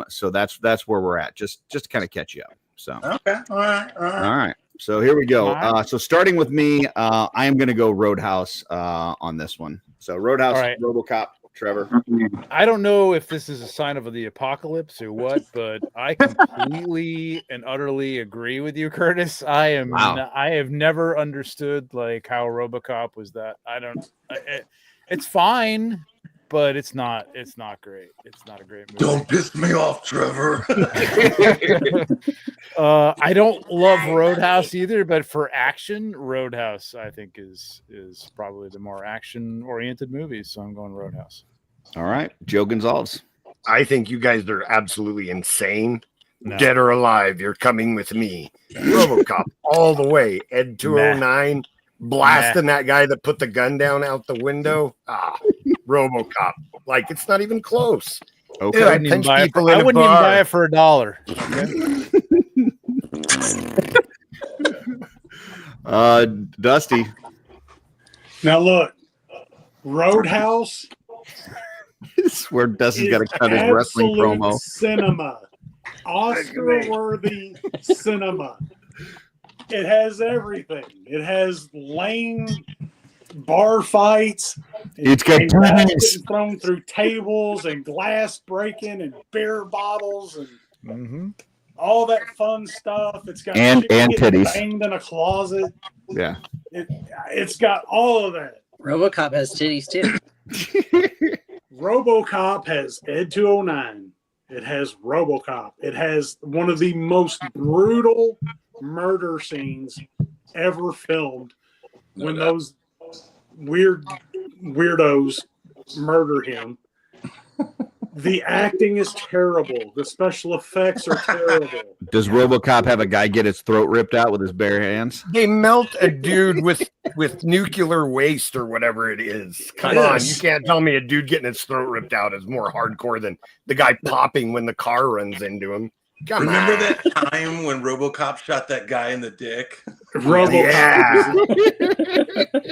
So that's where we're at. Just to kind of catch you up. So Okay. All right. So here we go. So starting with me, I am going to go Roadhouse on this one. So Roadhouse, All right. RoboCop, Trevor. I don't know if this is a sign of the apocalypse or what, but I completely and utterly agree with you, Curtis. I have never understood like how RoboCop was that. It's fine, but it's not great. It's not a great movie. Don't piss me off, Trevor. I don't love Roadhouse either, but for action, Roadhouse I think is probably the more action oriented movie. So I'm going Roadhouse. All right, Joe Gonzalez. I think you guys are absolutely insane. No. Dead or alive, you're coming with me. RoboCop all the way. Ed 209 blasting that guy that put the gun down out the window. RoboCop. Like it's not even close. Okay. Dude, I wouldn't even buy it for $1. Okay. Dusty. Now look, Roadhouse. This is where Dusty's got to cut his wrestling promo. Cinema, Oscar-worthy cinema. It has everything. It has lame bar fights. It's got guys titties. getting thrown through tables and glass breaking and beer bottles and all that fun stuff. It's got and getting titties banged in a closet. Yeah. It's got all of that. RoboCop has titties too. RoboCop has Ed 209. It has RoboCop. It has one of the most brutal murder scenes ever filmed when those weirdos murder him. The acting is terrible. The special effects are terrible. Does RoboCop have a guy get his throat ripped out with his bare hands? They melt a dude with nuclear waste or whatever it is. Come on, you can't tell me a dude getting his throat ripped out is more hardcore than the guy popping when the car runs into him. Remember that time when RoboCop shot that guy in the dick?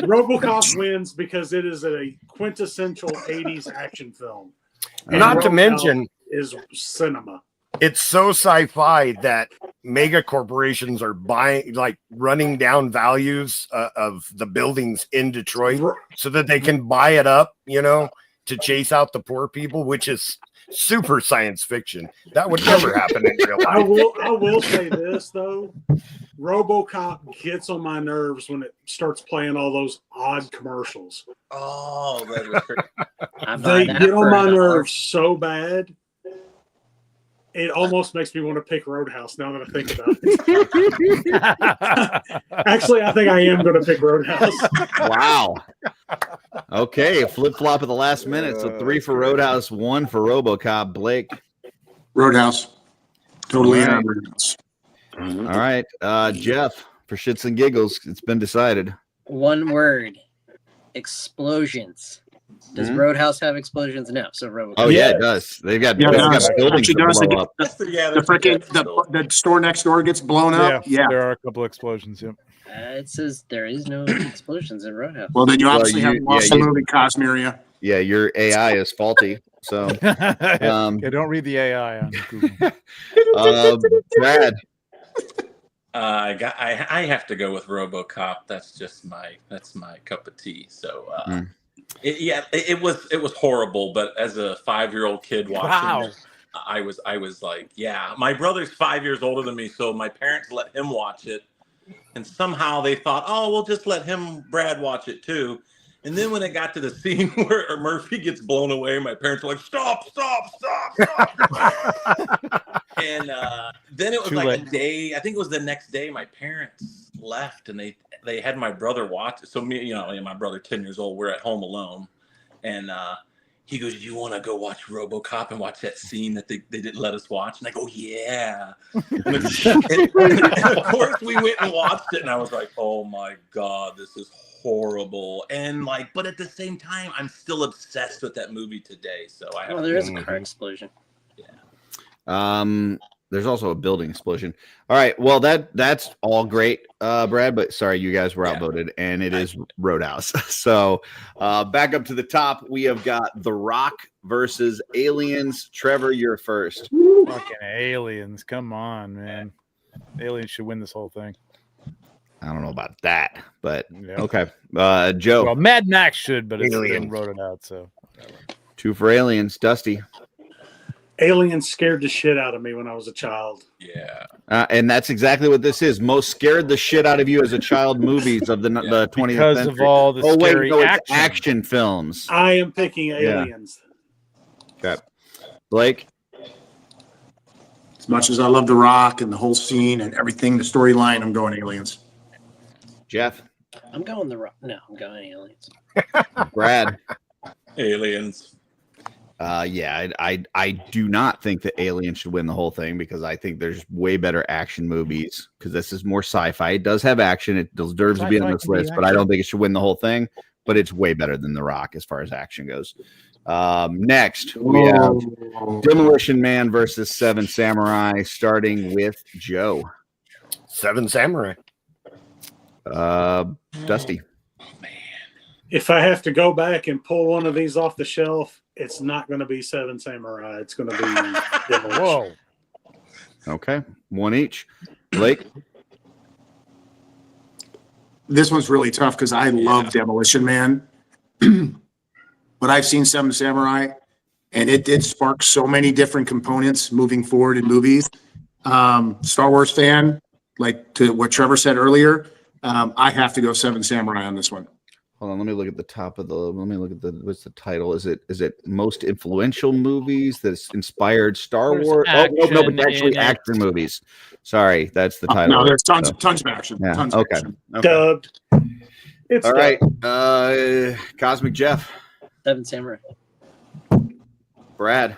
RoboCop wins because it is a quintessential 80s action film. And Not to RoboCop mention is cinema. It's so sci-fi that mega corporations are running down values of the buildings in Detroit so that they can buy it up, to chase out the poor people, which is super science fiction. That would never happen in real life. I will say this though, RoboCop gets on my nerves when it starts playing all those odd commercials. Oh, that was great. They get on my nerves so bad. It almost makes me want to pick Roadhouse now that I think about it. Actually, I think I am going to pick Roadhouse. Wow. Okay, a flip-flop at the last minute. So 3 for Roadhouse, 1 for RoboCop. Blake. Roadhouse. Totally All right. Roadhouse. All right. Jeff, for shits and giggles, it's been decided. One word. Explosions. Does Roadhouse have explosions? No. So RoboCop. Oh yeah, it does. They've got buildings Actually that does. blow up. The store next door gets blown up. Yeah. There are a couple explosions. Yep. It says there is no explosions in Roadhouse. Well, then you obviously you- haven't watched yeah, the you- movie Cosmeria. Yeah, your AI is faulty. So, Yeah, don't read the AI on Google. Brad, I have to go with RoboCop. That's my cup of tea. So it was horrible. But as a 5-year-old kid watching it, I was like, yeah. My brother's 5 years older than me, so my parents let him watch it, and somehow they thought, oh, we'll just let Brad watch it too. And then when it got to the scene where Murphy gets blown away, my parents were like, stop. And then it was like a day, I think it was the next day, my parents left and they had my brother watch it. So me, and my brother, 10 years old, we're at home alone. And he goes, do you want to go watch RoboCop and watch that scene that they didn't let us watch? And I go, yeah. and of course we went and watched it. And I was like, oh my God, this is horrible. And but at the same time, I'm still obsessed with that movie today. So there is a car explosion. there's also a building explosion. All right, well that's all great, Brad, but sorry, you guys were outvoted, and it is Roadhouse. So back up to the top, we have got The Rock versus Aliens. Trevor, you're first. Fucking Aliens, come on, man. Aliens should win this whole thing. I don't know about that, but okay. Joe. Well, Mad Max should, but it's Alien. been wrote it out, so 2 for Aliens. Dusty. Aliens scared the shit out of me when I was a child. Yeah. And that's exactly what this is. Most scared the shit out of you as a child movies of the 20th because century. of all the scary it's action films. I am picking Aliens. Okay. Blake. As much as I love The Rock and the whole scene and everything, the storyline, I'm going Aliens. Jeff. I'm going The Rock. No, I'm going Aliens. Brad. Aliens. I do not think that Alien should win the whole thing because I think there's way better action movies because this is more sci-fi. It does have action. It deserves to be on this list, but I don't think it should win the whole thing. But it's way better than The Rock as far as action goes. Next, we have Demolition Man versus Seven Samurai, starting with Joe. Seven Samurai. Dusty. If I have to go back and pull one of these off the shelf, it's not going to be Seven Samurai. It's going to be Demolition. Whoa. Okay, one each. Blake. This one's really tough because I love Demolition Man, but I've seen Seven Samurai, and it did spark so many different components moving forward in movies. Star Wars fan, like to what Trevor said earlier, I have to go Seven Samurai on this one. Hold on, let me look at the top of the. Let me look at what's the title? Is it most influential movies that's inspired Star Wars? Oh no, but actually action movies. Sorry, that's the title. No, there's tons of action. Yeah. Tons of action. Dubbed. It's All right. dubbed. Cosmic Jeff. Seven Samurai. Brad.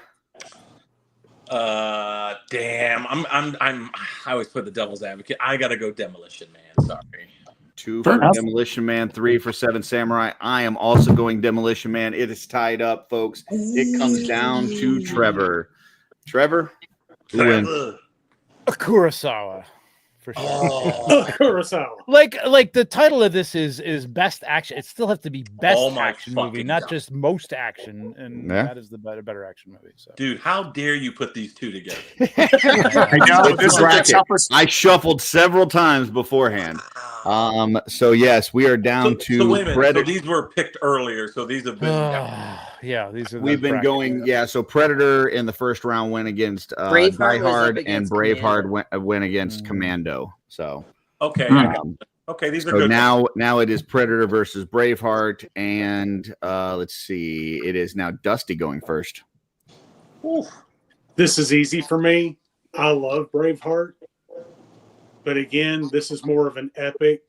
Damn. I always put the devil's advocate. I gotta go Demolition Man. Sorry. 2 for Demolition Man, 3 for Seven Samurai. I am also going Demolition Man. It is tied up, folks. It comes down to Trevor. Trevor? Who wins? Kurosawa. For sure. Kurosawa. Like the title of this is best action. It still has to be best action movie, not just most action. And that is the better action movie. So. Dude, how dare you put these two together? I shuffled several times beforehand. So yes, we are down to so wait a minute. Predator. So these were picked earlier. So these have been these are we've been going. Yeah, so Predator in the first round went against Die Hard, and Braveheart went against Commando. So okay, okay, these are so good. Now it is Predator versus Braveheart, and let's see, it is now Dusty going first. Oof. This is easy for me. I love Braveheart, but again, this is more of an epic,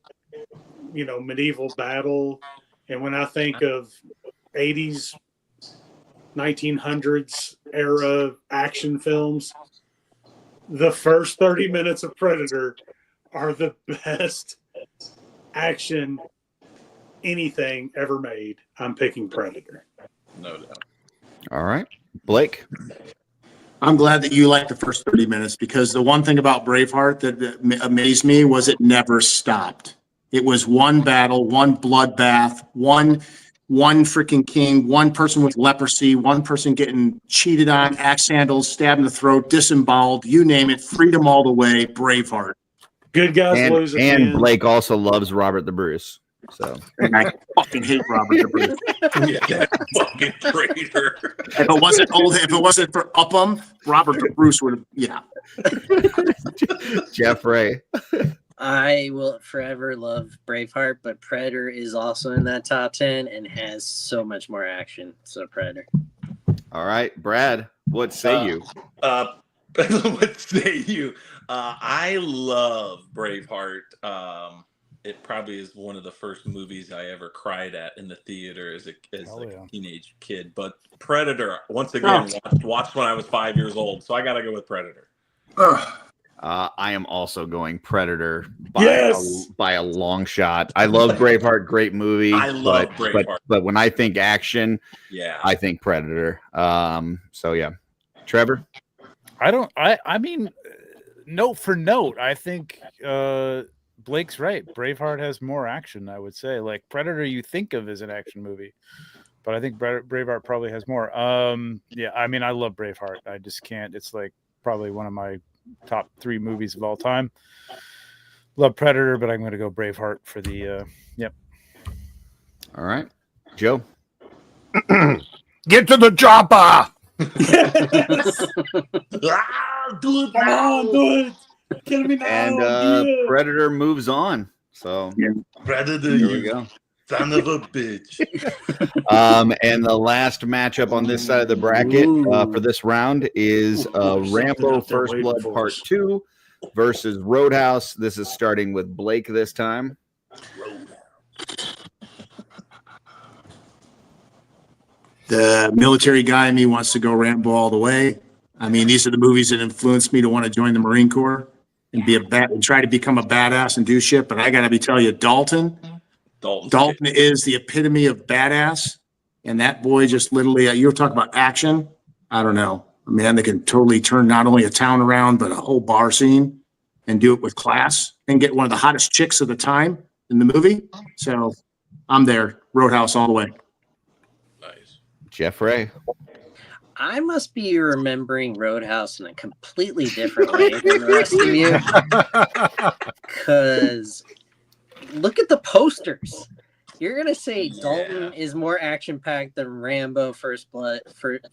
medieval battle. And when I think of 80s, 1900s era action films, the first 30 minutes of Predator are the best action anything ever made. I'm picking Predator. No doubt. All right. Blake. I'm glad that you liked the first 30 minutes because the one thing about Braveheart that amazed me was it never stopped. It was one battle, one bloodbath, one freaking king, one person with leprosy, one person getting cheated on, axe handles, stabbed in the throat, disemboweled, you name it, freedom all the way, Braveheart. Good guys lose And again. Blake also loves Robert the Bruce. So And I fucking hate Robert the Bruce. Yeah, that fucking traitor. If it wasn't for Upham, Robert the Bruce would have, yeah. Jeff Ray. I will forever love Braveheart, but Predator is also in that top 10 and has so much more action. So Predator. All right, Brad, what say you? What say you? I love Braveheart. It probably is one of the first movies I ever cried at in the theater as a teenage kid. But Predator, once again, watched when I was 5 years old. So I got to go with Predator. I am also going Predator by a long shot. I love Braveheart, great movie. I love Braveheart. But when I think action, yeah, I think Predator. So yeah. Trevor? I mean, note for note, I think Blake's right. Braveheart has more action, I would say. Like Predator you think of as an action movie, but I think Braveheart probably has more. Yeah, I mean, I love Braveheart. I just can't. It's like probably one of my top 3 movies of all time. Love Predator, but I'm going to go Braveheart for the yep. All right. Joe? Get to the chopper! Do it Come on, do it. Kill me now. And Predator moves on. So Predator, here we go. Son of a bitch. And the last matchup on this side of the bracket for this round is Rambo First Blood Part 2 versus Roadhouse. This is starting with Blake this time. The military guy in me wants to go Rambo all the way. I mean, these are the movies that influenced me to want to join the Marine Corps and try to become a badass and do shit. But I got to tell you, Dalton is the epitome of badass. And that boy just literally, you were talking about action. I don't know. I mean, they can totally turn not only a town around, but a whole bar scene and do it with class and get one of the hottest chicks of the time in the movie. So I'm there. Roadhouse all the way. Nice. Jeff Ray. I must be remembering Roadhouse in a completely different way than the rest of you. Because look at the posters. You're going to say Dalton is more action-packed than Rambo First Blood Part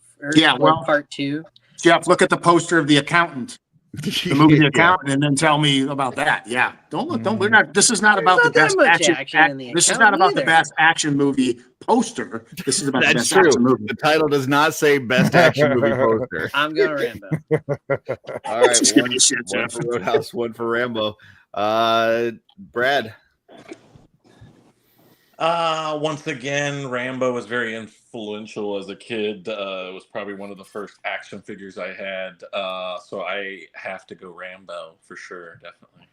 2? Jeff, look at the poster of The Accountant. The movie The Accountant, and then tell me about that. Yeah. This is not about the best action. This is not about the best action movie poster. This is about the best action movie. The title does not say best action movie poster. I'm going Rambo. All right. One for Roadhouse, one for Rambo. Brad. Once again, Rambo was very influential as a kid. It was probably one of the first action figures I had. So I have to go Rambo for sure, definitely.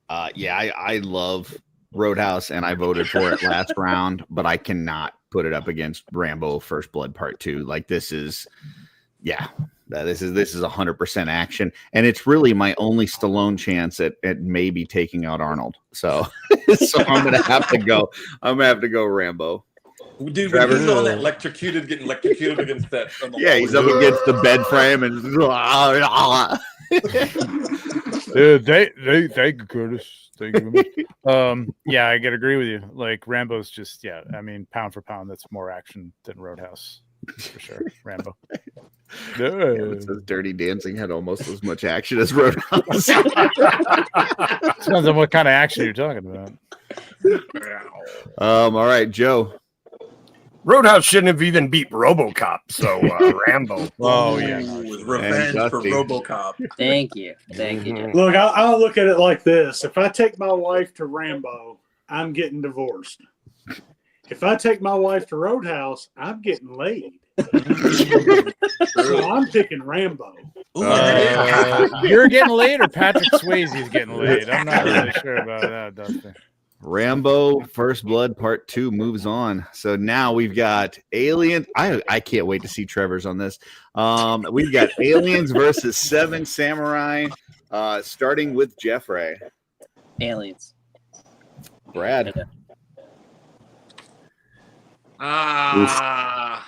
I love Roadhouse, and I voted for it last round, but I cannot put it up against Rambo First Blood Part 2. Like this is 100% action, and it's really my only Stallone chance at maybe taking out Arnold. So I'm gonna have to go Rambo. Dude, when he's on that getting electrocuted against that. He's up against the bed frame and dude, thank you, Curtis. Thank you. I gotta agree with you. Like Rambo's just I mean, pound for pound, that's more action than Roadhouse. For sure. Rambo. Dirty Dancing had almost as much action as Roadhouse. Depends on what kind of action you're talking about. All right, Joe. Roadhouse shouldn't have even beat RoboCop, so Rambo. Oh yeah, revenge for RoboCop. Thank you, Jeff. Look, I'll look at it like this: if I take my wife to Rambo, I'm getting divorced. If I take my wife to Roadhouse, I'm getting laid. So I'm picking Rambo. You're getting laid, or Patrick Swayze's getting laid? I'm not really sure about that, Dustin. Rambo First Blood Part 2 moves on. So now we've got Aliens. I can't wait to see Trevor's on this. We've got Aliens versus Seven Samurai, starting with Jeff Ray. Aliens. Brad. Now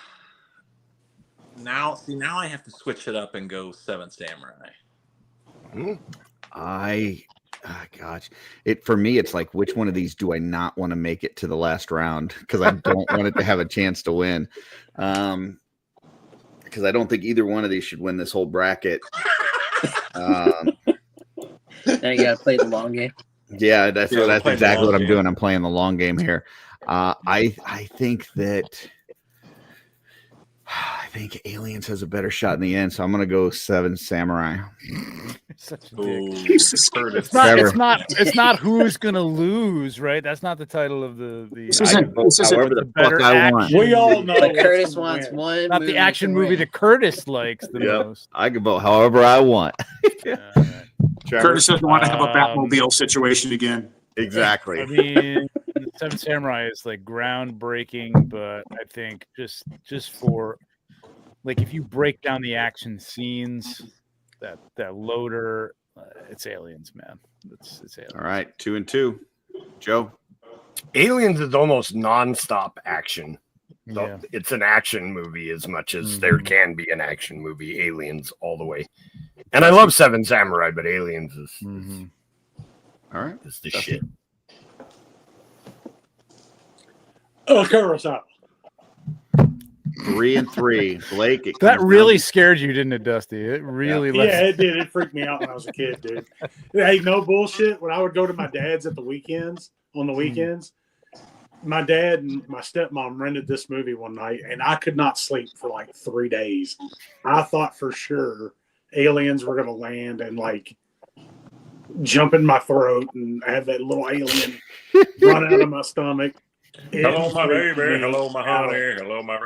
I have to switch it up and go Seven Samurai. Gosh, for me, it's like, which one of these do I not want to make it to the last round? Because I don't want it to have a chance to win. Because I don't think either one of these should win this whole bracket. Now you gotta play the long game. Yeah, that's exactly what I'm doing. I'm playing the long game here. I think Aliens has a better shot in the end, so I'm gonna go Seven Samurai. Such a dick. It's not who's gonna lose, right? That's not the title of the. However the fuck I want. We all know. But Curtis wants one. Not the action movie that Curtis likes the most. I can vote however I want. Curtis doesn't want to have a Batmobile situation again. Exactly. I mean, Seven Samurai is like groundbreaking, but I think just for like, if you break down the action scenes, that loader, it's Aliens, man. It's Aliens. All right, 2-2. Joe. Aliens is almost nonstop action. So Yeah. it's an action movie as much as there can be an action movie. Aliens all the way. And I love Seven Samurai, but Aliens is All right, is the shit. Kurosawa. 3-3. Blake. That really scared you, didn't it, Dusty? It really Yeah, it did. It freaked me out when I was a kid, dude. Hey, no bullshit. When I would go to my dad's on the weekends, my dad and my stepmom rented this movie one night, and I could not sleep for like 3 days. I thought for sure aliens were going to land and like jump in my throat and have that little alien run out of my stomach. Hello, my baby. Hello, my honey. Hello, my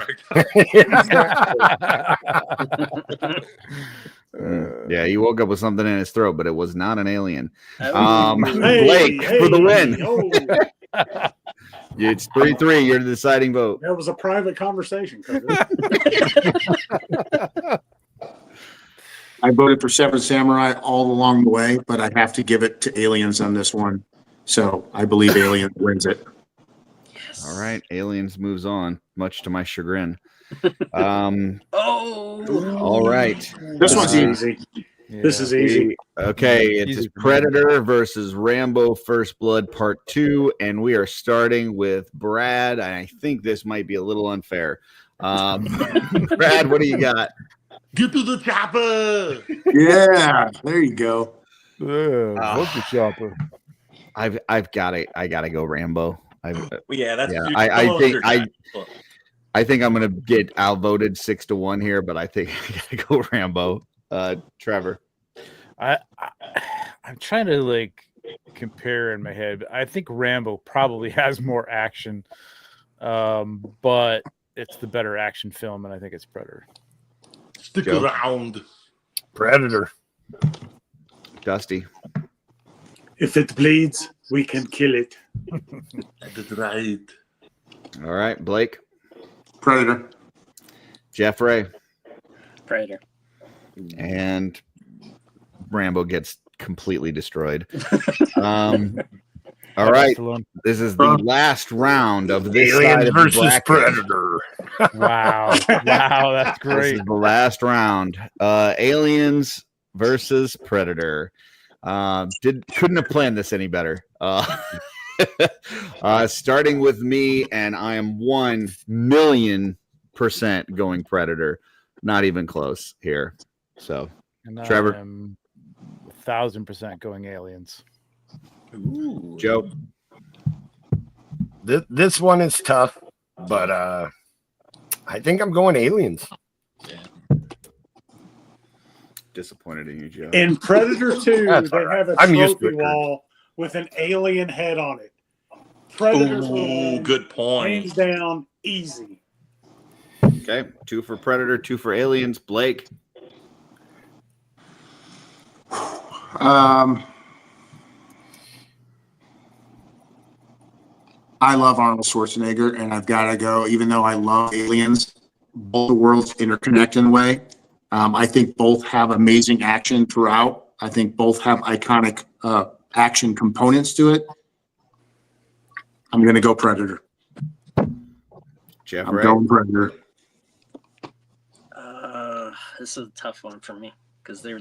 yeah, he woke up with something in his throat, but it was not an alien. Blake for the win. Oh. It's 3-3. You're the deciding vote. That was a private conversation. I voted for Seven Samurai all along the way, but I have to give it to Aliens on this one. So I believe Aliens wins it. All right, Aliens moves on, much to my chagrin. All right. This one's easy. Yeah. This is easy. Okay, it's Predator versus Rambo First Blood Part 2, and we are starting with Brad. I think this might be a little unfair. Brad, what do you got? Get to the chopper. Yeah, there you go. Vote the chopper. I've got it. I gotta go Rambo. I think I'm gonna get outvoted 6-1 here, but I think I gotta go Rambo. Trevor. I'm trying to like compare in my head. I think Rambo probably has more action, but it's the better action film, and I think it's Predator. Stick around. Predator. Dusty. If it bleeds, we can kill it. That's right. All right, Blake. Predator. Jeffrey. Predator. And Rambo gets completely destroyed. All right. This is the last round of this Aliens side of versus the bracket. Predator. Wow, that's great. This is the last round. Aliens versus Predator. Couldn't have planned this any better. Starting with me, and I am 1,000,000% going Predator. Not even close here. So, And Trevor. I'm 1,000% going Aliens. Ooh. Joe. This one is tough, but I think I'm going Aliens. Disappointed in you, Joe. In Predator 2, That's they all right. have a I'm used to trophy it, Kurt. wall with an alien head on it. Predator's Ooh, win, good point. hands down, easy. Okay, 2 for Predator, 2 for Aliens. Blake. I love Arnold Schwarzenegger, and I've got to go, even though I love Aliens, both the worlds interconnect in a way. I think both have amazing action throughout. I think both have iconic action components to it. I'm going to go Predator. Jeff, I'm going Predator. This is a tough one for me because they're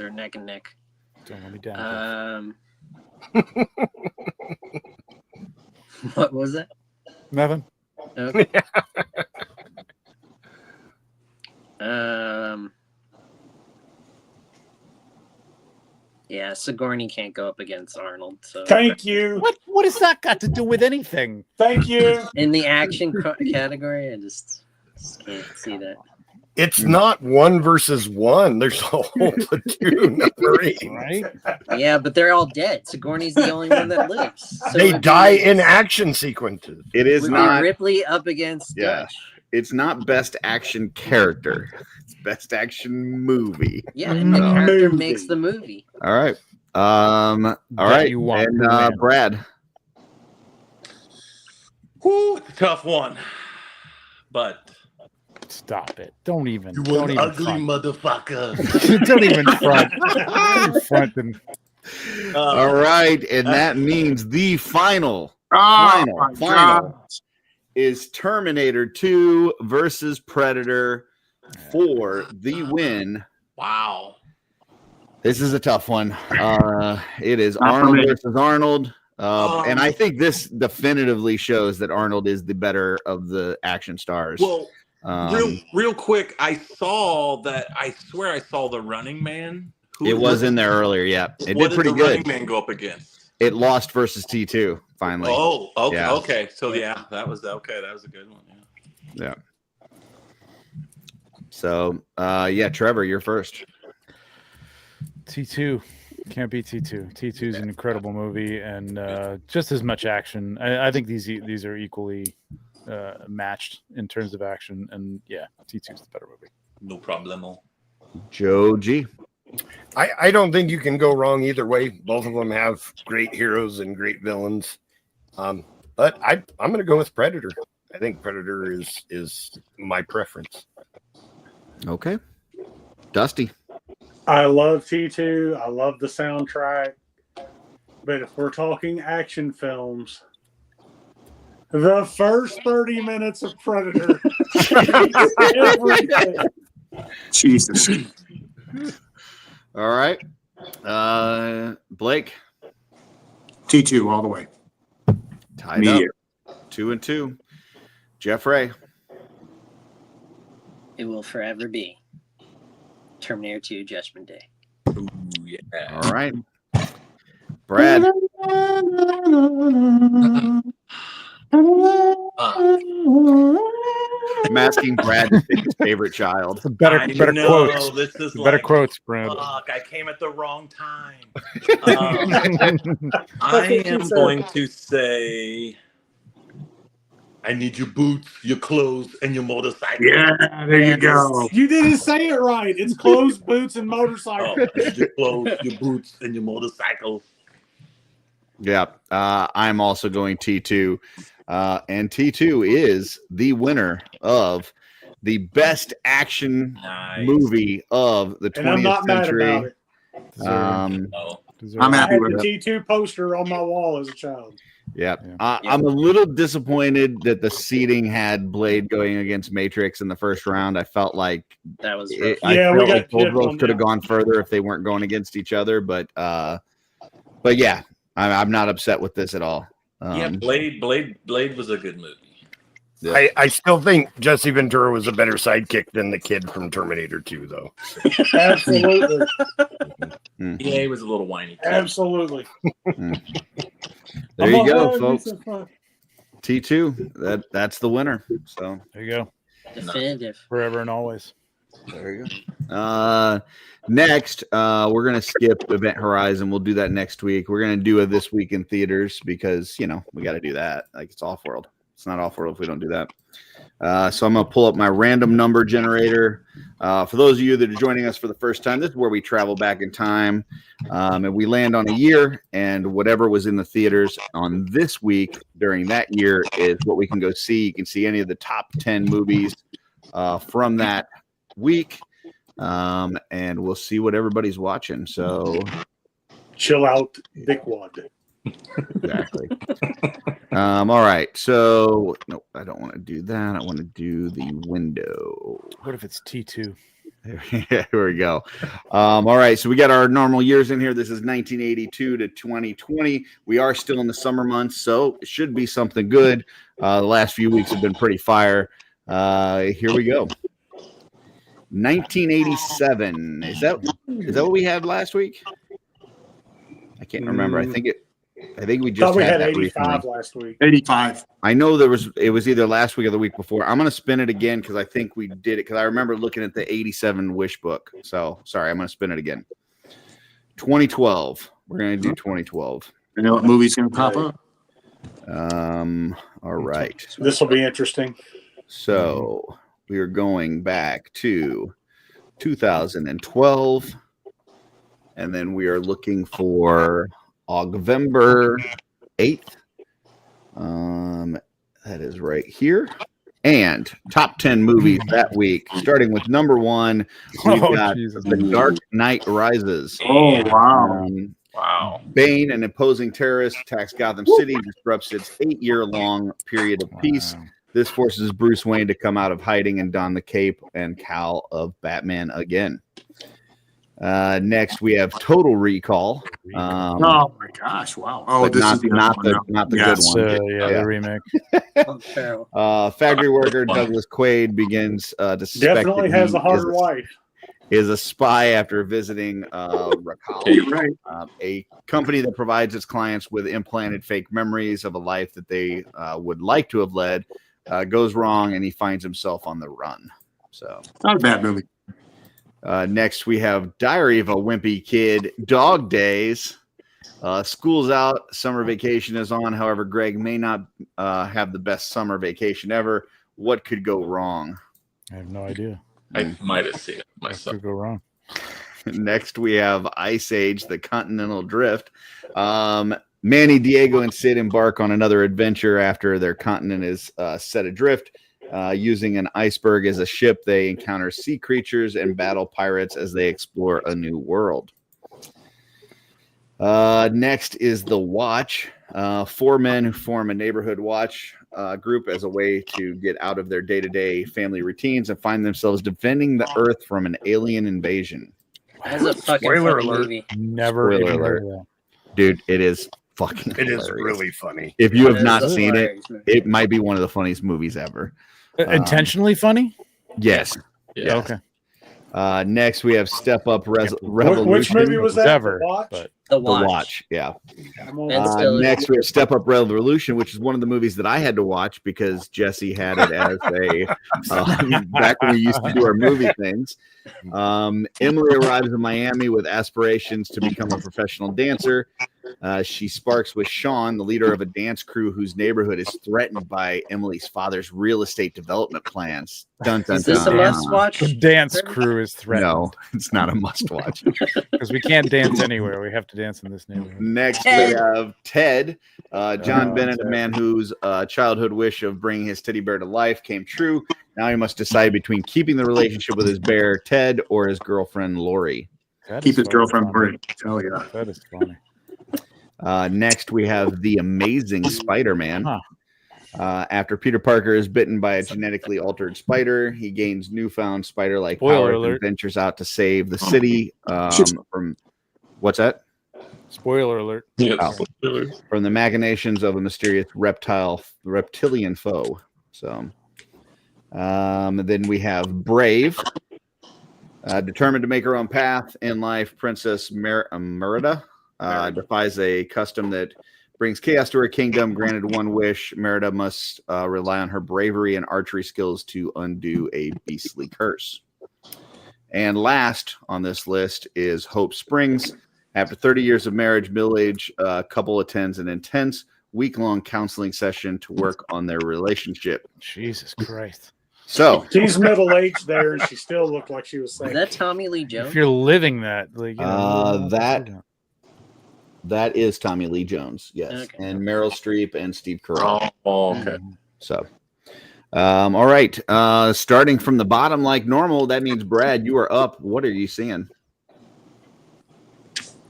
neck and neck. Don't let me down. What was that? Nothing. Okay. Yeah, Sigourney can't go up against Arnold. So Thank you. What has that got to do with anything? Thank you. in the action category, I just can't see that. It's not 1 versus 1. There's a whole platoon of Marines. Right? Yeah, but they're all dead. Sigourney's the only one that lives. So They it'd die be- in action sequences. It is would be not. Ripley up against Yeah. Dutch. It's not best action character. It's best action movie. Yeah, and the character makes the movie. All right. All right. you want And to win. Brad. Whew, it's a tough one. But Stop it. Don't even. You Don't an even ugly front. motherfucker. Don't even front. Front and All right. And that means the final Oh, my final is Terminator 2 versus Predator for the win. wow. This is a tough one. It is Not for Arnold me. versus Arnold. And I think this definitively shows that Arnold is the better of the action stars. Well, Um, real quick, I saw that. I swear I saw the Running Man. it was in there earlier. Yeah, it What did pretty the good. Running Man go up against? It lost versus T2 finally. Oh, okay, Yeah. okay. So yeah, that was okay. That was a good one. Yeah. Yeah. So, yeah, Trevor, you're first. T2. Can't beat T2. T2 is an incredible movie and just as much action. I think these are equally matched in terms of action. And yeah, T2 is the better movie. No problemo. Joe G. I don't think you can go wrong either way. Both of them have great heroes and great villains. But I'm going to go with Predator. I think Predator is my preference. Okay. Dusty. I love T2. I love the soundtrack. But if we're talking action films, the first 30 minutes of Predator. Everything. Jesus. All right. Blake. T2 all the way. Tied Me. up. 2-2. Jeff Ray. It will forever be Terminator 2 Judgment Day. Ooh, yeah. All right. Brad. I'm asking Brad to pick his favorite child. Better I quotes. know, this is Better like, quotes, Brad. Fuck, I came at the wrong time. I am going to say, I need your boots, your clothes, and your motorcycle. Yeah, there you go. You didn't say it right. It's clothes, boots, and Oh, motorcycle. I need your clothes, your boots, and your motorcycle. Yeah. I'm also going T2. And T2 is the winner of the best action Nice. movie of the 20th And I'm not mad century. about it. Oh, I'm I happy had with the it. T2 poster on my wall as a child. Yeah. Yeah. I'm a little disappointed that the seeding had Blade going against Matrix in the first round. I felt like That was rough. I Yeah, we felt got like both hit of those on could have that. gone further if they weren't going against each other. But yeah, I'm not upset with this at all. yeah, Blade was a good movie. Yeah. I still think Jesse Ventura was a better sidekick than the kid from Terminator 2, though. Absolutely. Mhm. Yeah, he was a little whiny. Absolutely. There you go, Oh, folks. this is fun. T2. That's the winner. So There you go. Definitive. Forever and always. there you go. Next, we're gonna skip Event Horizon. We'll do that next week. We're gonna do a This Week in Theaters because we got to do that. Like it's OffWorld. It's not OffWorld if we don't do that. So I'm gonna pull up my random number generator. For those of you that are joining us for the first time, this is where we travel back in time, and we land on a year, and whatever was in the theaters on this week during that year is what we can go see. You can see any of the top 10 movies from that week. And we'll see what everybody's watching. So Chill out, dickwad. Exactly. All right. So no, I don't want to do that. I want to do the window. What if it's T2? Here we go. All right. So we got our normal years in here. This is 1982 to 2020. We are still in the summer months, so it should be something good. The last few weeks have been pretty fire. Here we go. 1987. Is that what we had last week? I can't remember. I think we just Thought we had had that 85 recently. last week. 85. I know it was either last week or the week before. I'm gonna spin it again because I think we did it because I remember looking at the 87 wish book. So sorry, I'm gonna spin it again. 2012. We're gonna do 2012. You know what movie's gonna pop up? All right. This will be interesting. So we are going back to 2012, and then we are looking for November 8th. That is right here. And top 10 movies that week, starting with number 1, we've got The Dark Knight Rises. Oh, wow. Wow. Bane, an imposing terrorist, attacks Gotham City, disrupts its 8-year-long period of peace. This forces Bruce Wayne to come out of hiding and don the cape and cowl of Batman again. Next, we have Total Recall. Oh my gosh! Wow. Oh, but this not, is the not other the one now. not the Yes. good one. The remake. Factory worker Douglas Quaid begins to suspect Definitely that has he a harder wife. is a spy after visiting Racal, Right. a company that provides its clients with implanted fake memories of a life that they would like to have led. Goes wrong, and he finds himself on the run. So Not a bad movie. next, we have Diary of a Wimpy Kid, Dog Days. School's out, summer vacation is on. However, Greg may not have the best summer vacation ever. What could go wrong? I have no idea. I might have seen it myself. Could go wrong. Next, we have Ice Age, The Continental Drift. Manny, Diego, and Sid embark on another adventure after their continent is set adrift. Using an iceberg as a ship, they encounter sea creatures and battle pirates as they explore a new world. Next is The Watch. 4 men who form a neighborhood watch group as a way to get out of their day-to-day family routines and find themselves defending the Earth from an alien invasion. That's a fucking Spoiler funny alert. movie. Never Spoiler even alert. heard of that. Dude, it is fucking It is hilarious. really funny. If you have It not is seen it, hilarious, man. it might be one of the funniest movies ever. Intentionally funny? Yes. Yeah. Okay. Next, we have Step Up Revolution. Which movie was that? Ever, The Watch? but The The Watch. Watch, yeah. I'm on And still is. Next, we have Step Up Revolution, which is one of the movies that I had to watch because Jesse had it as a back when we used to do our movie things. Emily arrives in Miami with aspirations to become a professional dancer. She sparks with Sean, the leader of a dance crew whose neighborhood is threatened by Emily's father's real estate development plans. Dun, dun, Is this a dun. must-watch? the dance crew is threatened. No, it's not a must-watch. Because we can't dance anywhere. We have to dance in this neighborhood. Next, Ted. we have Ted. John Oh, Bennett, a Ted. man whose childhood wish of bringing his teddy bear to life came true. Now he must decide between keeping the relationship with his bear, Ted, or his girlfriend, Lori. That Keep is his fucking girlfriend funny. Brie. Oh yeah. That is funny. Next, we have The Amazing Spider-Man. Huh. After Peter Parker is bitten by a genetically altered spider, he gains newfound spider-like Spoiler powers and alert. ventures out to save the city from what's that? Spoiler alert. Yes. From the machinations of a mysterious reptilian foe. So, then we have Brave. Determined to make her own path in life, Princess Merida defies a custom that brings chaos to her kingdom. Granted one wish, Merida must rely on her bravery and archery skills to undo a beastly curse. And last on this list is Hope Springs. After 30 years of marriage, middle-aged couple attends an intense week-long counseling session to work on their relationship. Jesus Christ. So, She's middle aged there, and she still looked like she was Is saying. that Tommy Lee Jones? If you're living that, like, you know, that is Tommy Lee Jones, yes, Okay. and Meryl Streep and Steve Carell. Oh, okay. So, all right. Starting from the bottom like normal, that means Brad, you are up. What are you seeing?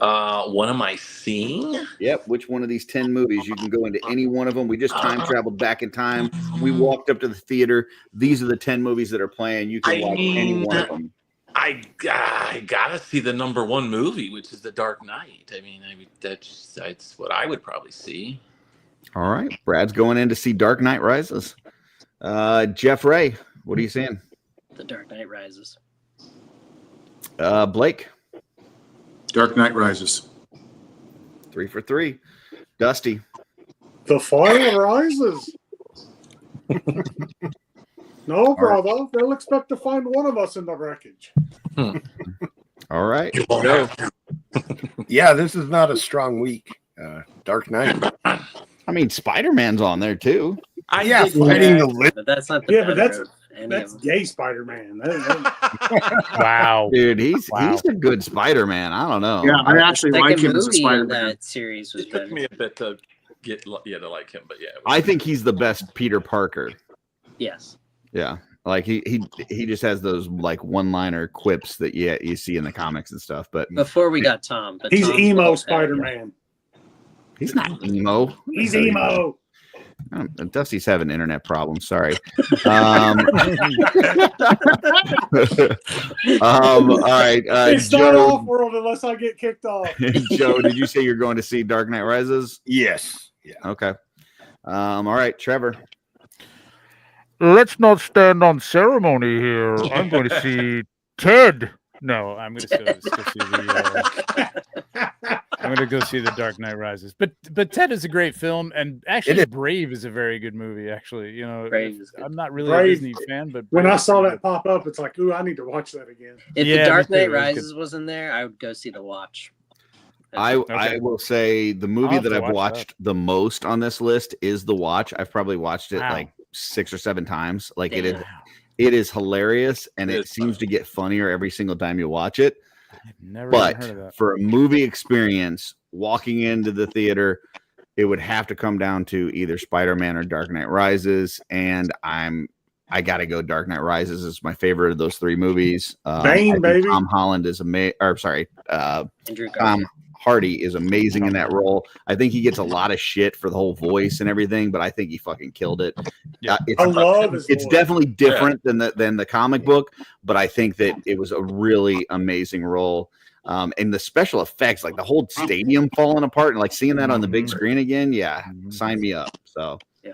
What am I seeing? Yep. Which one of these 10 movies? You can go into any one of them. We just time traveled back in time. We walked up to the theater. These are the 10 movies that are playing. You can watch any one of them. I gotta see the number one movie, which is The Dark Knight. I mean that's what I would probably see. All right. Brad's going in to see Dark Knight Rises. Jeff Ray, what are you saying? The Dark Knight Rises. Blake. Dark Knight Rises. 3 for 3. Dusty. The Fire Rises. No, brother. They'll expect to find one of us in the wreckage. All right. Go. Yeah, this is not a strong week. Dark Knight. I mean, Spider-Man's on there too. Yeah, fighting the lit. But that's not the Yeah, but better of any That's of them. gay Spider-Man. Wow. Dude, he's a good Spider-Man. I don't know. Yeah, I actually like Second him as a movie in Spider-Man. that series was It took better. me a bit to get to like him, but yeah. I think he's the best Peter Parker. Yes. Yeah. Like he just has those like one-liner quips that you see in the comics and stuff, but Before we got Tom. But He's Tom's emo better. Spider-Man. he's not emo. He's emo. Dusty's having internet problems. Sorry. All right. It's not Joe, OffWorld unless I get kicked off. Joe, did you say you're going to see Dark Knight Rises? Yes. Yeah. Okay. All right, Trevor. Let's not stand on ceremony here. I'm going to see Ted. No, I'm going to go see the. I'm going to go see The Dark Knight Rises. But Ted is a great film, and actually, Brave is a very good movie. Actually, you know, Brave is good. I'm not really Brave- a Disney fan, but When Brave I is saw pretty that pop up, it's like, ooh, I need to watch that again. If Yeah, The Dark me too. Knight It was Rises wasn't there, I would go see The Watch. I Okay. will say the movie have that to I've watch watched the most on this list is The Watch. I've probably watched it Wow. like 6 or 7 times. Like Damn. it is hilarious, and It it is seems to get funnier every single time you watch it. I've never even heard of But that. for a movie experience, walking into the theater, it would have to come down to either Spider-Man or Dark Knight Rises, and I gotta go. Dark Knight Rises is my favorite of those 3 movies. Bane, I think baby. Tom Holland is Andrew Tom Garfield. Hardy is amazing in that role. I think he gets a lot of shit for the whole voice and everything, but I think he fucking killed it. Yeah. I love his It's voice. definitely different than the comic book, but I think that it was a really amazing role. And the special effects, like the whole stadium falling apart and like seeing that on the big screen again, yeah, sign me up. So, Yeah.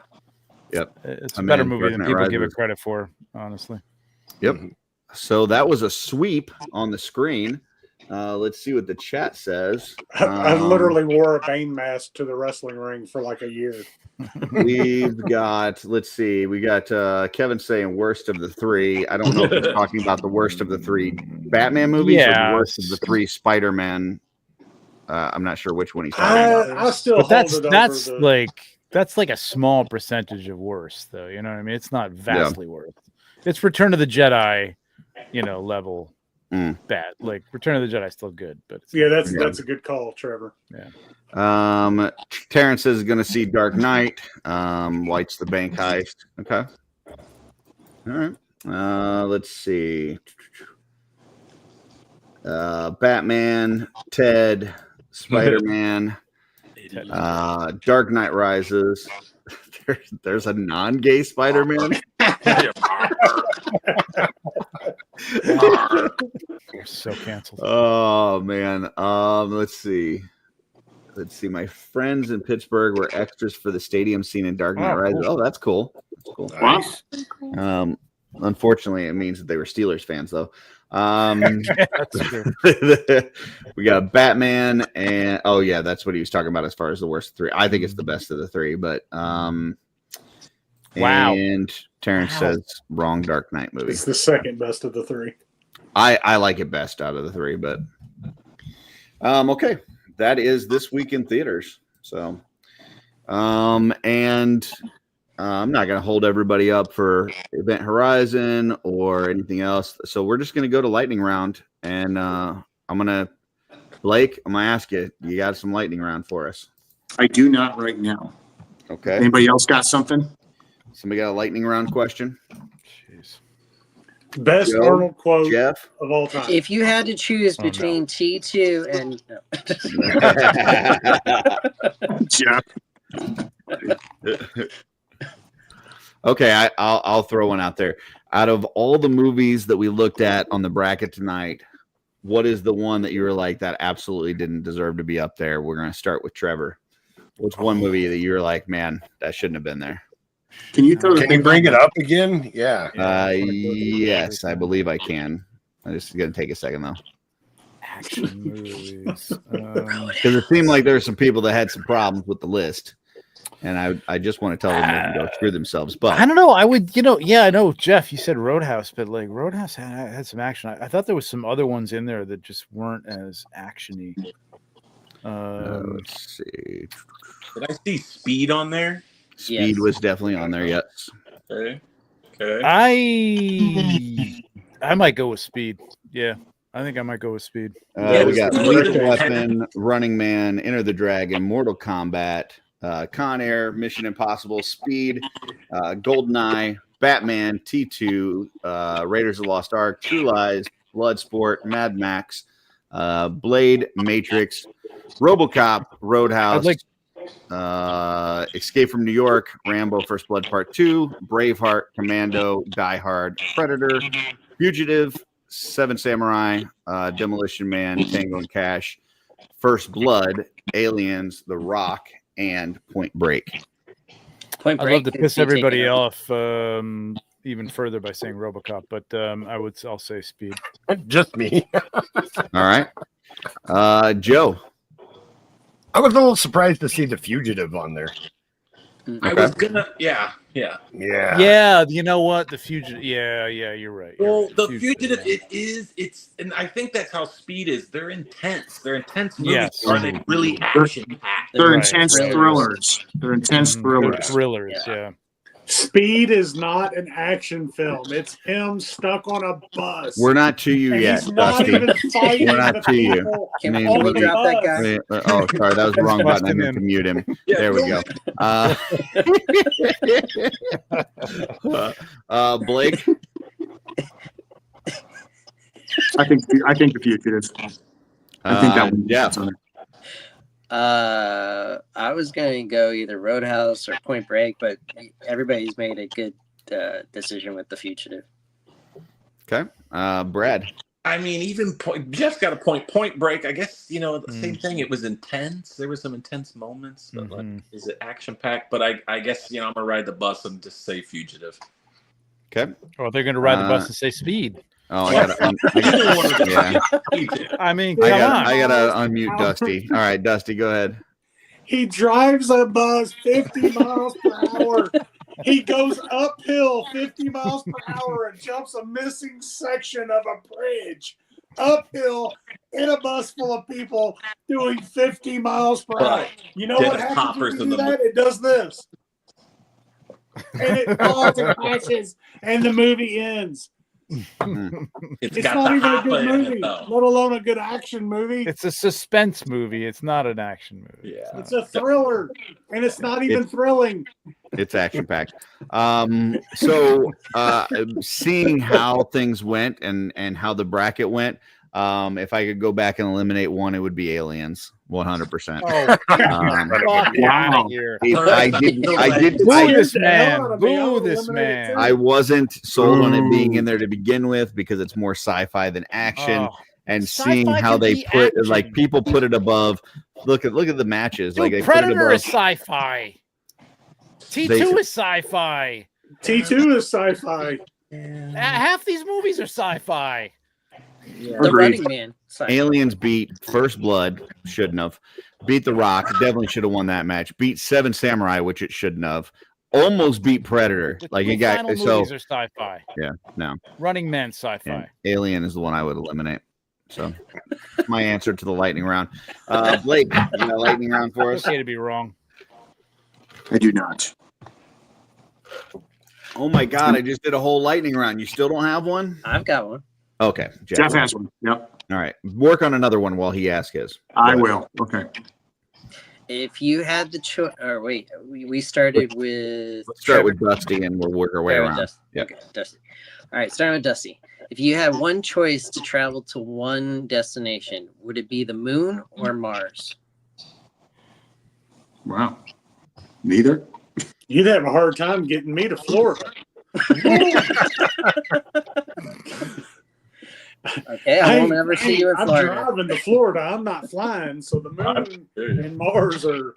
Yep. It's a I'm better in. movie Dark than Knight people give it Rises. credit for, honestly. Yep. So that was a sweep on the screen. Let's see what the chat says. I literally wore a Bane mask to the wrestling ring for like a year. We've got, let's see, we got Kevin saying worst of the 3. I don't know if he's talking about the worst of the 3 Batman movies or the worst of the 3 Spider-Man. I'm not sure which one he's talking about. I still But hold that's it over that's the, like a small percentage of worse, though. You know what I mean? It's not vastly worse. It's Return of the Jedi, level bad. Like Return of the Jedi is still good, but it's yeah, not- that's a good call, Trevor. Terrence is going to see Dark Knight. White's the bank heist. Okay. All right. Let's see. Batman, Ted, Spider-Man, Dark Knight Rises. There's a non-gay Spider-Man. You're so canceled. Oh man. Let's see. My friends in Pittsburgh were extras for the stadium scene in Dark Knight Oh, Rises. cool. Oh, that's cool. That's cool. Nice. Unfortunately, it means that they were Steelers fans, though. That's true. We got Batman, and oh yeah, that's what he was talking about as far as the worst 3. I think it's the best of the 3, but Wow. And Terrence says wrong Dark Knight movie. It's the second best of the 3. I like it best out of the 3, but okay, that is this week in theaters. So, and I'm not going to hold everybody up for Event Horizon or anything else. So we're just going to go to lightning round, and Blake, I'm going to ask you. You got some lightning round for us? I do not right now. Okay. Anybody else got something? Somebody got a lightning round question? Jeez. Best Joe? Arnold quote Jeff? of all time. If you had to choose Oh, no. between T2 and Jeff. Okay, I'll throw one out there. Out of all the movies that we looked at on the bracket tonight, what is the one that you were like that absolutely didn't deserve to be up there? We're going to start with Trevor. What's one movie that you were like, man, that shouldn't have been there? Can you throw the Can you thing bring it up again? Yeah. Yes, I believe I can. I'm just going to take a second though, Action movies. because it seemed like there were some people that had some problems with the list, and I just want to tell them they can go screw themselves. But I don't know. I would, yeah, I know, Jeff, you said Roadhouse, but like Roadhouse had some action. I thought there was some other ones in there that just weren't as actiony. let's see. Did I see Speed on there? Speed Yes. was definitely on there. Yes. Okay. Okay. I might go with Speed. Yeah, I think I might go with Speed. Yeah, We got Speed Lethal was- Weapon, Running Man, Enter the Dragon, Mortal Kombat, Con Air, Mission Impossible, Speed, GoldenEye, Batman, T2, Raiders of the Lost Ark, True Lies, Bloodsport, Mad Max, Blade, Matrix, RoboCop, Roadhouse, Escape from New York, Rambo: First Blood Part 2, Braveheart, Commando, Die Hard, Predator, Fugitive, Seven Samurai, Demolition Man, Tango and Cash, First Blood, Aliens, The Rock, and Point Break. Point I'd Break. love to can piss be taken everybody out. off even further by saying RoboCop, but I'll say Speed. Just me. All right. Joe. I was a little surprised to see The Fugitive on there. I was gonna, yeah. Yeah, you know what? The Fugitive. Yeah, you're right. Well, The Fugitive, it's, and I think that's how Speed is. They're intense. They're intense movies. Yes. Are they really action packed? They're Right, intense right. thrillers. They're intense thrillers. Thrillers, yeah. Speed is not an action film. It's him stuck on a bus. We're not to you And yet, he's not Dusty. even fighting We're not the to you. people Can I mean, we on the drop that bus. guy? Oh, sorry, that was the wrong button. I meant to mute him. Yeah, There we go. Blake. I think The Fugitive. I think that one. Yeah. I was gonna go either Roadhouse or Point Break, but everybody's made a good decision with The Fugitive. Okay. Brad. I mean, even Jeff's got a Point Break. I guess, the same thing. It was intense. There were some intense moments, but like, is it action packed? But I guess, I'm gonna ride the bus and just say Fugitive. Okay. Or they're going to ride the bus and say Speed. Oh, I gotta I mean, I come on. gotta unmute Dusty. All right, Dusty, go ahead. He drives a bus 50 miles per hour. He goes uphill 50 miles per hour and jumps a missing section of a bridge. Uphill in a bus full of people doing 50 miles per hour. You know what happens when you do that? It does this. And it falls and crashes, and the movie ends. It's It's got not the even a hopper good in movie, it, though. let alone a good action movie. It's a suspense movie. It's not an action movie. Yeah. It's a thriller, and it's not even thrilling. It's action packed. So seeing how things went and how the bracket went, if I could go back and eliminate one, it would be Aliens, 100%. Oh, fuck out of here. I did. Boo this man. Boo this man. I wasn't sold on it being in there to begin with because it's more sci-fi than action. Oh. And Sci-fi seeing how can they be put action. like people put it above. Look at the matches. Dude, like they Predator put it is sci-fi. T2 is sci-fi. T2 is sci-fi. Half these movies are sci-fi. The Running Man. Aliens beat First Blood, shouldn't have. Beat The Rock, definitely should have won that match. Beat Seven Samurai, which it shouldn't have. Almost beat Predator. The Like two you got final so movies are sci-fi. yeah, no. Running Man sci-fi. Yeah. Alien is the one I would eliminate. So my answer to the lightning round. Blake, you got a lightning round for us? It's okay to be wrong. I do not. Oh my god, I just did a whole lightning round. You still don't have one? I've got one. Okay. Jeff has one. Yep. All right. Work on another one while he asks his. I will. Okay. If you had the choice, or wait, we started with. Let's start with Dusty and we'll work our way Trevor, around. Dusty. Yeah. Okay, Dusty. All right, starting with Dusty. If you had one choice to travel to one destination, would it be the moon or Mars? Wow. Neither. You'd have a hard time getting me to Florida. Okay, I won't ever see you in Florida. I'm driving to Florida. I'm not flying, so the moon and Mars are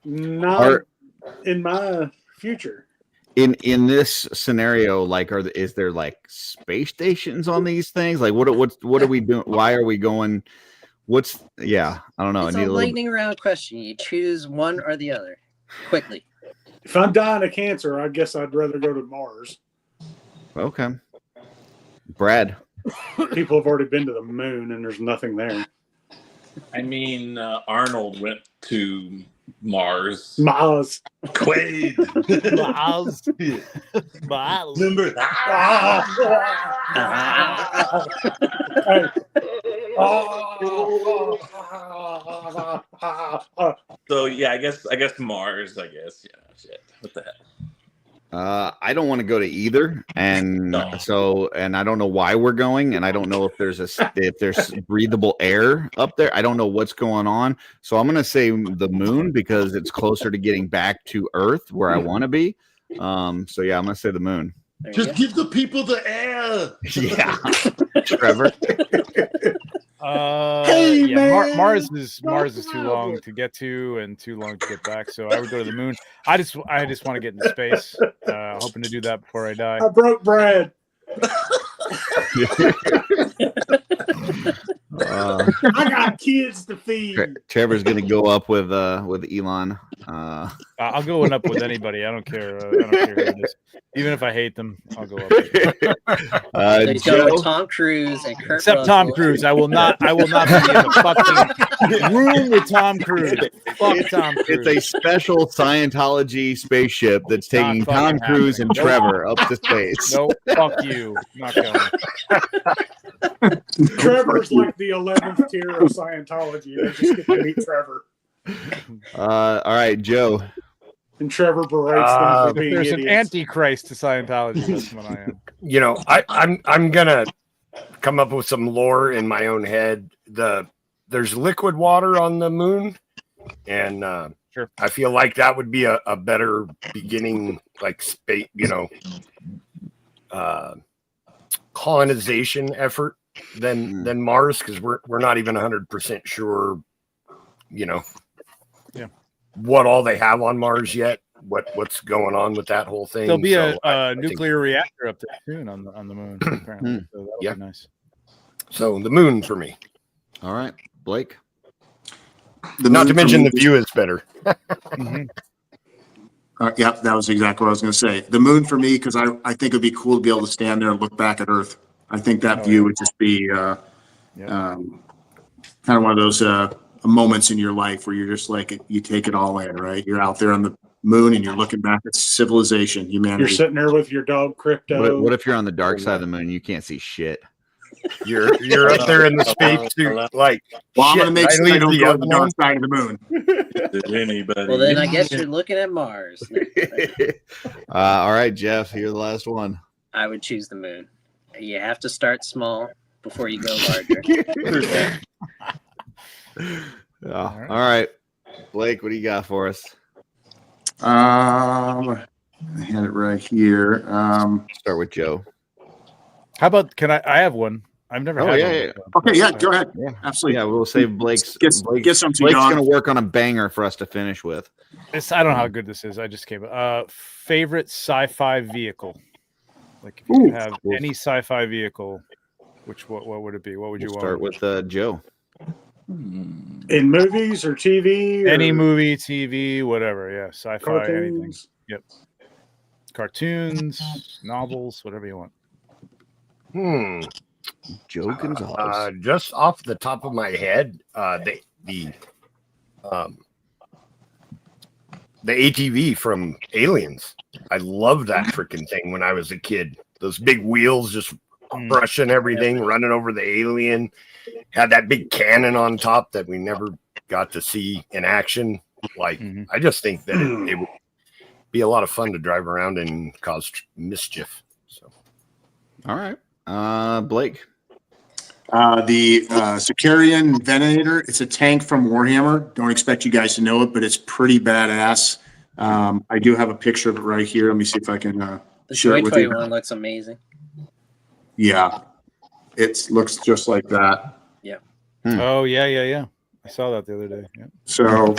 not in my future. In this scenario, like, is there like space stations on these things? Like, what are we doing? Why are we going? I don't know. It's I need a a lightning round question. You choose one or the other, quickly. If I'm dying of cancer, I guess I'd rather go to Mars. Okay, Brad. People have already been to the moon, and there's nothing there. I mean, Arnold went to Mars. Mars. Quaid. Mars. Mars. Remember? So yeah, I guess Mars. Yeah, shit. What the hell? I don't want to go to either, and and I don't know why we're going, and I don't know if there's breathable air up there. I don't know what's going on, so I'm gonna say the moon because it's closer to getting back to Earth where I want to be. So yeah, I'm gonna say the moon. Just give the people the air. Yeah, Trevor. Mars is too long to get to and too long to get back. So I would go to the moon. I just want to get into space. Hoping to do that before I die. I broke Brad. I got kids to feed. Trevor's gonna go up with Elon. I'll go up with anybody. I don't care. I don't care who it is. Even if I hate them, I'll go up. They go with Tom Cruise and Kurt Except Russell. Tom Cruise. I will not be in the fucking room with Tom Cruise. Fuck Tom Cruise. It's a special Scientology spaceship that's taking Tom Cruise and Trevor up to space. No, fuck you. Not going. Trevor's like the 11th tier of Scientology. They just get to meet Trevor. All right, Joe. And Trevor berates them for being There's idiots. an antichrist to Scientology. That's what I am. You know, I'm gonna come up with some lore in my own head. There's liquid water on the moon, and Sure. I feel like that would be a better beginning, like space, colonization effort than Mars, because we're not even 100% sure, what all they have on Mars yet. What's going on with that whole thing? There'll be a nuclear reactor up there soon on the moon. Apparently, so that'll be nice. So the moon for me. All right, Blake. Not to mention the view is better. Yeah, that was exactly what I was going to say. The moon for me, because I think it'd be cool to be able to stand there and look back at Earth. I think that view would just be kind of one of those moments in your life where you're just like, you take it all in, right? You're out there on the moon and you're looking back at civilization, humanity. You're sitting there with your dog Crypto. What if you're on the dark side of the moon and you can't see shit? You're up there in the spacesuit, like. Well, I'm going to make shit, sure I don't the go to other the dark one. side of the moon. Did anybody? Well, then I guess you're looking at Mars. All right, Jeff, you're the last one. I would choose the moon. You have to start small before you go larger. All right, Blake, what do you got for us? I had it right here. Start with Joe. How about? I have one. I've never had one. Yeah. Okay, yeah, go ahead. Yeah, Absolutely. Yeah, we'll save Blake's. Get something Blake's going. going to work on a banger for us to finish with. I don't know how good this is. I just came. Favorite sci-fi vehicle. Like if you could have any sci-fi vehicle, what would it be? What would you want? Start with Joe. In movies or TV? Any movie, TV, whatever. Yeah, sci-fi, cartoons? anything. Yep. Cartoons, novels, whatever you want. Joe Gonzalez. Just off the top of my head, the ATV from Aliens. I loved that freaking thing when I was a kid. Those big wheels just brushing everything, running over the alien. Had that big cannon on top that we never got to see in action. Like, I just think that it would be a lot of fun to drive around and cause mischief. So, All right. Blake. The Sicarian Venator. It's a tank from Warhammer. Don't expect you guys to know it, but it's pretty badass. I do have a picture of it right here. Let me see if I can The share Joy it with Toy you. one looks amazing. Yeah, it looks just like that. Yeah. Oh yeah. I saw that the other day. Yeah. So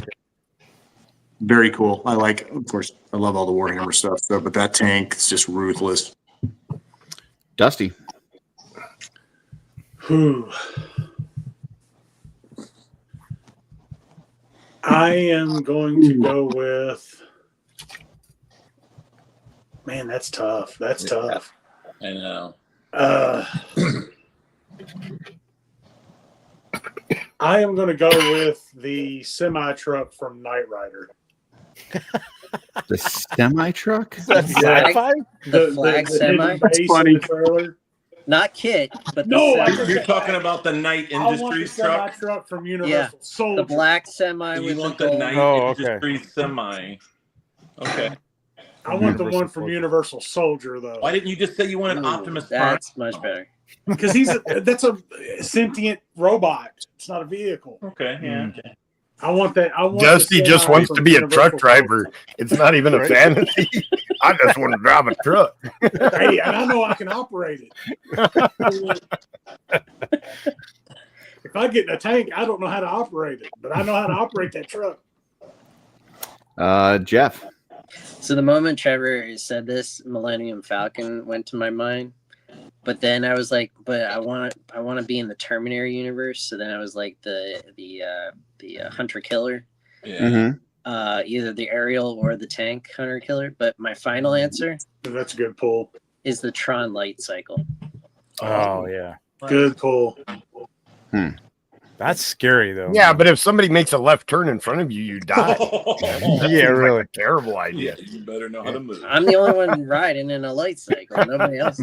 very cool. I like, of course, I love all the Warhammer stuff. So, but that tank is just ruthless. Dusty. Whew. I am going to go with. Man, that's tough. That's tough. I know. I am going to go with the semi truck from Knight Rider. The semi truck? Sci-fi? The flag semi? hidden base in the trailer. Not Kit, but the No, semi. You're talking about the Knight I want the Industries semi truck. truck from Universal Soldier. The black semi You with want the the gold. Knight Oh, okay. Industries semi. Okay. I want the Universal one from Soldier. Universal Soldier, though. Why didn't you just say you wanted Ooh, Optimus Prime? that's much better. Because that's a sentient robot. It's not a vehicle. Okay, yeah. Okay. I want that. I want Dusty the just semi wants to from be a Universal truck driver. It's not even a fantasy. I just want to drive a truck. Soldier. Hey, and I know I can operate it. If I get in a tank, I don't know how to operate it, but I know how to operate that truck. Jeff. So the moment Trevor said this, Millennium Falcon went to my mind. But then I was like, but I want to be in the Terminator universe. So then I was like the Hunter Killer, Yeah. Mm-hmm. either the aerial or the tank Hunter Killer. But my final answer That's a good pull. is the Tron Light Cycle. Oh yeah. Good pull. That's scary though. Yeah, but if somebody makes a left turn in front of you, you die. That Yeah, seems like really. a terrible idea. Yeah, you better know how to move. I'm the only one riding in a light cycle. Nobody else.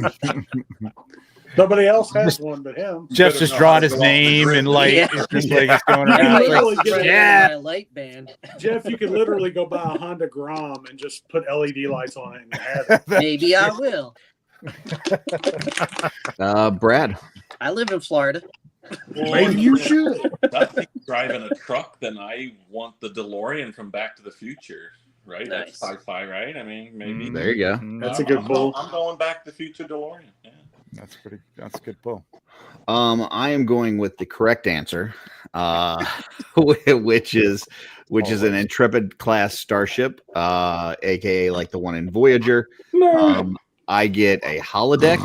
Nobody else has one but him. Jeff's better just know how drawing to his go off the name grid. and like Yeah. it's just like it's going You can around. It's literally like, get Running yeah. my light band. Jeff, you could literally go buy a Honda Grom and just put LED lights on it and have it. Maybe I will. Brad. I live in Florida. Maybe you should. If I'm driving a truck, then I want the DeLorean from Back to the Future, right? Nice. That's sci-fi, right? I mean, maybe. There you go. That's a good pull. I'm going Back to the Future DeLorean. Yeah. That's a good pull. I am going with the correct answer, which is an Intrepid class starship, aka like the one in Voyager. I get a holodeck.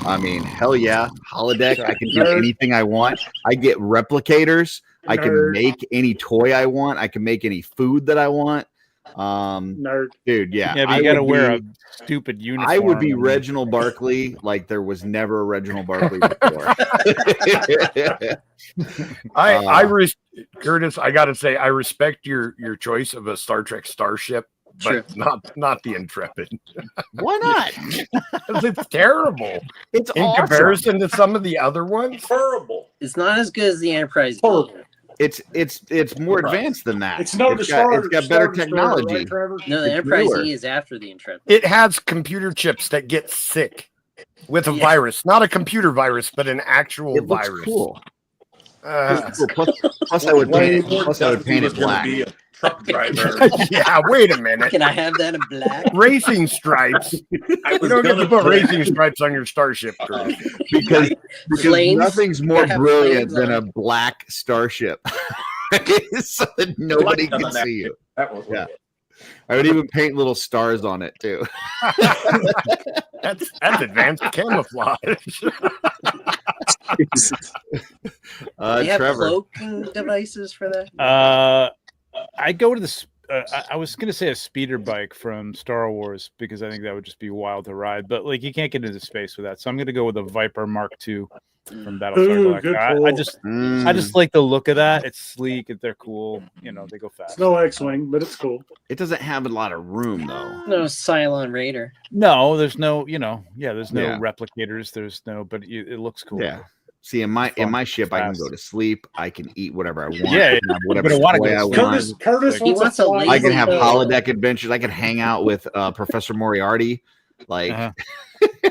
I mean, hell yeah, holodeck. I can do anything I want. I get replicators. I can make any toy I want. I can make any food that I want. Nerd. Dude, yeah. Yeah, but you got to wear a stupid uniform. I would be and- Reginald Barkley like there was never a Reginald Barkley before. Curtis, I gotta say, I respect your choice of a Star Trek starship, but not the Intrepid. Why not? 'Cause it's terrible It's in awesome. comparison to some of the other ones. Terrible. It's not as good as the Enterprise. Horrible. It's more advanced than that. It's no it's Star got better Star Destroyer, technology. right, Trevor? No, the It's Enterprise newer. E is after the Intrepid. It has computer chips that get sick with a virus, not a computer virus, but an actual It looks virus. cool. Uh, Plus, I would paint it Gonna black. be a truck driver. yeah, wait a minute. Can I have that in black? Racing stripes. I You was don't get to gonna put say- racing stripes on your starship. Curtis. because Flames? nothing's more Gotta have brilliant flames than on a black starship. So that nobody can see you. That was Yeah. I would even paint little stars on it too. That's advanced camouflage. Do you have Trevor. cloaking devices for that? I go to the. I was gonna say a speeder bike from Star Wars because I think that would just be wild to ride, but like you can't get into space with that. So I'm gonna go with a Viper Mark II from Battlestar Ooh, Galactica. good I pull. just like the look of that. It's sleek. They're cool. You know, they go fast. It's no X-wing, but it's cool. It doesn't have a lot of room though. No Cylon Raider. No, there's no. You know, there's no Yeah. replicators. There's no, but it looks cool. Yeah. See, in my ship, I can Fast. go to sleep. I can eat whatever I want. Yeah, I can have whatever but I wanna toy go to I sleep. want. Curtis He wants a fly lazy I can have boy. holodeck adventures. I can hang out with Professor Moriarty. Like, Uh-huh.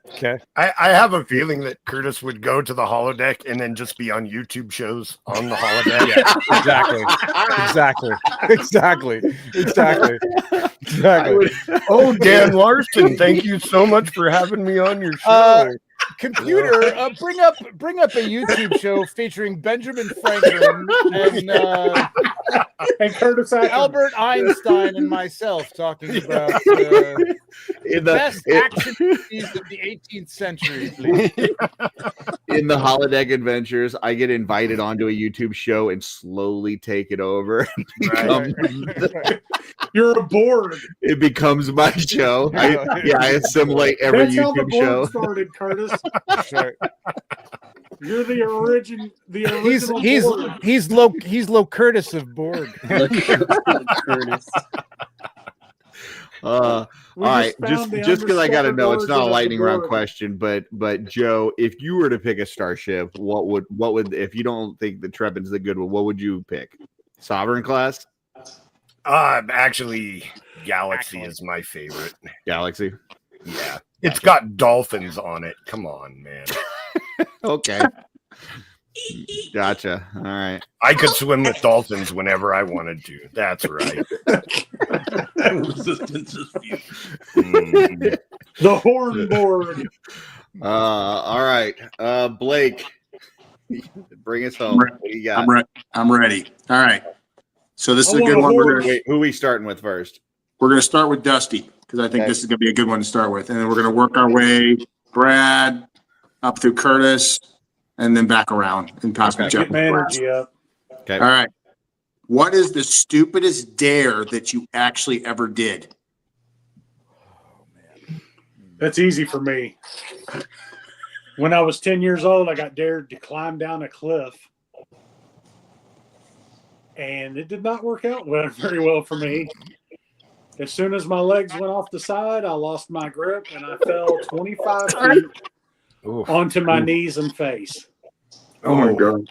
Okay. I have a feeling that Curtis would go to the holodeck and then just be on YouTube shows on the holodeck. Yeah, exactly. Oh, Dan Larson, thank you so much for having me on your show. Computer, bring up a YouTube show featuring Benjamin Franklin And Curtis Ackerman. Albert Einstein and myself talking about best action movies of the 18th century, please. In the holodeck adventures, I get invited onto a YouTube show and slowly take it over. You're a Borg. It becomes my show. I assimilate every That's how the YouTube Borg show. started, Curtis. Sure. You're the original. He's low Curtis of Borg. Curtis. All right, just because I got to know, it's not a lightning round Borg. question, but Joe, if you were to pick a starship, what would if you don't think the Trepid's the good one, what would you pick? Sovereign class? Actually, Galaxy is my favorite. Galaxy? Yeah. It's got dolphins on it. Come on, man. Okay. Gotcha. All right. I could swim with dolphins whenever I wanted to. That's right. Resistance is few. The Horn Borg. All right. Blake, bring us home. What do you got? I'm ready. All right. So this is I a good want one. a horse. Wait, who are we starting with first? We're going to start with Dusty because I think Okay. this is going to be a good one to start with. And then we're going to work our way, Brad, up through Curtis, and then back around and possibly Get jump. my energy up. Okay. All right. What is the stupidest dare that you actually ever did? That's easy for me. When I was 10 years old, I got dared to climb down a cliff. And it did not work out very well for me. As soon as my legs went off the side, I lost my grip and I fell 25 feet onto my knees and face. Oh my God.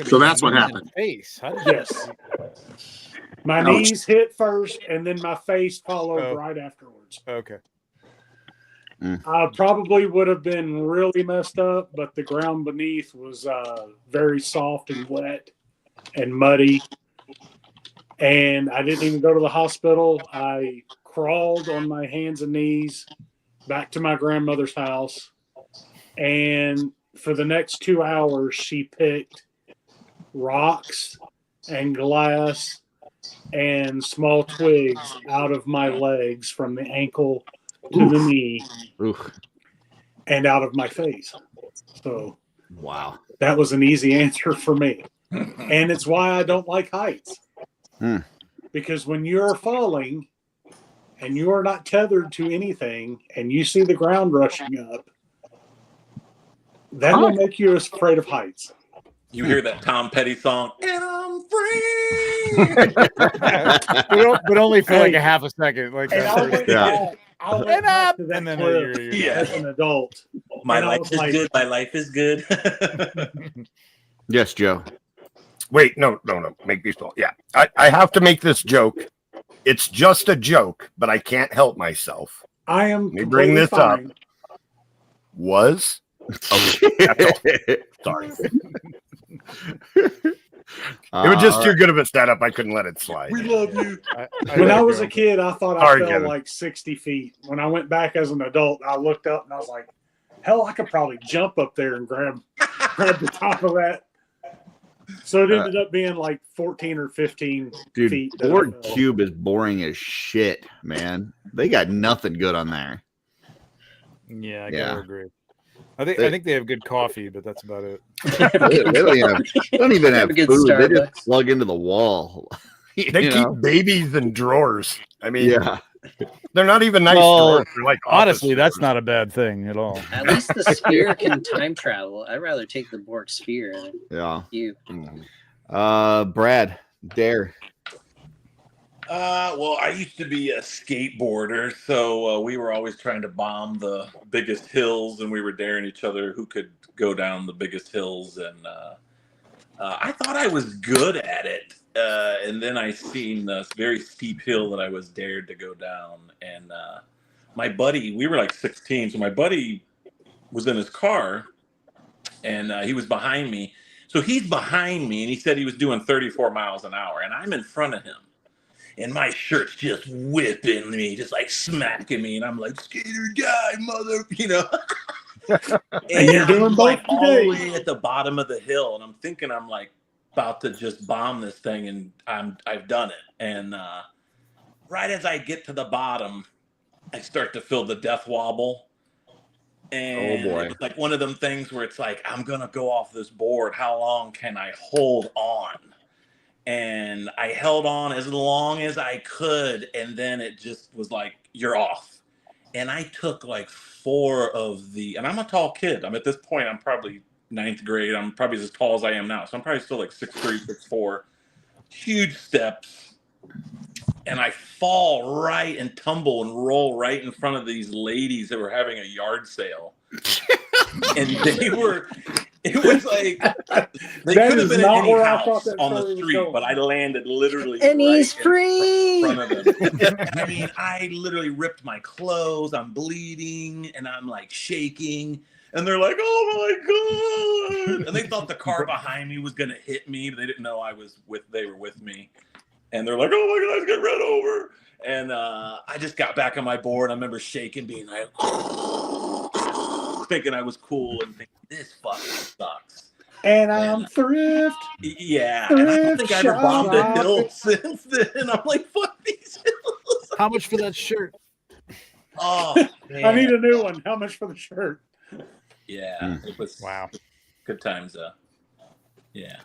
So that's what happened. Face. How did Yes. My knees hit first and then my face followed right afterwards. Okay. I probably would have been really messed up, but the ground beneath was very soft and wet and muddy. And I didn't even go to the hospital. I crawled on my hands and knees back to my grandmother's house. And for the next 2 hours, she picked rocks and glass and small twigs out of my legs from the ankle to the knee and out of my face. So wow, that was an easy answer for me. And it's why I don't like heights. Because when you're falling and you are not tethered to anything and you see the ground rushing up, that will make you afraid of heights. You hear that Tom Petty song, and I'm free. but only for like a half a second. Like And I went back, I went back to that and then cliff you're as an adult. My And I life was is like- good. My life is good. Yes, Joe. Wait, no. Make me stop. Yeah. I have to make this joke. It's just a joke, but I can't help myself. I am Let me bring this fine. up. Was? Okay, that's all. Sorry. It was just too good of a setup. I couldn't let it slide. We love you. When I was a kid, I thought I Sorry, fell Kevin. like 60 feet. When I went back as an adult, I looked up and I was like, hell, I could probably jump up there and grab the top of that. So it ended up being like 14 or 15 Dude, feet. that I Borg fell. Cube is boring as shit, man. They got nothing good on there. Yeah, I Yeah. gotta agree. I think they have good coffee, but that's about it. They don't even have Have a good food. They just Starbucks. plug into the wall. They You keep know? babies in drawers. I mean, Yeah. they're not even nice Well, drawers. They're like office Honestly, that's drawers. not a bad thing at all. At least the sphere can time travel. I'd rather take the Borg sphere than Yeah. you. Brad, Dare. Well, I used to be a skateboarder, so we were always trying to bomb the biggest hills, and we were daring each other who could go down the biggest hills. And I thought I was good at it, and then I seen this very steep hill that I was dared to go down, and my buddy, we were like 16, so my buddy was in his car, and he was behind me. So he's behind me, and he said he was doing 34 miles an hour, and I'm in front of him. And my shirt's just whipping me, just like smacking me. And I'm like, skater guy, mother, you know. And you're doing I'm both like all today. the way at the bottom of the hill. And I'm thinking I'm like about to just bomb this thing. And I've done it. And right as I get to the bottom, I start to feel the death wobble. And boy. it was like one of them things where it's like, I'm going to go off this board. How long can I hold on? And I held on as long as I could, and then it just was like, you're off. And I took like 4 of the, and I'm a tall kid. I'm at this point, I'm probably 9th grade. I'm probably as tall as I am now. So I'm probably still like 6'3", 6'4", huge steps. And I fall right and tumble and roll right in front of these ladies that were having a yard sale. And it was like, they That could have is been in not any where I thought house that on the story was street, going. but I landed literally And right he's free. in front of them. I mean, I literally ripped my clothes. I'm bleeding, and I'm like shaking. And they're like, "Oh my god!" And they thought the car behind me was gonna hit me, but they didn't know they were with me. And they're like, "Oh my god, get run over!" And I just got back on my board. I remember shaking, being like, thinking I was cool, and thinking, this fucking sucks. And I'm thrift. Yeah, and I don't think I ever bombed a shop. hill since then. I'm like, fuck these hills. How much for that shirt? Oh, man. I need a new one. How much for the shirt? Yeah, it was Wow. good times though. Yeah.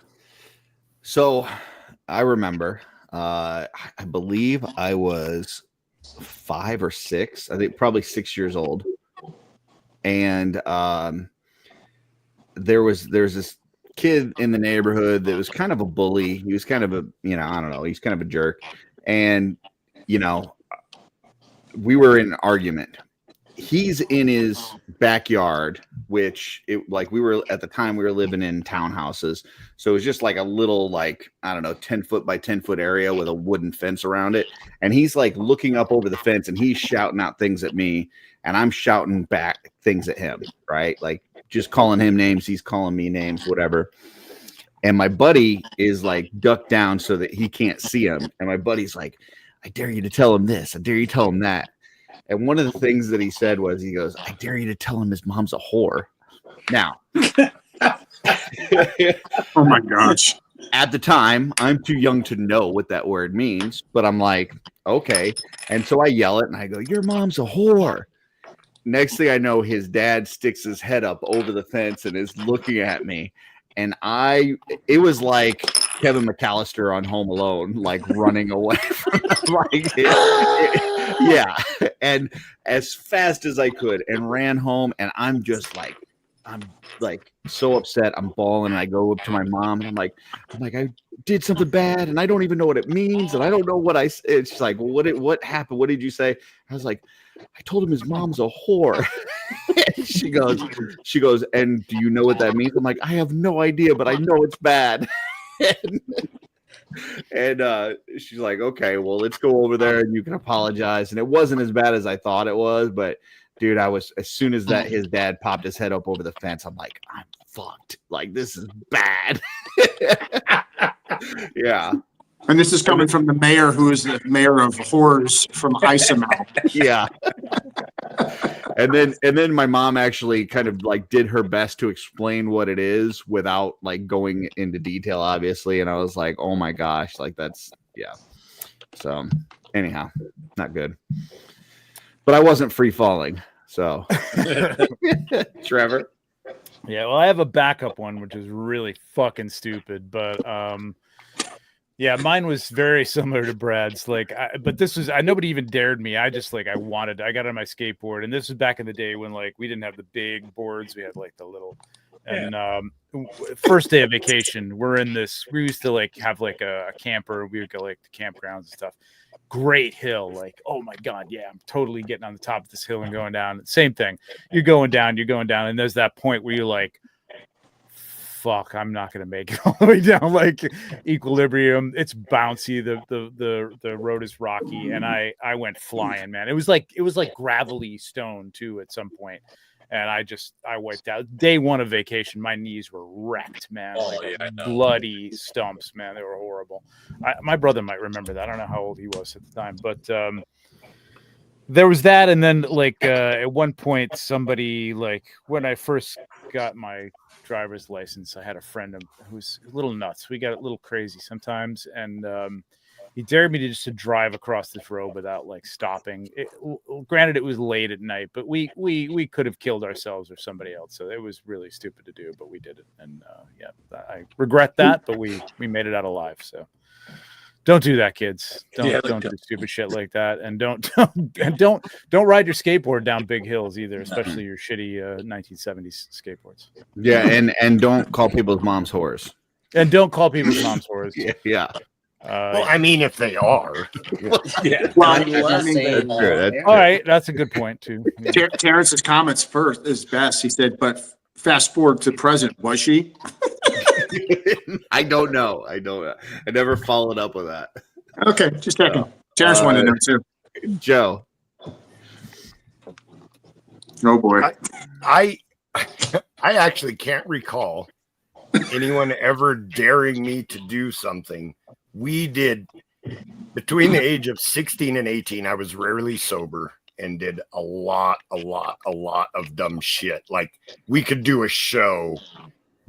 So I remember, I believe I was 5 or 6, I think probably 6 years old. And there's this kid in the neighborhood that was kind of a bully. He was kind of a, I don't know, he's kind of a jerk. And, we were in an argument. He's in his backyard, which we were at the time we were living in townhouses. So it was just like a little, 10 foot by 10 foot area with a wooden fence around it. And he's like looking up over the fence and he's shouting out things at me and I'm shouting back things at him, right? Like just calling him names. He's calling me names, whatever. And my buddy is like ducked down so that he can't see him. And my buddy's like, I dare you to tell him this. I dare you to tell him that. And one of the things that he said was, he goes, I dare you to tell him his mom's a whore. Now, Oh my gosh. at the time, I'm too young to know what that word means, but I'm like, okay. And so I yell it and I go, your mom's a whore. Next thing I know, his dad sticks his head up over the fence and is looking at me. And it was like Kevin McAllister on Home Alone, like running away from yeah. And as fast as I could and ran home. And I'm like so upset. I'm bawling. And I go up to my mom and I'm like, I did something bad and I don't even know what it means. And I don't know what it's like, what happened? What did you say? I was like, I told him his mom's a whore. And she goes, and do you know what that means? I'm like, I have no idea, but I know it's bad. and she's like, okay, well, let's go over there and you can apologize. And it wasn't as bad as I thought it was, but dude, as soon as his dad popped his head up over the fence, I'm like, I'm fucked. Like, this is bad. Yeah. And this is coming from the mayor, who is the mayor of whores from Isomel. Yeah. And then my mom actually kind of like did her best to explain what it is without like going into detail, obviously. And I was like, oh my gosh, like that's, yeah. So anyhow, not good. But I wasn't free falling. So Trevor. Yeah, well, I have a backup one, which is really fucking stupid, but yeah, mine was very similar to Brad's. But this was, nobody even dared me. I just I got on my skateboard, and this was back in the day when we didn't have the big boards. We had the little, and first day of vacation, we're in this. We used to have a camper. We would go to campgrounds and stuff. Great hill, oh my god, yeah, I'm totally getting on the top of this hill and going down. Same thing, you're going down, and there's that point where you're like, fuck, I'm not gonna make it all the way down like Equilibrium. It's bouncy, the road is rocky, and I went flying, man. It was like gravelly stone too at some point. And I wiped out. Day one of vacation, my knees were wrecked, man. Bloody stumps, man. They were horrible. My brother might remember that. I don't know how old he was at the time, but there was that. And then at one point, somebody, when I first got my driver's license, I had a friend who was a little nuts. We got a little crazy sometimes. And he dared me to drive across this road without stopping. Granted, it was late at night, but we could have killed ourselves or somebody else. So it was really stupid to do, but we did it. And I regret that, but we made it out alive. So don't do that, kids. Don't do stupid shit like that. And don't ride your skateboard down big hills either, especially your shitty 1970s skateboards. Yeah, and don't call people's moms whores. And don't call people's moms whores. Yeah. Well, I mean, if they are, yeah. Well, All right, that's a good point too. Yeah. Terrence's comments first is best. He said, "But fast forward to present, was she?" I don't know. I never followed up with that. Okay, just checking. Terrence wanted to know too. Joe. Oh boy. I actually can't recall anyone ever daring me to do something. We did between the age of 16 and 18. I was rarely sober and did a lot of dumb shit. Like we could do a show,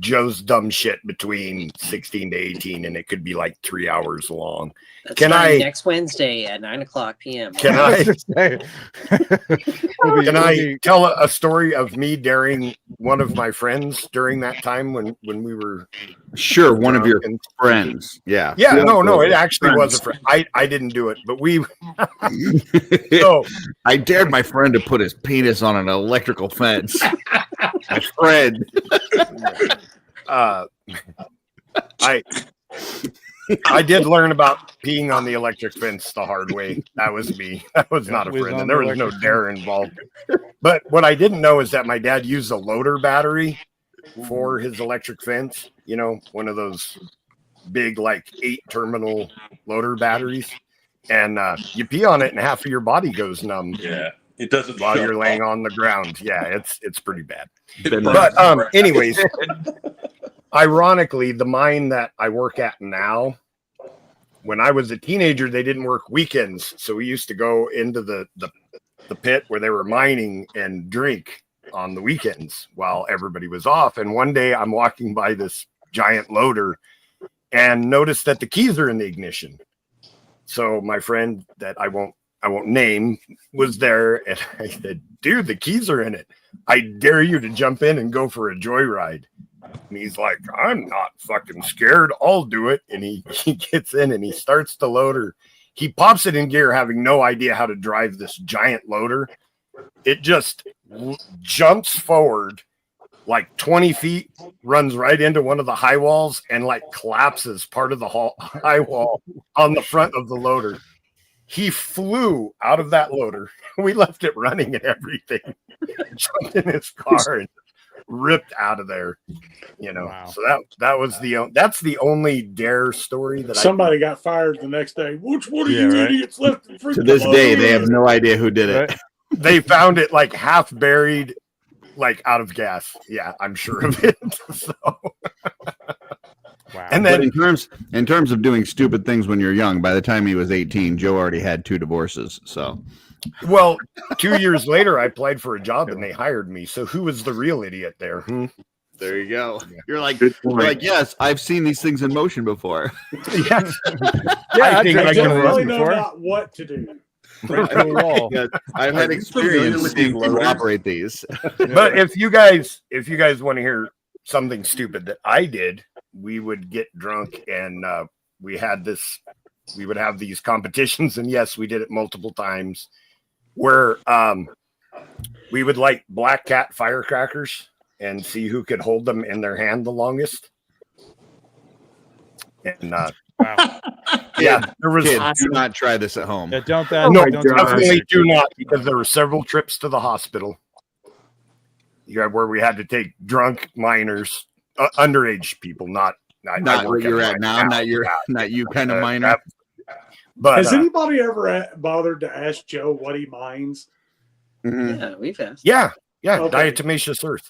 Joe's dumb shit between 16 to 18, and it could be 3 hours long. That's next Wednesday at 9:00 p.m. Can I tell a story of me daring one of my friends during that time when we were one of your friends? Yeah. No, it actually was a friend. I didn't do it, but we so I dared my friend to put his penis on an electrical fence. My friend. I did learn about peeing on the electric fence the hard way. That was me. That was not a friend, and there was no dare involved. But what I didn't know is that my dad used a loader battery for his electric fence. You know, one of those big 8-terminal loader batteries, and you pee on it, and half of your body goes numb. Yeah, it doesn't while you're laying on the ground. Yeah, it's pretty bad. But anyways. Ironically, the mine that I work at now, when I was a teenager, they didn't work weekends. So we used to go into the pit where they were mining and drink on the weekends while everybody was off. And one day I'm walking by this giant loader and noticed that the keys are in the ignition. So my friend that I won't name was there, and I said, "Dude, the keys are in it. I dare you to jump in and go for a joyride." And he's like, "I'm not fucking scared. I'll do it." And he gets in and he starts the loader. He pops it in gear, having no idea how to drive this giant loader. It just jumps forward 20 feet, runs right into one of the high walls, and collapses part of the high wall on the front of the loader. He flew out of that loader. We left it running and everything. Jumped in his car and ripped out of there. Wow. So that's the only dare story that somebody got fired the next day. Which one of you idiots left the freaking to this day they have no idea who did it. They found it half buried, out of gas. Yeah, I'm sure of it. So wow. And then in terms of doing stupid things when you're young, by the time he was 18, Joe already had 2 divorces. So well, 2 years later, I applied for a job and they hired me. So who was the real idiot there? There you go. You're like, yes, I've seen these things in motion before. Yes. I think I can really know not what to do. Yes, I've had experience seeing you operate these. But if you guys want to hear something stupid that I did, we would get drunk and we would have these competitions, and yes, we did it multiple times, where we would light black cat firecrackers and see who could hold them in their hand the longest. And wow. Yeah, there was. Kids, do not try this at home. Yeah, don't definitely do not, because there were several trips to the hospital. Where we had to take drunk minors underage people, not where you're at now, not you kind of minor. But has anybody ever bothered to ask Joe what he mines? Yeah, we've asked. Yeah, Okay. diatomaceous earth.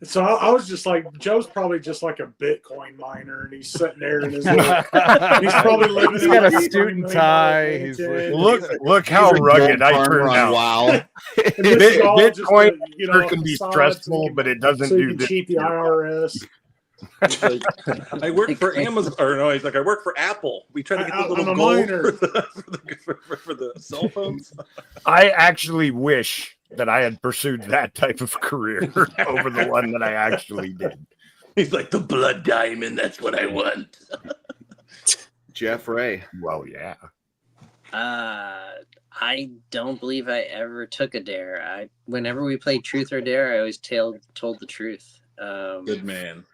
So I was just like, Joe's probably just like a Bitcoin miner, and he's sitting there in his he's probably living. He's got a suit and tie. He's look how rugged I turned out. Wow. Bitcoin can be stressful, but it doesn't so you do can this. cheat the IRS. I work for Amazon, or no, he's like, I work for Apple. We try to get the little I'm a gold miner. for the cell phones. I actually wish that I had pursued that type of career over the one that I actually did. He's like, the blood diamond, that's what I want. Jeff Ray. Well, yeah. I don't believe I ever took a dare. Whenever we played Truth or Dare, I always told the truth. Good man.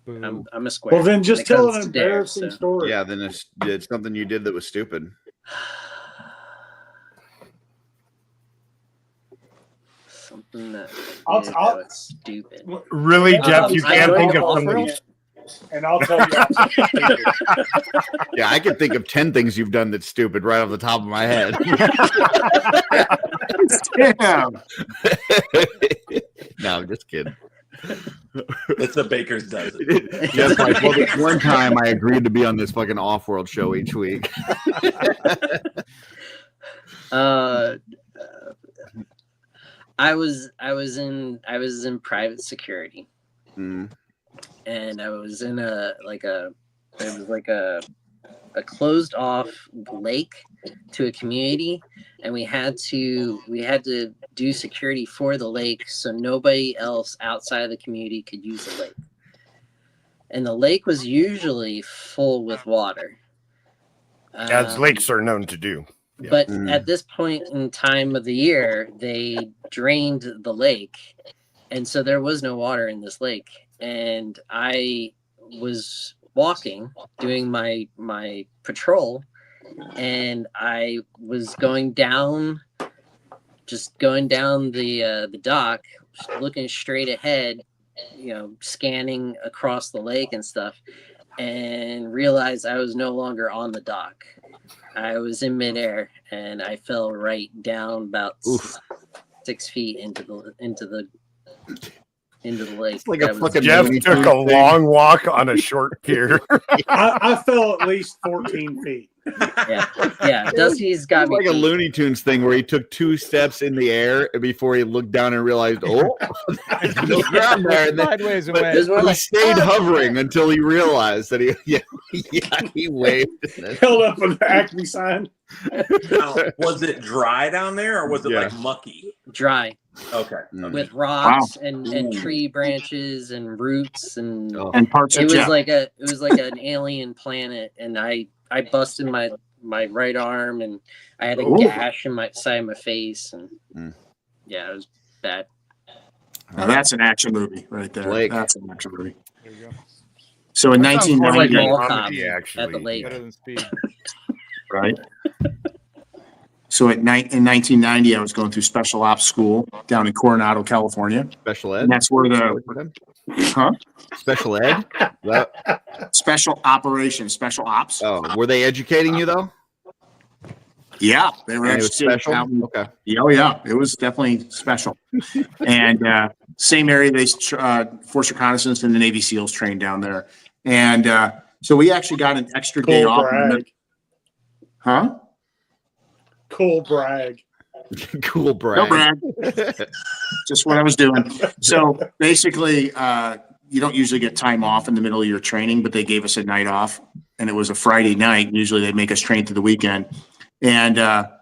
I'm a square. Well, then just when it tell comes an to dare, embarrassing so. story. Yeah, then it's something you did that was stupid. Something that I'll- was stupid. Really, Jeff? You I can't joined think of OffWorld. something. And I'll tell you. Yeah, I can think of 10 things you've done that's stupid right off the top of my head. Damn. No, I'm just kidding. It's a baker's dozen. Just like, well, this one time I agreed to be on this fucking off-world show each week. I was in private security, Mm. and I was in a closed off lake to a community, and we had to do security for the lake so nobody else outside of the community could use the lake. And the lake was usually full with water, As lakes are known to do. Yeah. but at this point in time of the year, they drained the lake, and so there was no water in this lake. And I was walking, doing my patrol, and I was going down the dock, looking straight ahead, scanning across the lake and stuff, and realized I was no longer on the dock. I was in midair, and I fell right down about 6 feet into the lake. It's like a fucking Jeff Looney took Tunes a thing. long walk on a short pier. I fell at least 14 feet. Yeah. Dusty's got It's me like a beat. Looney Tunes thing where he took 2 steps in the air before he looked down and realized, there's no ground there. And then, Sideways but away. he stayed hovering until he realized that he waved. Held up an Acme sign. Now, was it dry down there, or was it like mucky? Dry Okay. with rocks and tree branches and roots and parts it of was Jeff. like an alien planet, and I busted my right arm, and I had a gash in my side of my face, and yeah, it was bad. Now that's an action movie right there. Blake. That's an action movie. There you go. So in Like 1990, mall comedy, cop actually. at the lake. Better than speed. right? So in 1990, I was going through special ops school down in Coronado, California. Special ed? And that's where the Special ed? special operations, special ops. Oh, were they educating you though? Yeah, they were And it was actually special? Okay. Oh yeah, it was definitely special. And same area they Force Reconnaissance and the Navy SEALs trained down there. And so we actually got an extra day off. Cool brag. Cool brag. No brag. Just what I was doing. So basically, you don't usually get time off in the middle of your training, but they gave us a night off, and it was a Friday night. Usually they make us train through the weekend. And a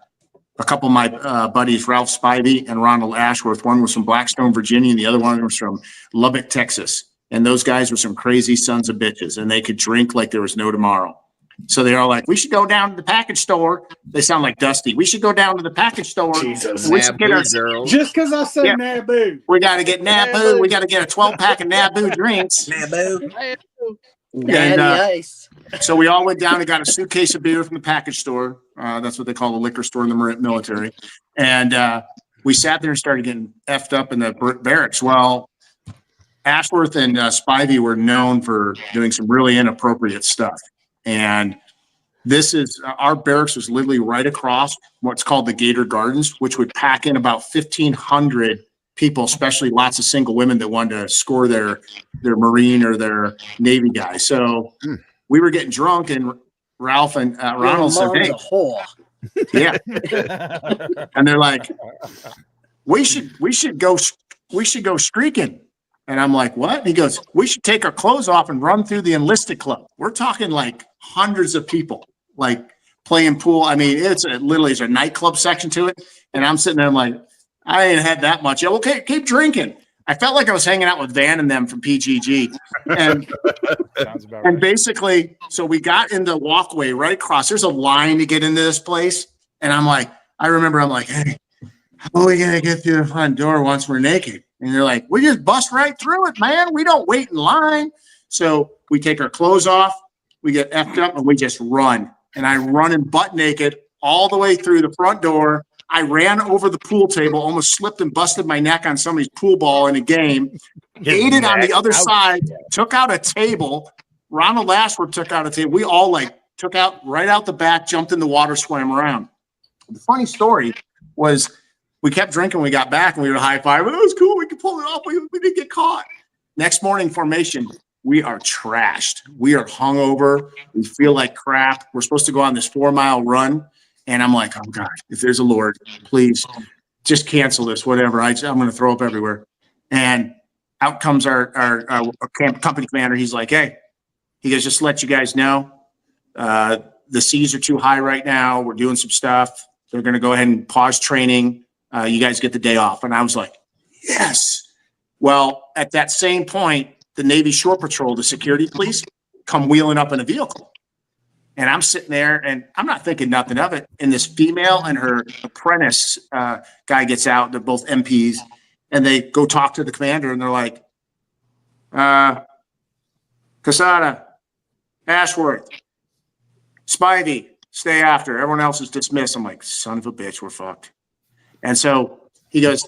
couple of my buddies, Ralph Spivey and Ronald Ashworth, one was from Blackstone, Virginia, and the other one was from Lubbock, Texas. And those guys were some crazy sons of bitches, and they could drink like there was no tomorrow. So they're all like, we should go down to the package store. They sound like Dusty. We should go down to the package store. Jesus. We should get our, Just because I said Naboo. we got to get Naboo. We got to get a 12-pack of Naboo drinks. Naboo. Natty ice. So we all went down and got a suitcase of beer from the package store. That's what they call the liquor store in the military. And we sat there and started getting effed up in the barracks. Well, Ashworth and Spivey were known for doing some really inappropriate stuff. And our barracks was literally right across what's called the Gator Gardens, which would pack in about 1,500 people, especially lots of single women that wanted to score their Marine or their Navy guy. So we were getting drunk, and Ralph and Ronald said, "Hey, yeah," and they're like, "We should go streaking." And I'm like, "What?" And he goes, "We should take our clothes off and run through the enlisted club." We're talking like hundreds of people, like playing pool. I mean, there's a nightclub section to it. And I'm sitting there, I'm like, I ain't had that much. Yeah, okay, keep drinking. I felt like I was hanging out with Van and them from PGG. And, and basically, so we got in the walkway right across. There's a line to get into this place. And I'm like, hey, how are we going to get through the front door once we're naked? And they're like, we just bust right through it, man. We don't wait in line. So we take our clothes off, we get effed up, and we just run. And I run in butt naked all the way through the front door. I ran over the pool table, almost slipped and busted my neck on somebody's pool ball in a game. Ate it on the other side, took out a table. Ronald Ashworth took out a table. We all took out right out the back, jumped in the water, swam around. The funny story was we kept drinking. We got back and we were high five. It was cool. We could pull it off. We didn't get caught. Next morning formation, we are trashed. We are hungover. We feel like crap. We're supposed to go on this 4-mile run. And I'm like, oh God, if there's a Lord, please just cancel this, whatever. I'm going to throw up everywhere. And out comes our company commander. He's like, hey, he goes, just to let you guys know, the seas are too high right now. We're doing some stuff. They're going to go ahead and pause training. You guys get the day off. And I was like, yes. Well, at that same point, the Navy Shore Patrol, the security police, come wheeling up in a vehicle. And I'm sitting there and I'm not thinking nothing of it. And this female and her apprentice guy gets out. They're both MPs. And they go talk to the commander and they're like, Casada, Ashworth, Spivey, stay after. Everyone else is dismissed. I'm like, son of a bitch, we're fucked. And so he goes,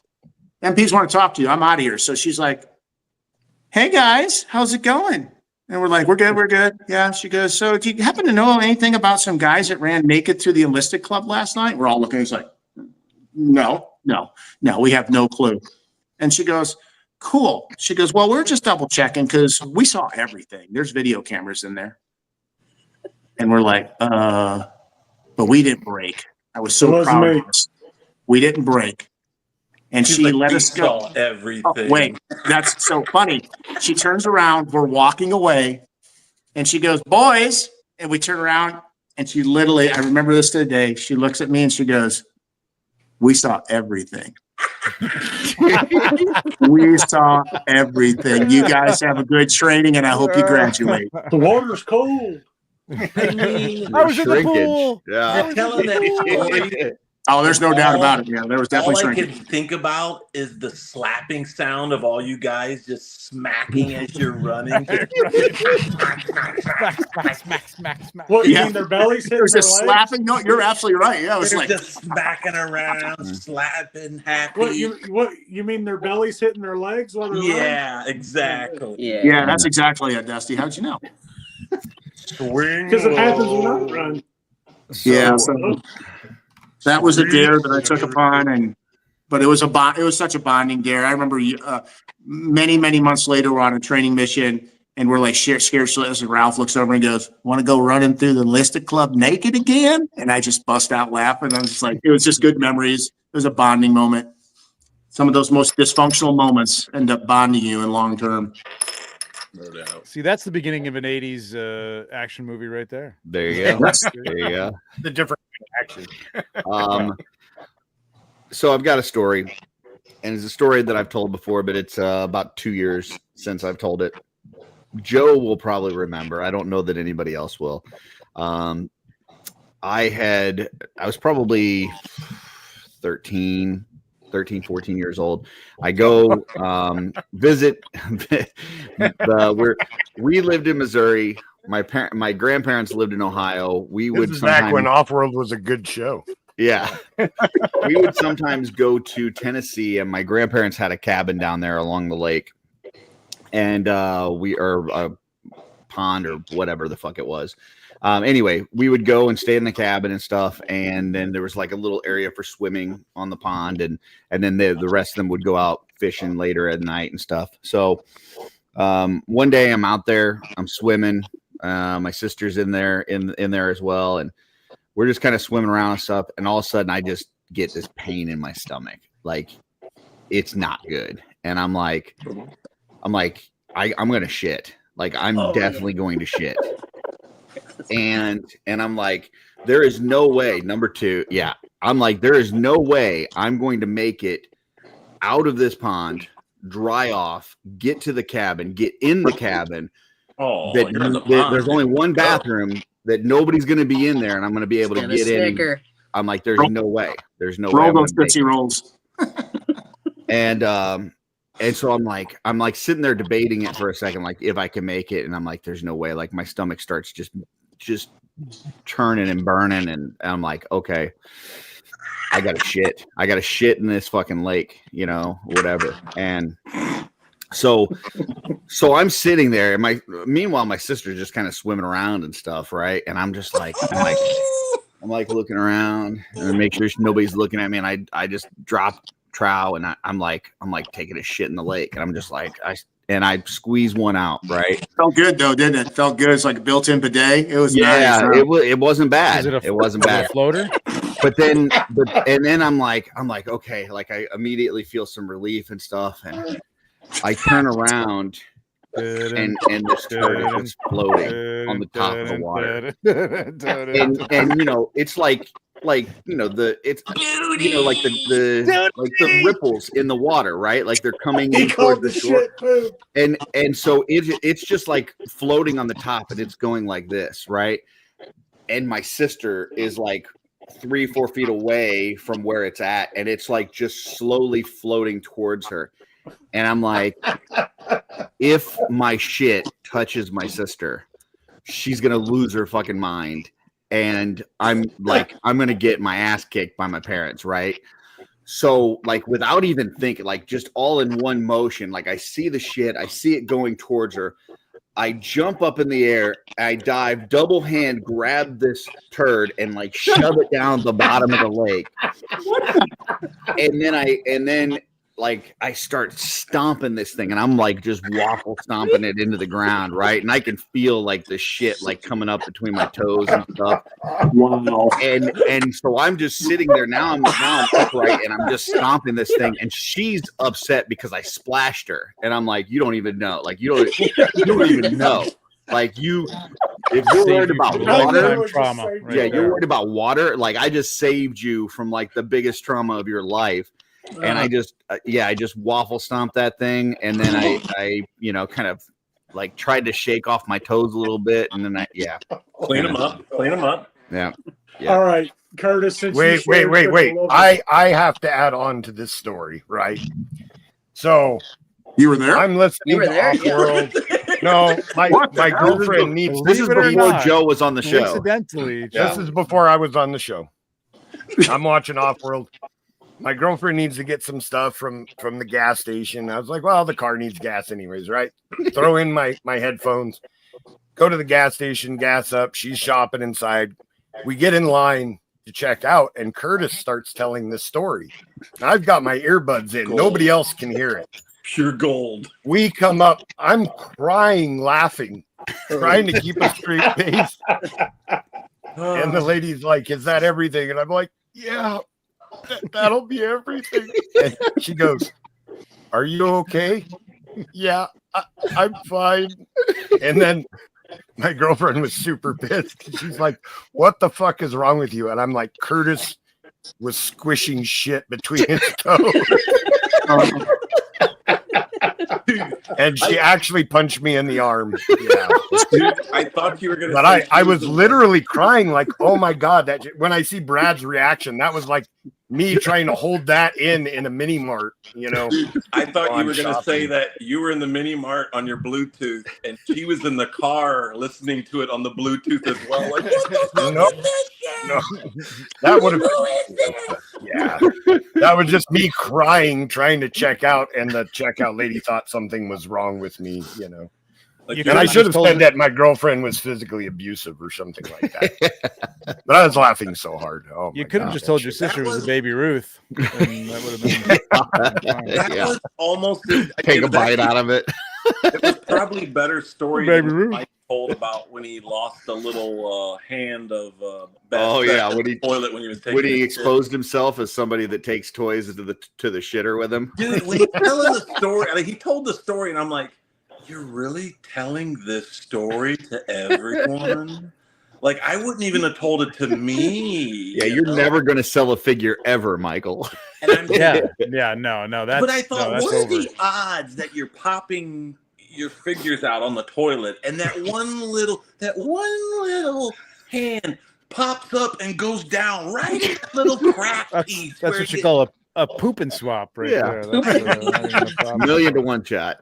MPs want to talk to you. I'm out of here. So she's like, hey guys, how's it going? And we're like, we're good. Yeah. She goes, so do you happen to know anything about some guys that ran naked through the enlisted club last night? We're all looking. It's like, no, we have no clue. And she goes, cool. She goes, well, we're just double checking because we saw everything. There's video cameras in there. And we're like, but we didn't break. I was so proud of us. We didn't break. And she let us go. Everything. Oh, wait, that's so funny. She turns around. We're walking away. And she goes, boys. And we turn around. And she literally, I remember this today. She looks at me and she goes, we saw everything. We saw everything. You guys have a good training and I hope you graduate. The water's cold. I mean, I was in the pool. Yeah. you're telling that story. Oh, there's no doubt about it. Yeah, there was definitely All I shrinking. can think about is the slapping sound of all you guys just smacking as you're running. Smack. What, you Yeah. mean their bellies hitting There's their just legs? slapping. No, you're absolutely right. Yeah, it was They're like, just smacking around, slapping, happy. What you mean their bellies hitting their legs while they're running? Yeah, exactly. yeah, that's exactly it, Dusty. How'd you know? Because it happens when I run. Yeah, so that was a dare that I took upon, but it was such a bonding dare. I remember many months later, we're on a training mission, and we're like scared shitless. And Ralph looks over and goes, "Want to go running through the enlisted club naked again?" And I just bust out laughing. I was just like, it was just good memories. It was a bonding moment. Some of those most dysfunctional moments end up bonding you in long term. No doubt. See, that's the beginning of an 80s action movie right there. There you go. There you go. The different action. So I've got a story, and it's a story that I've told before, but it's about 2 years since I've told it. Joe will probably remember. I don't know that anybody else will. I was probably 13, 14 years old. I go visit. We lived in Missouri. My grandparents lived in Ohio. We This would is back sometimes, when OffWorld was a good show. yeah, we would sometimes go to Tennessee, and my grandparents had a cabin down there along the lake. and we are a pond or whatever the fuck it was. Anyway, we would go and stay in the cabin and stuff, and then there was like a little area for swimming on the pond, and then the rest of them would go out fishing later at night and stuff. So one day I'm out there, I'm swimming. My sister's in there as well, and we're just kind of swimming around and stuff. And all of a sudden, I just get this pain in my stomach, like it's not good. And I'm like, I'm gonna shit. Like I'm definitely going to shit. And I'm like, there is no way. Number two, yeah, I'm like, there is no way I'm going to make it out of this pond, dry off, get to the cabin, get in the cabin. There's only one bathroom that nobody's going to be in there, and I'm going to be able to get in. I'm like, there's no way. There's no way. Roll those Tootsie Rolls. And so I'm like sitting there debating it for a second, like if I can make it, and I'm like, there's no way. Like my stomach starts just churning and burning, and I'm like, okay, I gotta shit in this fucking lake, you know, whatever. And so I'm sitting there, and meanwhile my sister's just kind of swimming around and stuff, right? And I'm just like, I'm like looking around and make sure nobody's looking at me, and I just drop trow, and I'm like taking a shit in the lake, and I'm just like I squeeze one out, right? Felt good though, didn't it? Felt good. It's like a built-in bidet. It was nice. It wasn't bad. It wasn't bad. Floater. But then I'm like okay, like I immediately feel some relief and stuff, and I turn around and this turtle is floating on the top of the water, and you know it's like you know it's you know like the ripples in the water, right? Like they're coming in towards the shore, and so it's just like floating on the top, and it's going like this, right? And my sister is like 3-4 feet away from where it's at, and it's like just slowly floating towards her. And I'm like, if my shit touches my sister, she's gonna lose her fucking mind. And I'm like, I'm gonna get my ass kicked by my parents, right? So, like, without even thinking, like, just all in one motion, like, I see the shit, I see it going towards her. I jump up in the air, I dive, double hand, grab this turd, and like shove it down the bottom of the lake. And then like I start stomping this thing, and I'm like just waffle stomping it into the ground, right? And I can feel like the shit like coming up between my toes and stuff. Wow. And so I'm just sitting there now. I'm upright, and I'm just stomping this thing, and she's upset because I splashed her, and I'm like, you don't even know, like you don't even know, like if you're worried about water trauma, you're worried about water. Like I just saved you from like the biggest trauma of your life. And I just waffle stomped that thing, and then I you know kind of like tried to shake off my toes a little bit, and then clean them up. Yeah. All right, Curtis. Wait. I have to add on to this story, right? So you were there. I'm listening to OffWorld. Yeah. No, my girlfriend needs. This is before Joe was on the show. Accidentally, this is before I was on the show. I'm watching OffWorld. My girlfriend needs to get some stuff from the gas station. I was like, well, the car needs gas anyways, right? Throw in my headphones, go to the gas station, gas up. She's shopping inside. We get in line to check out, and Curtis starts telling this story. Now, I've got my earbuds in. Gold. Nobody else can hear it. Pure gold. We come up. I'm crying, laughing, trying to keep a straight face. And the lady's like, is that everything? And I'm like, yeah. That'll be everything. And she goes, are you okay? Yeah, I'm fine. And then my girlfriend was super pissed. She's like, what the fuck is wrong with you? And I'm like, Curtis was squishing shit between his toes. And she actually punched me in the arm. Yeah. Dude, I thought you were gonna. But I was literally crying, like, oh my god! That when I see Brad's reaction, that was like me trying to hold that in a mini mart. You know, I thought you were gonna say that you were in the mini mart on your Bluetooth, and she was in the car listening to it on the Bluetooth as well. Like, what the fuck is this shit? No, that would have. Yeah, that was just me crying, trying to check out, and the checkout lady thought something was wrong with me, you know. Like, And I should have said that my girlfriend was physically abusive or something like that. But I was laughing so hard. Oh, You could have just told your sister was a baby Ruth, and that would have been. That was almost Take a bite out of it. It was probably a better story Baby than Ruth. Mike told about when he lost the little hand of Oh yeah, when the toilet when he was taking when he his exposed himself as somebody that takes toys to the shitter with him. shit. Dude, when he's telling the story, like, he told the story, and I'm like, you're really telling this story to everyone? Like, I wouldn't even have told it to me. Yeah, you're never going to sell a figure ever, Michael. And I'm No, that's. but I thought, that's what are over. the odds that you're popping your figures out on the toilet, and that one little hand pops up and goes down right in that little crack piece? That's what you call a poop and swap, right Yeah. there. That's, not even a problem. 1,000,000 to 1 shot.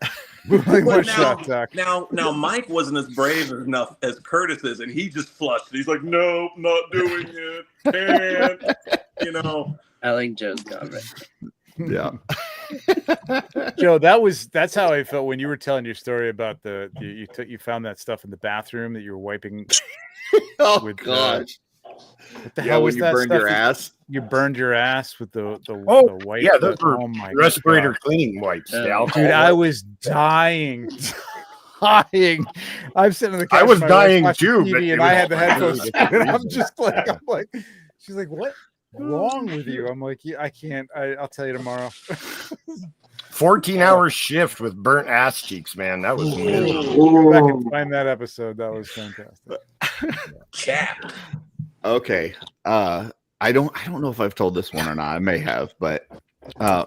Like one But shot, Doc. now, Mike wasn't as brave enough as Curtis is, and he just flushed. He's like, "Nope, not doing it." Can't, you know. I like Joe's comment. Yeah. Joe, that's how I felt when you were telling your story about you found that stuff in the bathroom that you were wiping. Oh with, gosh. What the Yeah, hell when was you that burned stuff? your ass. You burned your ass with the white. Yeah, those were oh my respirator God. cleaning wipes. The Dude, alcohol Dude, I wipes. was dying. Dying. I'm sitting on the couch. I was with my wife dying watching too, TV, but it and I was had the for headphones. really And different I'm like, she's like, "What wrong with you?" I'm like, "Yeah, I can't. I'll tell you tomorrow." 14-hour shift with burnt ass cheeks, man. That was miserable. Go back and find that episode. That was fantastic. Chapped. Okay. I don't know if I've told this one or not. I may have, but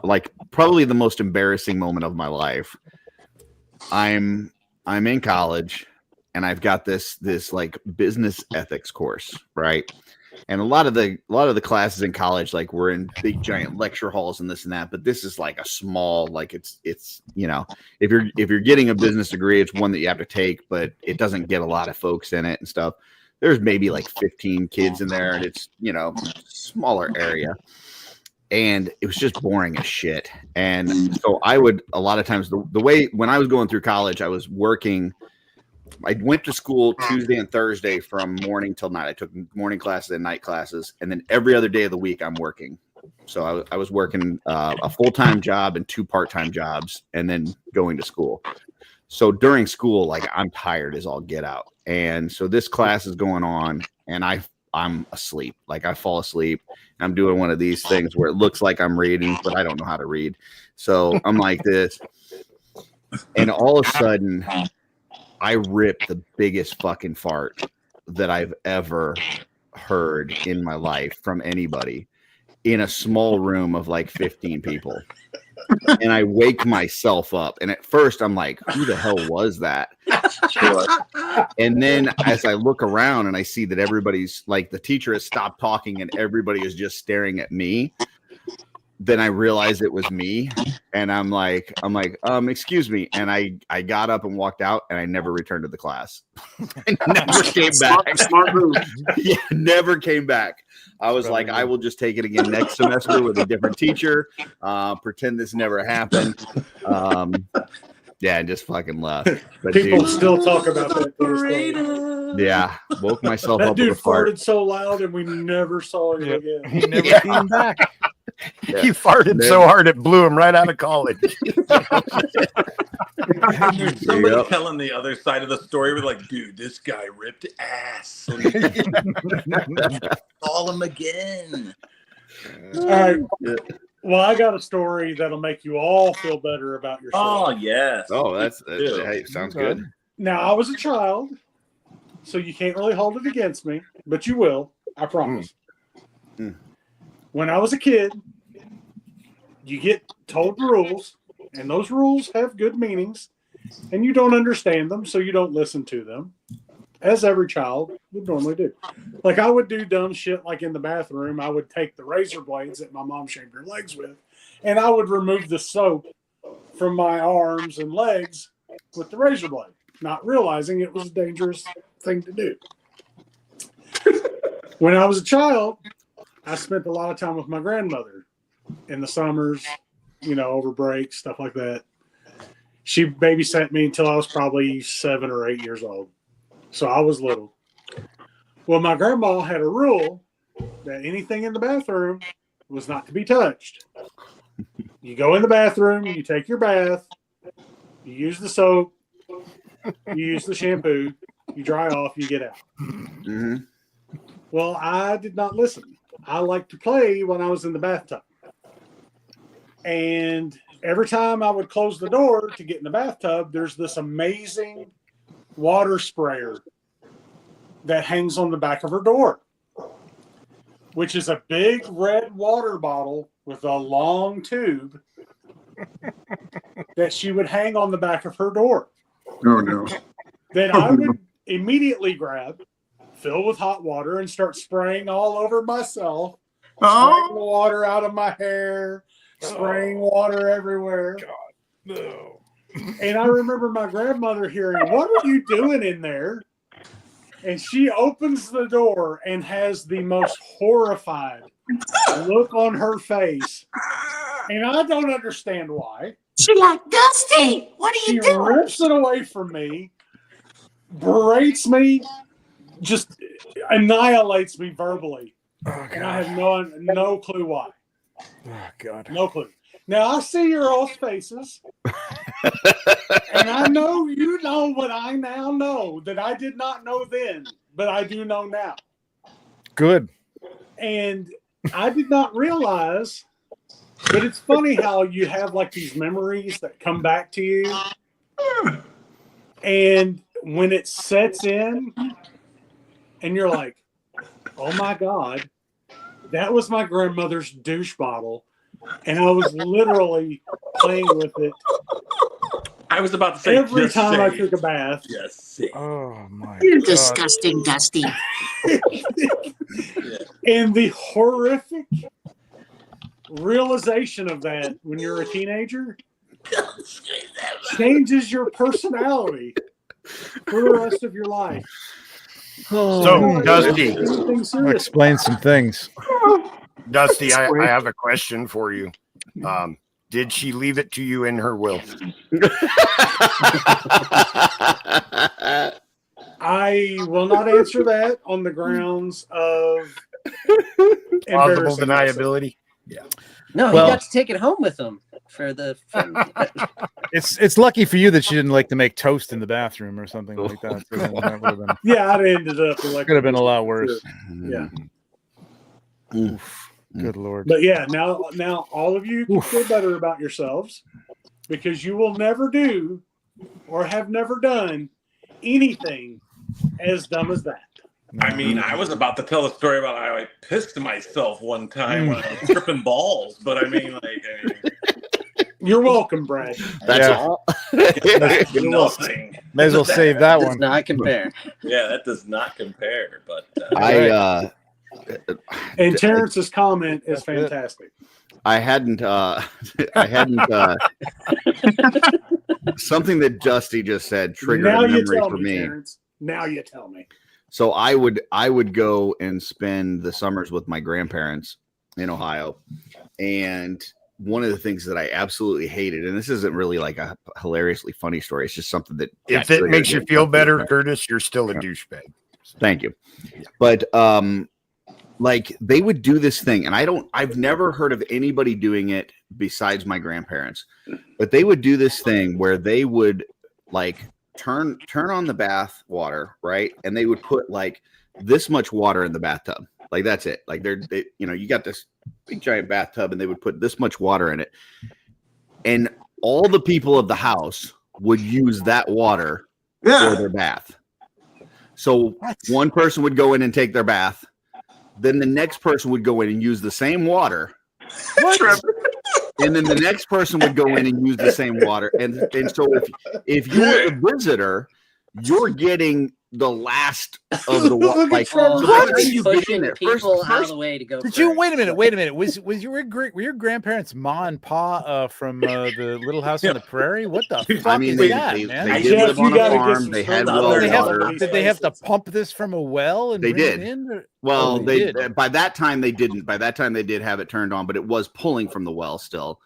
like probably the most embarrassing moment of my life. I'm in college and I've got this like business ethics course, right? And a lot of the classes in college, like, we're in big giant lecture halls and this and that, but this is like a small, like, it's you know, if you're getting a business degree, it's one that you have to take, but it doesn't get a lot of folks in it and stuff. There's maybe like 15 kids in there, and it's, you know, smaller area. And it was just boring as shit. And so I would, a lot of times, the way when I was going through college, I was working. I went to school Tuesday and Thursday from morning till night. I took morning classes and night classes, and then every other day of the week I'm working. So I was working a full-time job and 2 part-time jobs, and then going to school. So during school, like, I'm tired as all get out. And so this class is going on, and I'm asleep. Like, I fall asleep. I'm doing one of these things where it looks like I'm reading, but I don't know how to read. So I'm like this, and all of a sudden, I ripped the biggest fucking fart that I've ever heard in my life from anybody in a small room of like 15 people. And I wake myself up. And at first I'm like, who the hell was that? And then as I look around and I see that everybody's like, the teacher has stopped talking and everybody is just staring at me, then I realized it was me. And I'm like, excuse me. And I got up and walked out, and I never returned to the class. I never came back. Smart move. Yeah, never came back. I was like, I will just take it again next semester with a different teacher. Pretend this never happened. Yeah, and just fucking left. But People dude, still talk about that. to this day. yeah, woke myself That up with dude a fart. farted so loud, and we never saw him again. He never came back. Yeah. He farted so hard it blew him right out of college. And there's somebody Yep. telling the other side of the story with like, dude, this guy ripped ass. Call him again. All right. Well, I got a story that'll make you all feel better about yourself. Oh yes. Oh, that's Ew. hey, sounds good. Now, I was a child, so you can't really hold it against me, but you will. I promise. Mm. When I was a kid, you get told rules, and those rules have good meanings, and you don't understand them, so you don't listen to them, as every child would normally do. Like, I would do dumb shit like in the bathroom. I would take the razor blades that my mom shaved her legs with, and I would remove the soap from my arms and legs with the razor blade, not realizing it was a dangerous thing to do. When I was a child, I spent a lot of time with my grandmother in the summers, over breaks, stuff like that. She babysat me until I was probably 7 or 8 years old. So I was little. Well, my grandma had a rule that anything in the bathroom was not to be touched. You go in the bathroom, you take your bath, you use the soap, you use the shampoo, you dry off, you get out. Mm-hmm. Well, I did not listen. I liked to play when I was in the bathtub. And every time I would close the door to get in the bathtub, there's this amazing water sprayer that hangs on the back of her door, which is a big red water bottle with a long tube that she would hang on the back of her door. Oh, no. That I would immediately grab, fill with hot water, and start spraying all over myself, spraying the water out of my hair, spraying water everywhere. God, no. And I remember my grandmother hearing, "What are you doing in there?" And she opens the door and has the most horrified look on her face. And I don't understand why. She like, Dusty, what are you She doing? rips it away from me, berates me, just annihilates me verbally. Oh, And I have no clue why. Oh, God. No clue. Now, I see your all's faces. And I know you know what I now know that I did not know then, but I do know now. Good. And I did not realize, but it's funny how you have like these memories that come back to you. And when it sets in and you're like, oh my God, that was my grandmother's douche bottle. And I was literally playing with it. I was about to say every time I took a bath. Yes. Oh, my You're God. disgusting, Dusty. And the horrific realization of that when you're a teenager changes your personality for the rest of your life. So, Dusty, Anything serious. Explain some things. Dusty, I have a question for you. Did she leave it to you in her will? I will not answer that on the grounds of Plausible embarrassing deniability. Yeah. No, Well- he got to take it home with him for the. It's lucky for you that she didn't like to make toast in the bathroom or something like that. So that would have been, Yeah, I'd ended up like could have been a lot worse. Yeah. Oof. Good Lord. But yeah, now all of you can feel better about yourselves because you will never do or have never done anything as dumb as that. I mean, I was about to tell a story about how I pissed myself one time when I was tripping balls, but I mean, You're welcome, Brad. That's Yeah. all. nothing. May as well save that Does one. not compare. Yeah, that does not compare. But And Terrence's comment is fantastic. I hadn't something that Dusty just said triggered Now a you memory tell for me, me. Terrence. Now you tell me. So I would go and spend the summers with my grandparents in Ohio. And one of the things that I absolutely hated, and this isn't really like a hilariously funny story, it's just something that If it makes you feel better, Curtis, you're still a douchebag. Thank you. But like they would do this thing, and I've never heard of anybody doing it besides my grandparents, but they would do this thing where they would like turn on the bath water, right? And they would put like this much water in the bathtub. Like that's it. Like you got this big giant bathtub and they would put this much water in it. And all the people of the house would use that water for their bath. So one person would go in and take their bath. Then the next person would go in and use the same water. And then the next person would go in and use the same water. And so if you're a visitor, you're getting the last of the like. What? Did you get in there? People out of the way to go. Did you wait a minute? Was were your grandparents Ma and Pa from the Little House on the Prairie? What the fuck is that, man? They did live on a farm. They had well water. Did they have to pump this from a well? And they bring did. It in? Well, they did. By that time they didn't. By that time they did have it turned on, but it was pulling from the well still.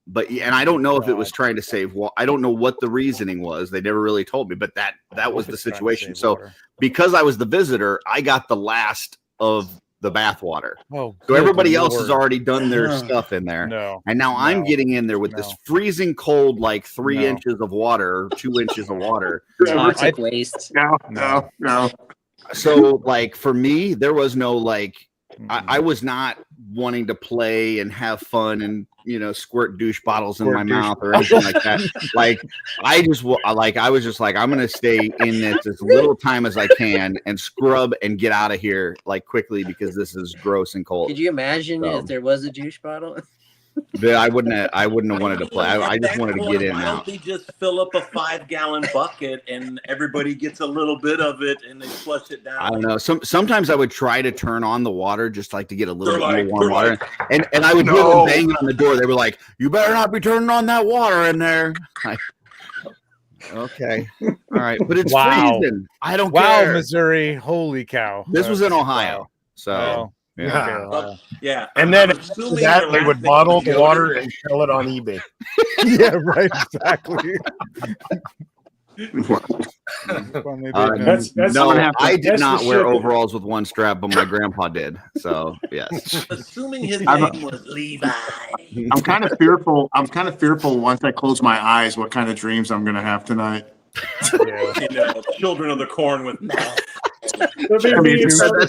But and I don't know if it was trying to save water. I don't know what the reasoning was. They never really told me, but that was the situation. So because I was the visitor, I got the last of the bath water. Oh, so everybody else has already done their stuff in there. And now I'm getting in there with this freezing cold, like 3 inches of water, 2 inches of water. Toxic waste. No. So like for me, there was no like I was not wanting to play and have fun and squirt douche bottles in my mouth or anything like that. Like I was just like I'm gonna stay in this as little time as I can and scrub and get out of here like quickly because this is gross and cold. Could you imagine if there was a douche bottle? I wouldn't have wanted to play. I just wanted to get in Why now. don't they just fill up a 5-gallon bucket and everybody gets a little bit of it and they flush it down? I don't know. Sometimes I would try to turn on the water just like to get a little bit more warm water. And I would hear them banging on the door. They were like, "You better not be turning on that water in there." Like, okay. All right. But it's freezing. I don't care. Wow, Missouri. Holy cow. This was in Ohio. So wow. Yeah. And then after that, they would bottle the water and sell it on eBay. Yeah, right. Exactly. I did not wear overalls with one strap, but my grandpa did. So yes. Assuming his name was Levi. I'm kind of fearful. Once I close my eyes, what kind of dreams I'm going to have tonight. Children of the corn with mouth. That's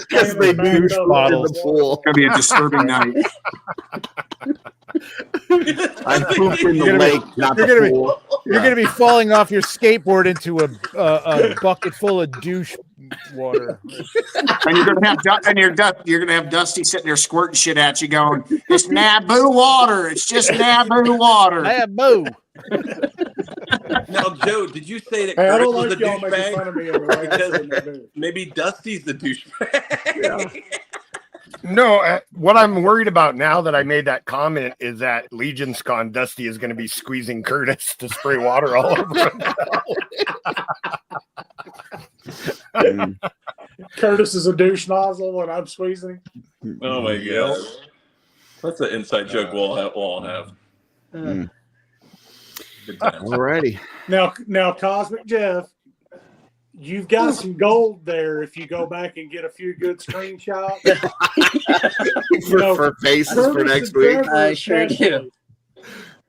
because they douche bottles in the pool. It's going to be a disturbing night. I pooped in the lake, not the pool. You're going to be falling off your skateboard into a bucket full of douche water. And you're going to have Dusty sitting there squirting shit at you, going, "It's Naboo water. It's just Naboo water." Naboo. Now, Joe, did you say that I Curtis don't was like the y'all making fun of me on the right douchebag? Maybe Dusty's the douchebag. No, what I'm worried about now that I made that comment is that Legion's Con Dusty is going to be squeezing Curtis to spray water all over him. Curtis is a douche nozzle and I'm squeezing. Oh my god, that's an inside joke we'll all have. Alrighty. Now, Cosmic Jeff, you've got some gold there if you go back and get a few good screenshots. for faces for next week. I sure do.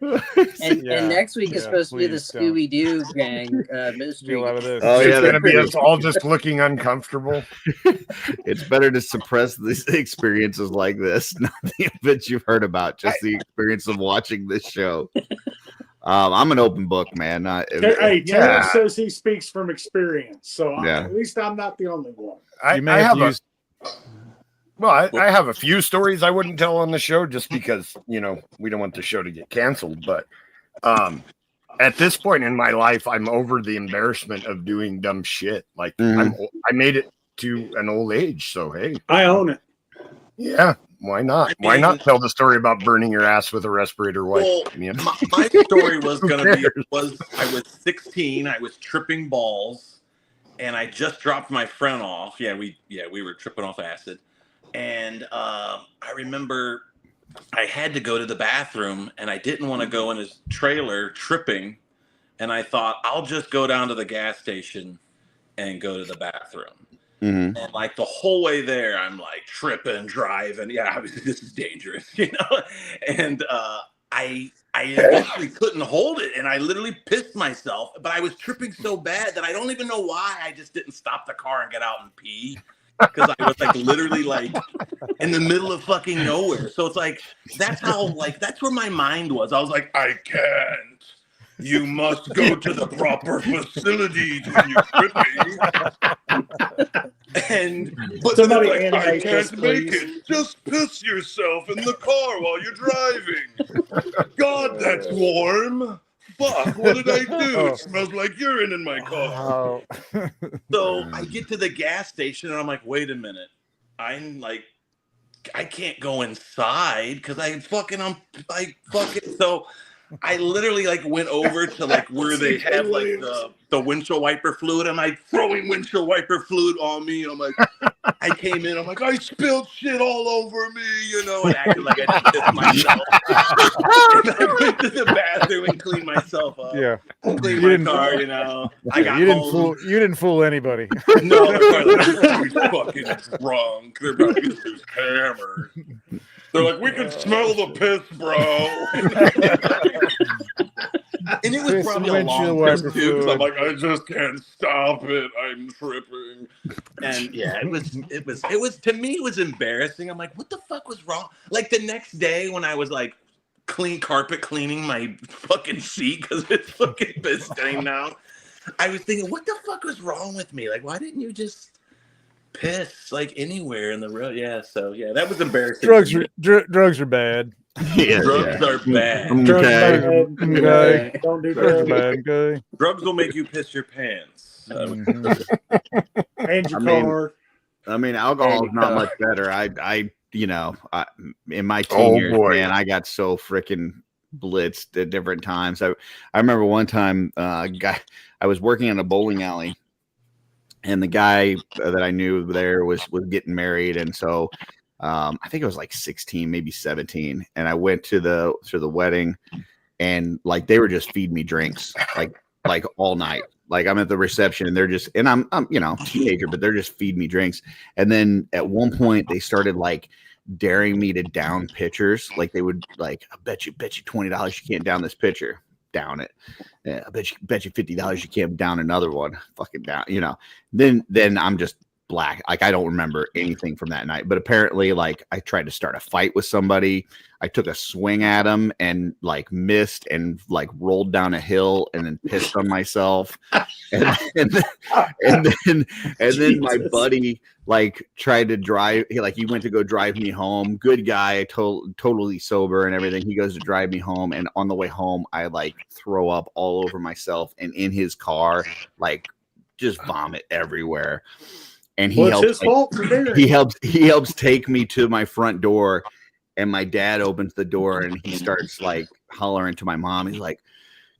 And next week is supposed to be the Scooby Doo gang mystery. It's going to be us all just looking uncomfortable. It's better to suppress these experiences like this, not the events you've heard about, just the experience of watching this show. I'm an open book, man. Hey, Taylor says he speaks from experience, so at least I'm not the only one. I have a few stories I wouldn't tell on the show just because, we don't want the show to get canceled. But at this point in my life, I'm over the embarrassment of doing dumb shit. Like I made it to an old age. So, hey, I own it. Yeah. Why not? Why not tell the story about burning your ass with a respirator wipe? Well, my story was going to be, I was 16. I was tripping balls and I just dropped my friend off. We were tripping off acid. And I remember I had to go to the bathroom and I didn't want to go in his trailer tripping. And I thought, I'll just go down to the gas station and go to the bathroom. Mm-hmm. And like the whole way there, I'm like tripping, driving. Yeah, this is dangerous, And I eventually couldn't hold it, and I literally pissed myself. But I was tripping so bad that I don't even know why. I just didn't stop the car and get out and pee because I was like literally like in the middle of fucking nowhere. So it's like that's where my mind was. I was like, I can't. You must go to the proper facilities when you're tripping. But somebody like, I can't make it. Just piss yourself in the car while you're driving. God, that's warm. fuck? What did I do? It smells like urine in my car. Oh. So I get to the gas station and I'm like, wait a minute. I'm like, I can't go inside because I'm fucking. So I literally like went over to like where they have like the windshield wiper fluid. I'm like throwing windshield wiper fluid on me. And I'm like, I came in. I'm like, I spilled shit all over me, you know, and acted like I did this myself. And I went to the bathroom and cleaned myself up. Yeah, Cleaned my car, you know. I got you home. didn't fool anybody. No, they're like, he's fucking drunk. They're probably just hammered. They're like, we can smell the piss, bro. And it was Piss probably and a long windshield trip wiper too. 'Cause I'm fluid. like, I just can't stop it. I'm tripping. And yeah, it was to me, it was embarrassing. I'm like, what the fuck was wrong? Like the next day when I was like carpet cleaning my fucking seat because it's fucking piss stained now. I was thinking, what the fuck was wrong with me? Like, why didn't you just piss like anywhere in the road? Yeah, so yeah, that was embarrassing. Drugs are bad. Yeah, Drugs are bad. Okay. Don't do Drugs are drugs. bad. Okay. Drugs will make you piss your pants. And your I mean, car. I mean, alcohol is not much better. In my teen years, man, I got so freaking blitzed at different times. I remember one time, I was working in a bowling alley, and the guy that I knew there was getting married, and so I think it was like 16, maybe 17, and I went to the wedding, and like they were just feeding me drinks like all night. Like I'm at the reception and they're just, and I'm teenager, but they're just feeding me drinks. And then at one point they started like daring me to down pitchers. Like they would like, I bet you $20 you can't down this pitcher. Down it. Yeah, I bet you $50 you can't down another one. Fucking down, Then I'm just black. Like I don't remember anything from that night. But apparently, like I tried to start a fight with somebody. I took a swing at him and like missed and like rolled down a hill and then pissed on myself. And then my buddy like tried to drive. He went to go drive me home. Good guy, totally sober and everything. He goes to drive me home, and on the way home, I like throw up all over myself and in his car, like just vomit everywhere. And he helps take me to my front door, and my dad opens the door and he starts like hollering to my mom. He's like,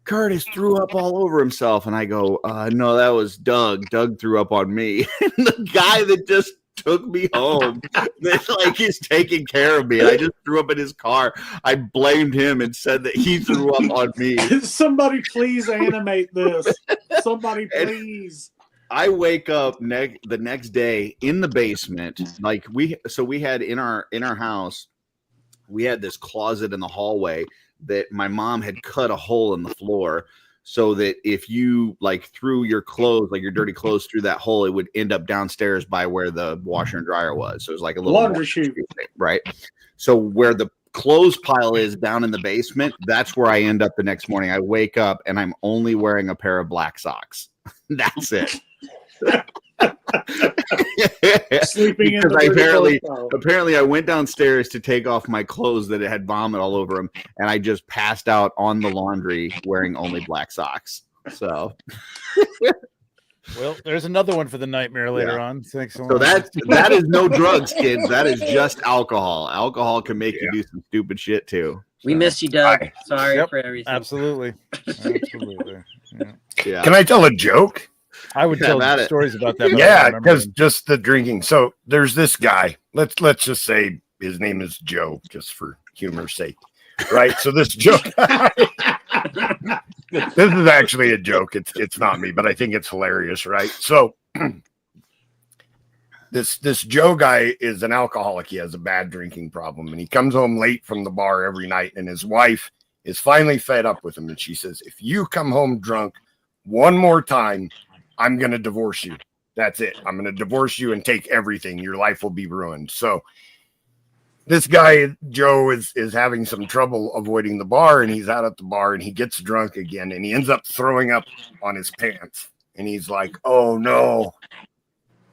Curtis threw up all over himself. And I go, no, that was Doug. Doug threw up on me. And the guy that just took me home, that like is taking care of me. And I just threw up in his car. I blamed him and said that he threw up on me. Somebody please animate this. Somebody please. I wake up the next day in the basement. Like we had in our house, we had this closet in the hallway that my mom had cut a hole in the floor so that if you like threw your clothes, like your dirty clothes through that hole, it would end up downstairs by where the washer and dryer was. So it was like a little laundry chute, right? So where the clothes pile is down in the basement, that's where I end up the next morning. I wake up and I'm only wearing a pair of black socks. That's it. Sleeping in the apparently I went downstairs to take off my clothes that it had vomit all over them, and I just passed out on the laundry wearing only black socks. So well, there's another one for the nightmare later on. Thanks so much. that is no drugs, kids. That is just alcohol. Alcohol can make you do some stupid shit too. We miss you, Doug. Sorry for everything. Absolutely. Yeah. Can I tell a joke? I would tell stories about that. Yeah, because just the drinking. So there's this guy. Let's just say his name is Joe, just for humor's sake, right? So this joke. This is actually a joke. It's not me, but I think it's hilarious, right? So this Joe guy is an alcoholic. He has a bad drinking problem, and he comes home late from the bar every night. And his wife is finally fed up with him, and she says, "If you come home drunk one more time, I'm going to divorce you. That's it. I'm going to divorce you and take everything. Your life will be ruined." So this guy, Joe, is having some trouble avoiding the bar, and he's out at the bar and he gets drunk again and he ends up throwing up on his pants. And he's like, "Oh no,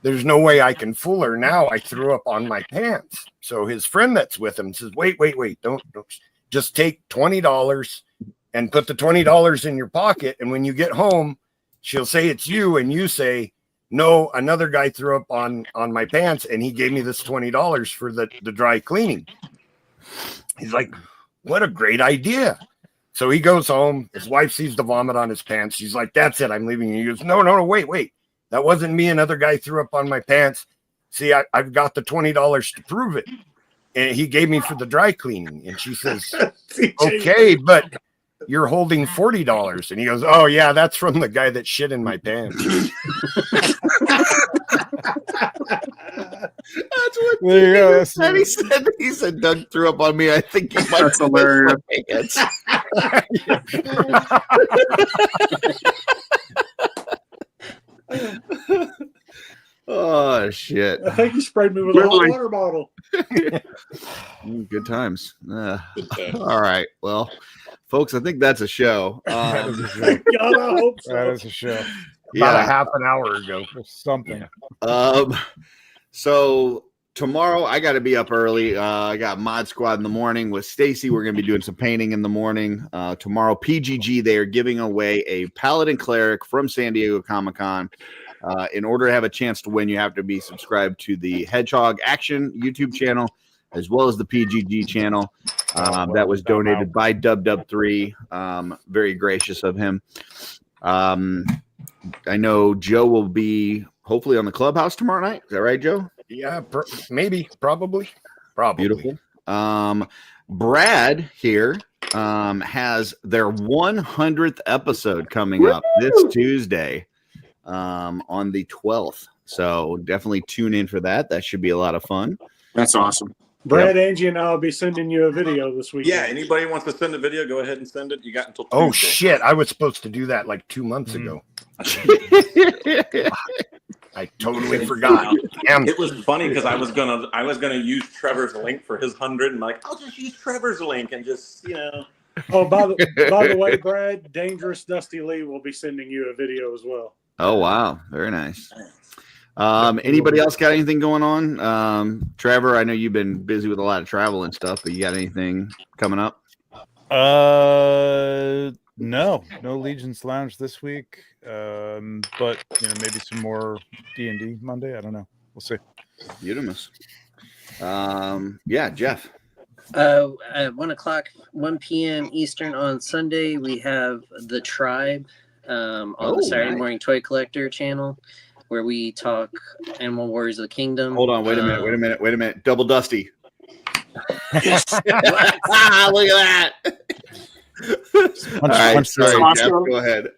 there's no way I can fool her now. I threw up on my pants." So his friend that's with him says, wait, don't just take $20 and put the $20 in your pocket. And when you get home, she'll say it's you, and you say, no, another guy threw up on my pants, and he gave me this $20 for the dry cleaning. He's like, what a great idea. So he goes home. His wife sees the vomit on his pants. She's like, that's it. I'm leaving you. He goes, no, wait. That wasn't me. Another guy threw up on my pants. See, I've got the $20 to prove it. And he gave me for the dry cleaning. And she says, okay, but you're holding $40. And he goes, oh, yeah, that's from the guy that shit in my pants. That's what There you go. said. He said Doug threw up on me. I think he might That's hilarious. Oh shit! I think you sprayed me with a hot water bottle. Good times. All right, well, folks, I think that's a show. That is a show. God, I hope so. That is a show. About a half an hour ago. Or something. So tomorrow I got to be up early. I got Mod Squad in the morning with Stacy. We're going to be doing some painting in the morning. Tomorrow, PGG, they are giving away a Paladin Cleric from San Diego Comic-Con. In order to have a chance to win, you have to be subscribed to the Hedgehog Action YouTube channel, as well as the PGG channel. That was donated by Dub3. Very gracious of him. I know Joe will be hopefully on the clubhouse tomorrow night. Is that right, Joe? Yeah, maybe, probably. Beautiful. Brad here has their 100th episode coming up this Tuesday on the 12th. So definitely tune in for that. That should be a lot of fun. That's awesome. Brad, Angie, and I'll be sending you a video this weekend. Yeah, anybody wants to send a video, go ahead and send it. You got until Tuesday. Oh, shit. I was supposed to do that like 2 months ago. I totally forgot. Damn. It was funny because I was gonna use Trevor's link for his 100, and like I'll just use Trevor's link and just Oh, by the way, Brad, Dangerous Dusty Lee will be sending you a video as well. Oh wow, very nice. Anybody else got anything going on? Trevor, I know you've been busy with a lot of travel and stuff, but you got anything coming up? No Legion's Lounge this week. But maybe some more D&D Monday. I don't know. We'll see. Unimus. Yeah, Jeff. At 1 p.m. Eastern on Sunday, we have The Tribe on the Saturday Morning Toy Collector channel, where we talk Animal Warriors of the Kingdom. Hold on, wait a minute. Double Dusty. Look at that. All right, sorry, Jeff, go ahead.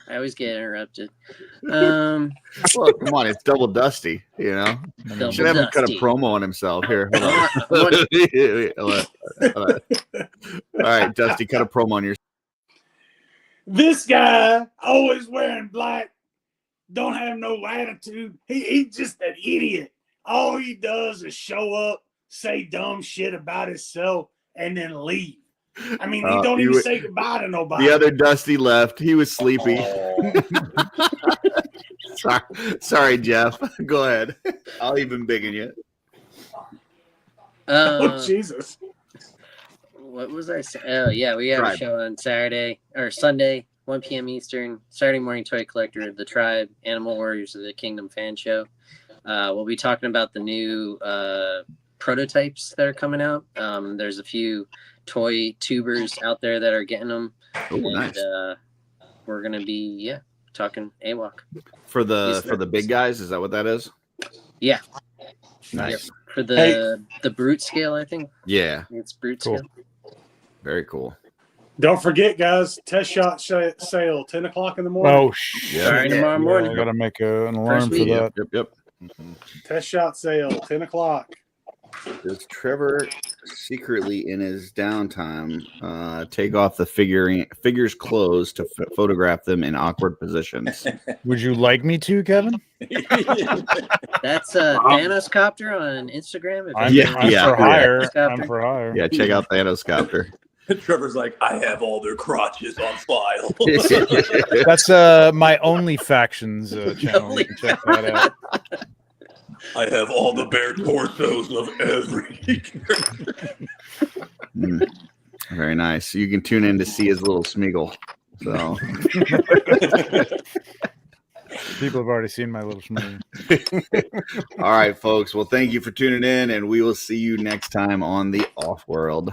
I always get interrupted. Well, come on, it's Double Dusty, Should have him cut a promo on himself here. Hold on. All right, Dusty, cut a promo on yourself. This guy always wearing black, don't have no attitude. He's just an idiot. All he does is show up, say dumb shit about himself, and then leave. I mean, he don't even say goodbye to nobody. The other Dusty left. He was sleepy. Sorry, Jeff. Go ahead. I'll even biggen you. Oh, Jesus. What was I saying? Oh, yeah, we have a show on Sunday, 1 p.m. Eastern, Saturday Morning Toy Collector, The Tribe, Animal Warriors of the Kingdom fan show. We'll be talking about the new prototypes that are coming out. There's a few toy tubers out there that are getting them. Oh, nice. We're gonna be talking AWOC for the big guys. Is that what that is? Yeah. Nice. Yep. For the brute scale, I think. Yeah, it's brute cool. scale. Very cool. Don't forget, guys, test shot sale 10 o'clock in the morning. Oh shit! Sorry, tomorrow morning. I gotta make an alarm for that. Yep. Test shot sale 10 o'clock. Does Trevor secretly in his downtime take off the figures' clothes to photograph them in awkward positions? Would you like me to, Kevin? That's Thanos Copter on Instagram. I'm for hire. I'm for hire. Yeah, check out Thanos Copter. Trevor's like, I have all their crotches on file. That's my Only Factions channel. You can check that out. I have all the bare torsos of every. Very nice. You can tune in to see his little Smeagol. So People have already seen my little Schmoo. all right, folks. Well, thank you for tuning in, and we will see you next time on the Off World.